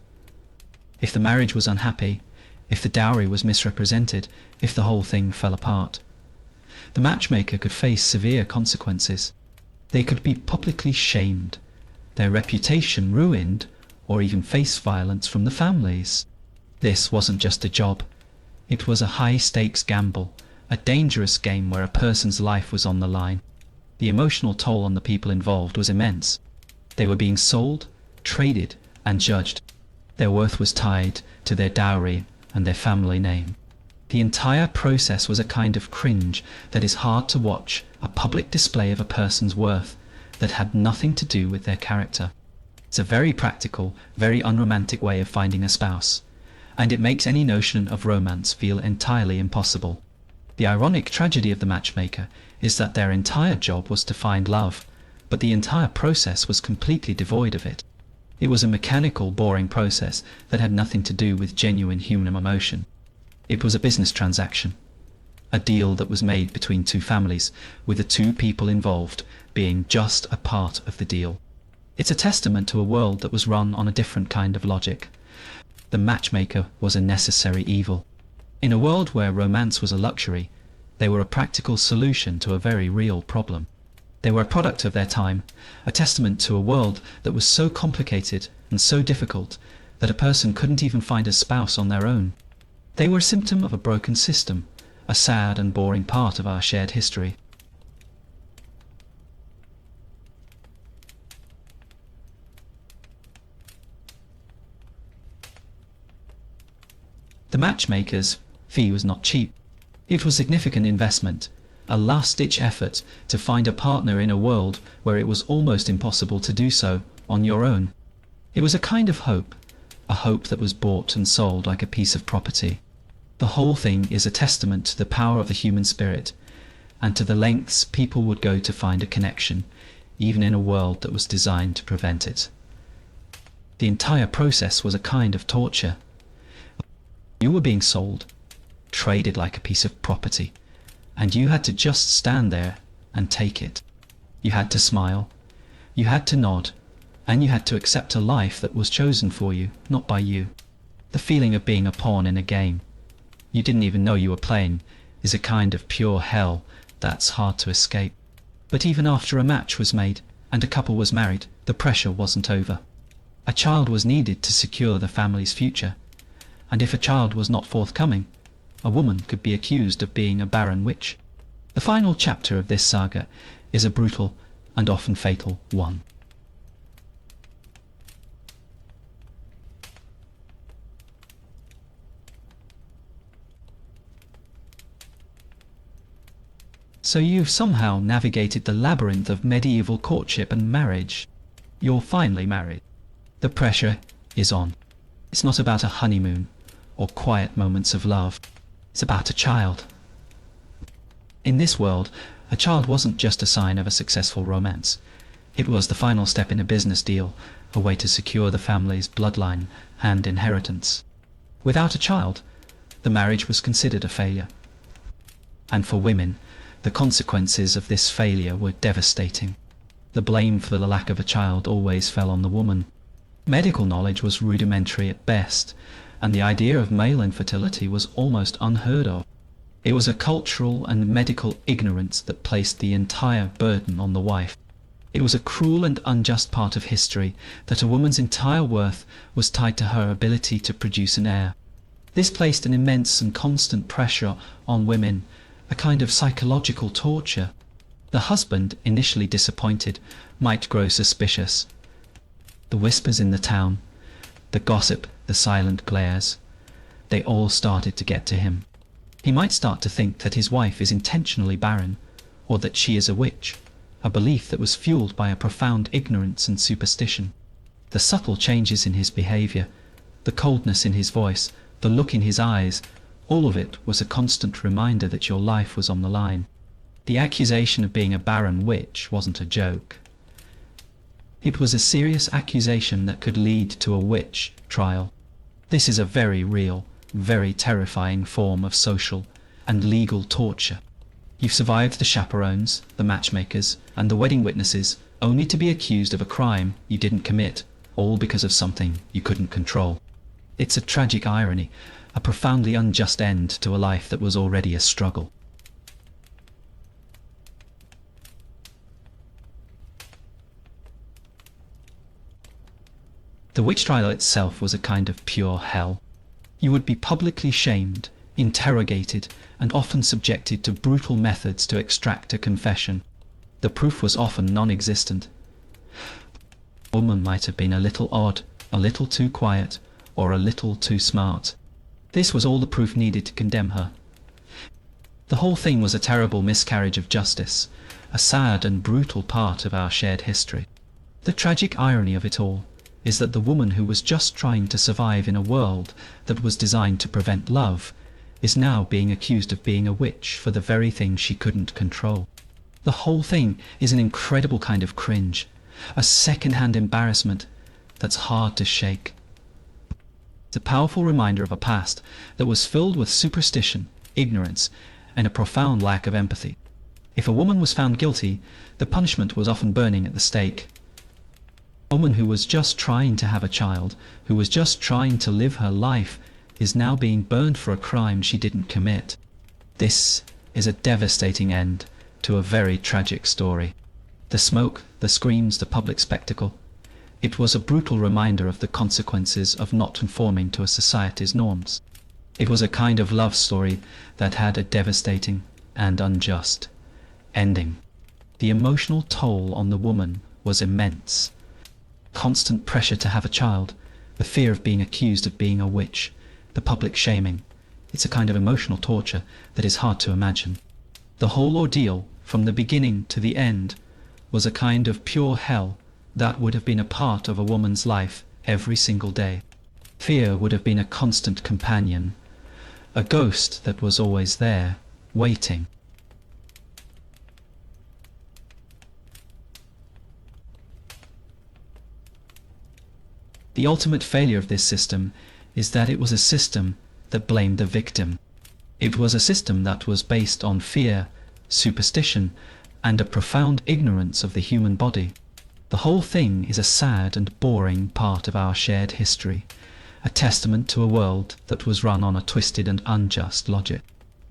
If the marriage was unhappy, if the dowry was misrepresented, if the whole thing fell apart, the matchmaker could face severe consequences. They could be publicly shamed, their reputation ruined, or even face violence from the families. This wasn't just a job. It was a high-stakes gamble, a dangerous game where a person's life was on the line. The emotional toll on the people involved was immense. They were being sold, traded, and judged. Their worth was tied to their dowry and their family name. The entire process was a kind of cringe that is hard to watch, a public display of a person's worth that had nothing to do with their character. It's a very practical, very unromantic way of finding a spouse, and it makes any notion of romance feel entirely impossible. The ironic tragedy of the matchmaker is that their entire job was to find love, but the entire process was completely devoid of it. It was a mechanical, boring process that had nothing to do with genuine human emotion. It was a business transaction, a deal that was made between two families, with the two people involved being just a part of the deal. It's a testament to a world that was run on a different kind of logic. The matchmaker was a necessary evil. In a world where romance was a luxury, they were a practical solution to a very real problem. They were a product of their time, a testament to a world that was so complicated and so difficult that a person couldn't even find a spouse on their own. They were a symptom of a broken system, a sad and boring part of our shared history. The matchmaker's fee was not cheap. It was a significant investment, a last-ditch effort to find a partner in a world where it was almost impossible to do so on your own. It was a kind of hope, a hope that was bought and sold like a piece of property. The whole thing is a testament to the power of the human spirit, and to the lengths people would go to find a connection, even in a world that was designed to prevent it. The entire process was a kind of torture. You were being sold, traded like a piece of property, and you had to just stand there and take it. You had to smile, you had to nod, and you had to accept a life that was chosen for you, not by you. The feeling of being a pawn in a game you didn't even know you were playing is a kind of pure hell that's hard to escape. But even after a match was made and a couple was married, the pressure wasn't over. A child was needed to secure the family's future, and if a child was not forthcoming, a woman could be accused of being a barren witch. The final chapter of this saga is a brutal and often fatal one. So you've somehow navigated the labyrinth of medieval courtship and marriage. You're finally married. The pressure is on. It's not about a honeymoon or quiet moments of love. It's about a child. In this world, a child wasn't just a sign of a successful romance. It was the final step in a business deal, a way to secure the family's bloodline and inheritance. Without a child, the marriage was considered a failure. And for women, the consequences of this failure were devastating. The blame for the lack of a child always fell on the woman. Medical knowledge was rudimentary at best, and the idea of male infertility was almost unheard of. It was a cultural and medical ignorance that placed the entire burden on the wife. It was a cruel and unjust part of history that a woman's entire worth was tied to her ability to produce an heir. This placed an immense and constant pressure on women, a kind of psychological torture. The husband, initially disappointed, might grow suspicious. The whispers in the town, the gossip, the silent glares, they all started to get to him. He might start to think that his wife is intentionally barren, or that she is a witch, a belief that was fueled by a profound ignorance and superstition. The subtle changes in his behaviour, the coldness in his voice, the look in his eyes, all of it was a constant reminder that your life was on the line. The accusation of being a barren witch wasn't a joke. It was a serious accusation that could lead to a witch trial. This is a very real, very terrifying form of social and legal torture. You've survived the chaperones, the matchmakers, and the wedding witnesses, only to be accused of a crime you didn't commit, all because of something you couldn't control. It's a tragic irony, a profoundly unjust end to a life that was already a struggle. The witch trial itself was a kind of pure hell. You would be publicly shamed, interrogated, and often subjected to brutal methods to extract a confession. The proof was often non-existent. A woman might have been a little odd, a little too quiet, or a little too smart. This was all the proof needed to condemn her. The whole thing was a terrible miscarriage of justice, a sad and brutal part of our shared history. The tragic irony of it all is that the woman who was just trying to survive in a world that was designed to prevent love is now being accused of being a witch for the very thing she couldn't control. The whole thing is an incredible kind of cringe, a second-hand embarrassment that's hard to shake. It's a powerful reminder of a past that was filled with superstition, ignorance, and a profound lack of empathy. If a woman was found guilty, the punishment was often burning at the stake. A woman who was just trying to have a child, who was just trying to live her life, is now being burned for a crime she didn't commit. This is a devastating end to a very tragic story. The smoke, the screams, the public spectacle. It was a brutal reminder of the consequences of not conforming to a society's norms. It was a kind of love story that had a devastating and unjust ending. The emotional toll on the woman was immense. Constant pressure to have a child, the fear of being accused of being a witch, the public shaming. It's a kind of emotional torture that is hard to imagine. The whole ordeal, from the beginning to the end, was a kind of pure hell that would have been a part of a woman's life every single day. Fear would have been a constant companion, a ghost that was always there, waiting. The ultimate failure of this system is that it was a system that blamed the victim. It was a system that was based on fear, superstition, and a profound ignorance of the human body. The whole thing is a sad and boring part of our shared history, a testament to a world that was run on a twisted and unjust logic.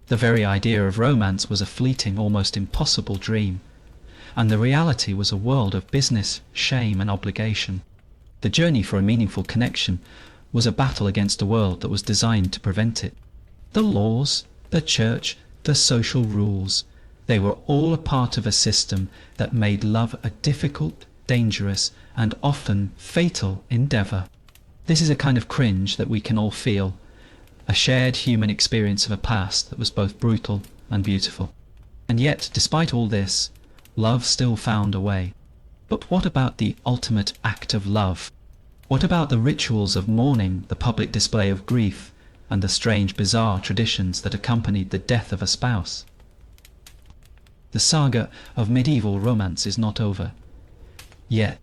The very idea of romance was a fleeting, almost impossible dream, and the reality was a world of business, shame, and obligation. The journey for a meaningful connection was a battle against a world that was designed to prevent it. The laws, the church, the social rules, they were all a part of a system that made love a difficult, dangerous, and often fatal endeavour. This is a kind of cringe that we can all feel, a shared human experience of a past that was both brutal and beautiful. And yet, despite all this, love still found a way. But what about the ultimate act of love? What about the rituals of mourning, the public display of grief, and the strange, bizarre traditions that accompanied the death of a spouse? The saga of medieval romance is not over yet.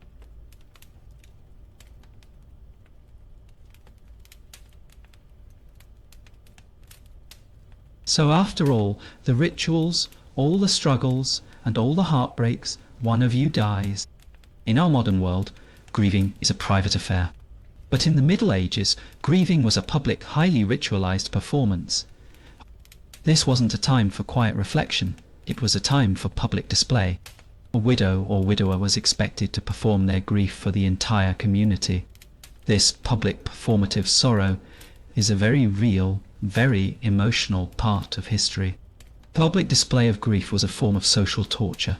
So after all the rituals, all the struggles, and all the heartbreaks, one of you dies. In our modern world, grieving is a private affair. But in the Middle Ages, grieving was a public, highly ritualized performance. This wasn't a time for quiet reflection, it was a time for public display. A widow or widower was expected to perform their grief for the entire community. This public performative sorrow is a very real, very emotional part of history. Public display of grief was a form of social torture.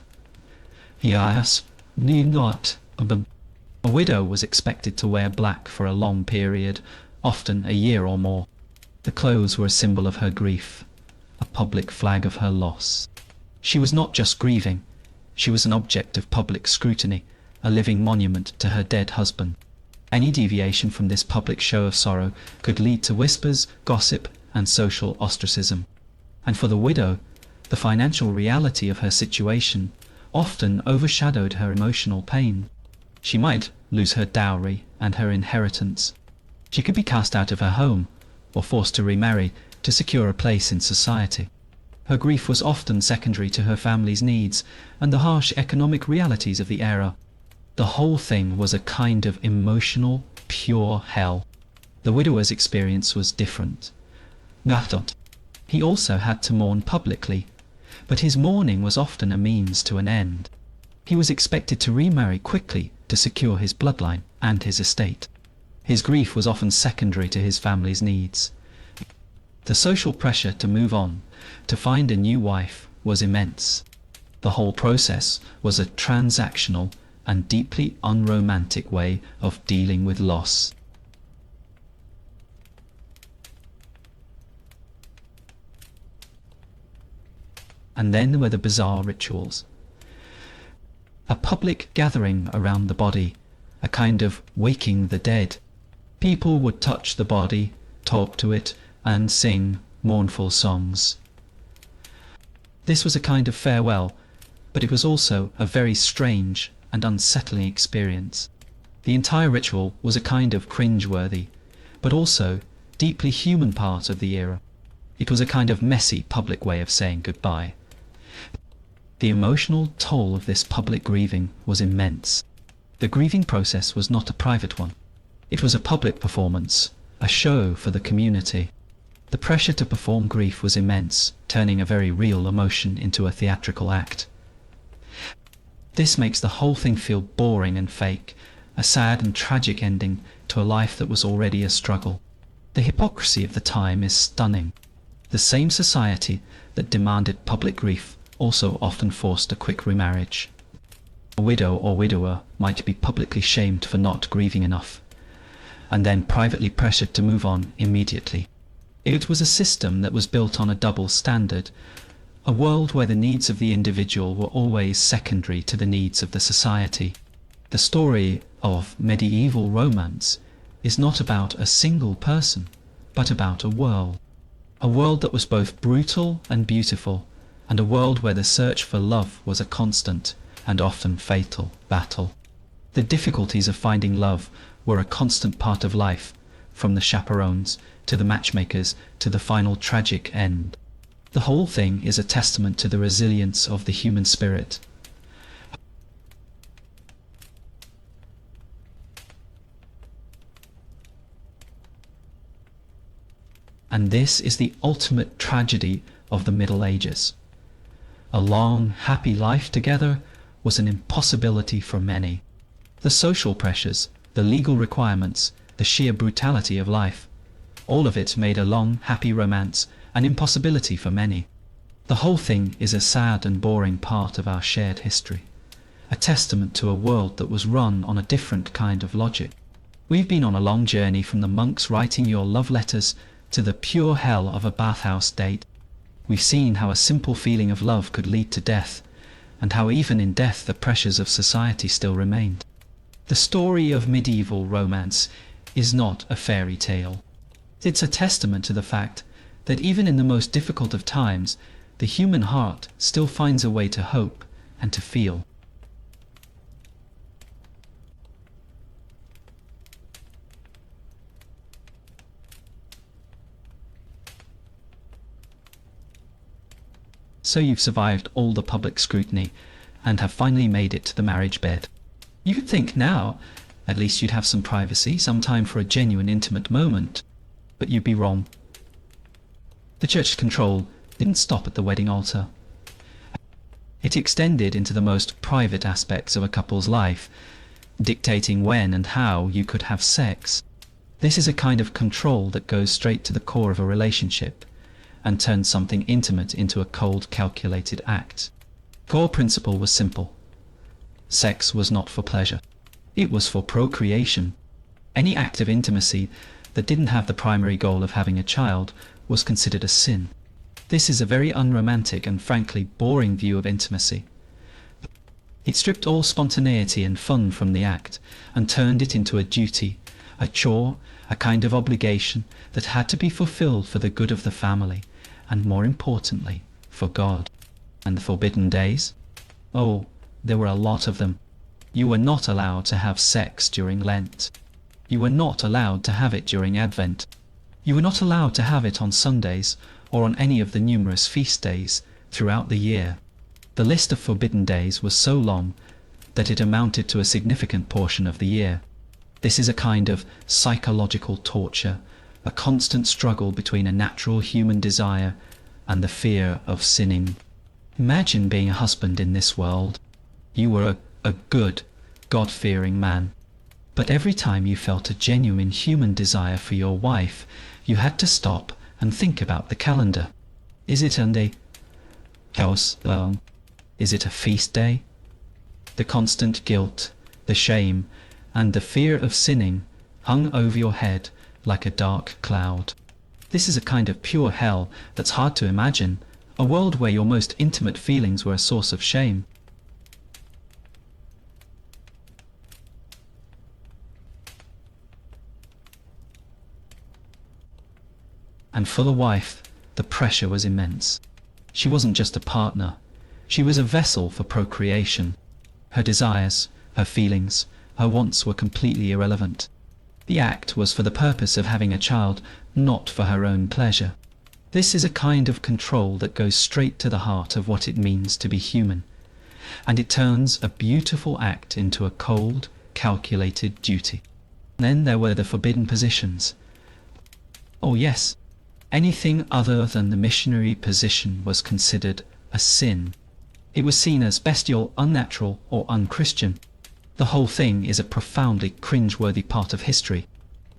Yes, need not. A widow was expected to wear black for a long period, often a year or more. The clothes were a symbol of her grief, a public flag of her loss. She was not just grieving, she was an object of public scrutiny, a living monument to her dead husband. Any deviation from this public show of sorrow could lead to whispers, gossip, and social ostracism. And for the widow, the financial reality of her situation often overshadowed her emotional pain. She might lose her dowry and her inheritance. She could be cast out of her home, or forced to remarry to secure a place in society. Her grief was often secondary to her family's needs and the harsh economic realities of the era. The whole thing was a kind of emotional, pure hell. The widower's experience was different. He also had to mourn publicly, but his mourning was often a means to an end. He was expected to remarry quickly to secure his bloodline and his estate. His grief was often secondary to his family's needs. The social pressure to move on, to find a new wife, was immense. The whole process was a transactional and deeply unromantic way of dealing with loss. And then there were the bizarre rituals. A public gathering around the body, a kind of waking the dead. People would touch the body, talk to it, and sing mournful songs. This was a kind of farewell, but it was also a very strange and unsettling experience. The entire ritual was a kind of cringe-worthy, but also deeply human part of the era. It was a kind of messy public way of saying goodbye. The emotional toll of this public grieving was immense. The grieving process was not a private one. It was a public performance, a show for the community. The pressure to perform grief was immense, turning a very real emotion into a theatrical act. This makes the whole thing feel boring and fake, a sad and tragic ending to a life that was already a struggle. The hypocrisy of the time is stunning. The same society that demanded public grief also often forced a quick remarriage. A widow or widower might be publicly shamed for not grieving enough, and then privately pressured to move on immediately. It was a system that was built on a double standard, a world where the needs of the individual were always secondary to the needs of the society. The story of medieval romance is not about a single person, but about a world that was both brutal and beautiful, and a world where the search for love was a constant and often fatal battle. The difficulties of finding love were a constant part of life, from the chaperones to the matchmakers to the final tragic end. The whole thing is a testament to the resilience of the human spirit. And this is the ultimate tragedy of the Middle Ages. A long, happy life together was an impossibility for many. The social pressures, the legal requirements, the sheer brutality of life, all of it made a long, happy romance an impossibility for many. The whole thing is a sad and boring part of our shared history, a testament to a world that was run on a different kind of logic. We've been on a long journey from the monks writing your love letters to the pure hell of a bathhouse date. We've seen how a simple feeling of love could lead to death, and how even in death the pressures of society still remained. The story of medieval romance is not a fairy tale. It's a testament to the fact that even in the most difficult of times, the human heart still finds a way to hope and to feel. So you've survived all the public scrutiny and have finally made it to the marriage bed. You could think now, at least you'd have some privacy, some time for a genuine intimate moment. But you'd be wrong. The church's control didn't stop at the wedding altar. It extended into the most private aspects of a couple's life, dictating when and how you could have sex. This is a kind of control that goes straight to the core of a relationship and turns something intimate into a cold, calculated act. The core principle was simple. Sex was not for pleasure. It was for procreation. Any act of intimacy that didn't have the primary goal of having a child was considered a sin. This is a very unromantic and frankly boring view of intimacy. It stripped all spontaneity and fun from the act and turned it into a duty, a chore, a kind of obligation that had to be fulfilled for the good of the family, and more importantly, for God. And the forbidden days? Oh, there were a lot of them. You were not allowed to have sex during Lent. You were not allowed to have it during Advent. You were not allowed to have it on Sundays or on any of the numerous feast days throughout the year. The list of forbidden days was so long that it amounted to a significant portion of the year. This is a kind of psychological torture, a constant struggle between a natural human desire and the fear of sinning. Imagine being a husband in this world. You were a good, God-fearing man. But every time you felt a genuine human desire for your wife, you had to stop and think about the calendar. Is it Sunday? Is it a feast day? The constant guilt, the shame, and the fear of sinning hung over your head like a dark cloud. This is a kind of pure hell that's hard to imagine a world where your most intimate feelings were a source of shame. And for the wife, the pressure was immense. She wasn't just a partner, she was a vessel for procreation. Her desires, her feelings, her wants were completely irrelevant. The act was for the purpose of having a child, not for her own pleasure. This is a kind of control that goes straight to the heart of what it means to be human, and it turns a beautiful act into a cold, calculated duty. Then there were the forbidden positions. Oh yes, anything other than the missionary position was considered a sin. It was seen as bestial, unnatural, or unchristian. The whole thing is a profoundly cringe-worthy part of history.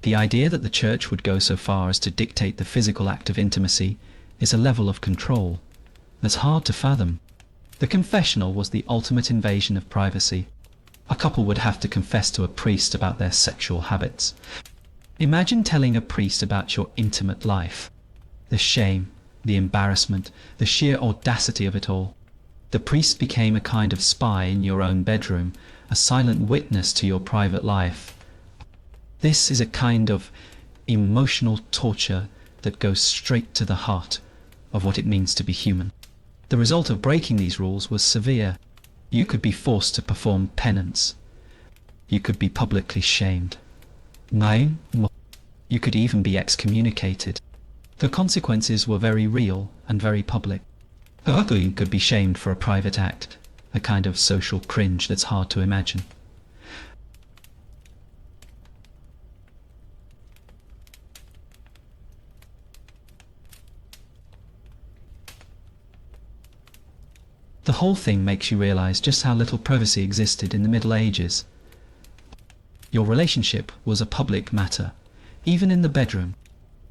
The idea that the church would go so far as to dictate the physical act of intimacy is a level of control that's hard to fathom. The confessional was the ultimate invasion of privacy. A couple would have to confess to a priest about their sexual habits. Imagine telling a priest about your intimate life. The shame, the embarrassment, the sheer audacity of it all. The priest became a kind of spy in your own bedroom, a silent witness to your private life. This is a kind of emotional torture that goes straight to the heart of what it means to be human. The result of breaking these rules was severe. You could be forced to perform penance. You could be publicly shamed. You could even be excommunicated. The consequences were very real and very public. You could be shamed for a private act, a kind of social cringe that's hard to imagine. The whole thing makes you realize just how little privacy existed in the Middle Ages. Your relationship was a public matter, even in the bedroom.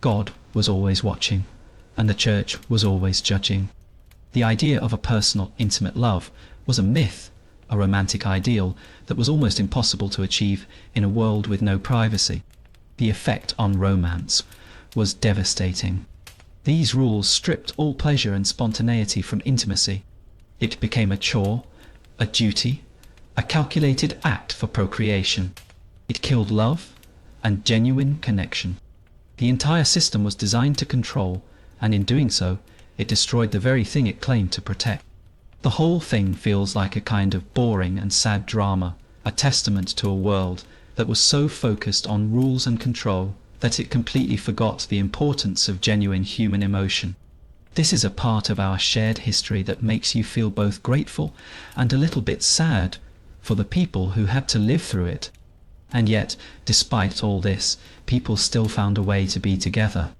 God was always watching, and the church was always judging. The idea of a personal, intimate love was a myth, a romantic ideal that was almost impossible to achieve in a world with no privacy. The effect on romance was devastating. These rules stripped all pleasure and spontaneity from intimacy. It became a chore, a duty, a calculated act for procreation. It killed love and genuine connection. The entire system was designed to control, and in doing so, it destroyed the very thing it claimed to protect. The whole thing feels like a kind of boring and sad drama, a testament to a world that was so focused on rules and control that it completely forgot the importance of genuine human emotion. This is a part of our shared history that makes you feel both grateful and a little bit sad for the people who had to live through it. And yet, despite all this, people still found a way to be together.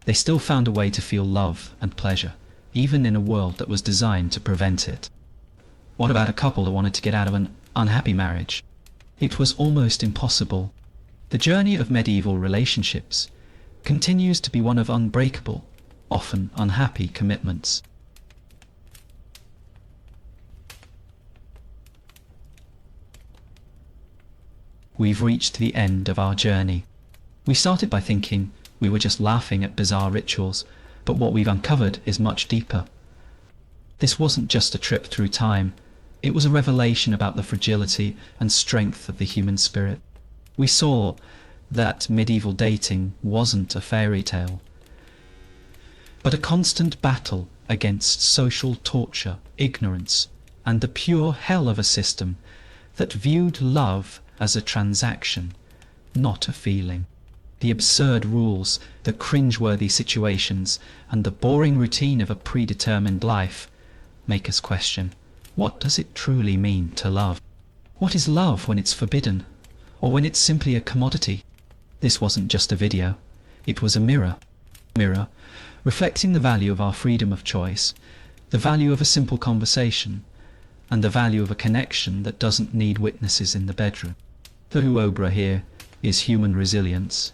They still found a way to feel love and pleasure, even in a world that was designed to prevent it. What about a couple that wanted to get out of an unhappy marriage? It was almost impossible. The journey of medieval relationships continues to be one of unbreakable, often unhappy commitments. We've reached the end of our journey. We started by thinking we were just laughing at bizarre rituals, but what we've uncovered is much deeper. This wasn't just a trip through time, it was a revelation about the fragility and strength of the human spirit. We saw that medieval dating wasn't a fairy tale, but a constant battle against social torture, ignorance, and the pure hell of a system that viewed love as a transaction, not a feeling. The absurd rules, the cringe-worthy situations, and the boring routine of a predetermined life make us question, what does it truly mean to love? What is love when it's forbidden, or when it's simply a commodity? This wasn't just a video, it was a mirror, reflecting the value of our freedom of choice, the value of a simple conversation, and the value of a connection that doesn't need witnesses in the bedroom. The huobra here is human resilience.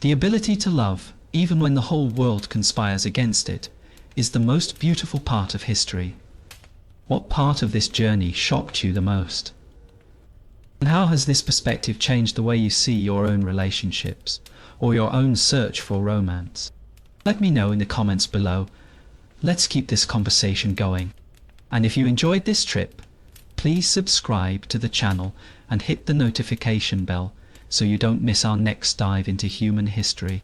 The ability to love, even when the whole world conspires against it, is the most beautiful part of history. What part of this journey shocked you the most? And how has this perspective changed the way you see your own relationships, or your own search for romance? Let me know in the comments below. Let's keep this conversation going. And if you enjoyed this trip, please subscribe to the channel and hit the notification bell so you don't miss our next dive into human history.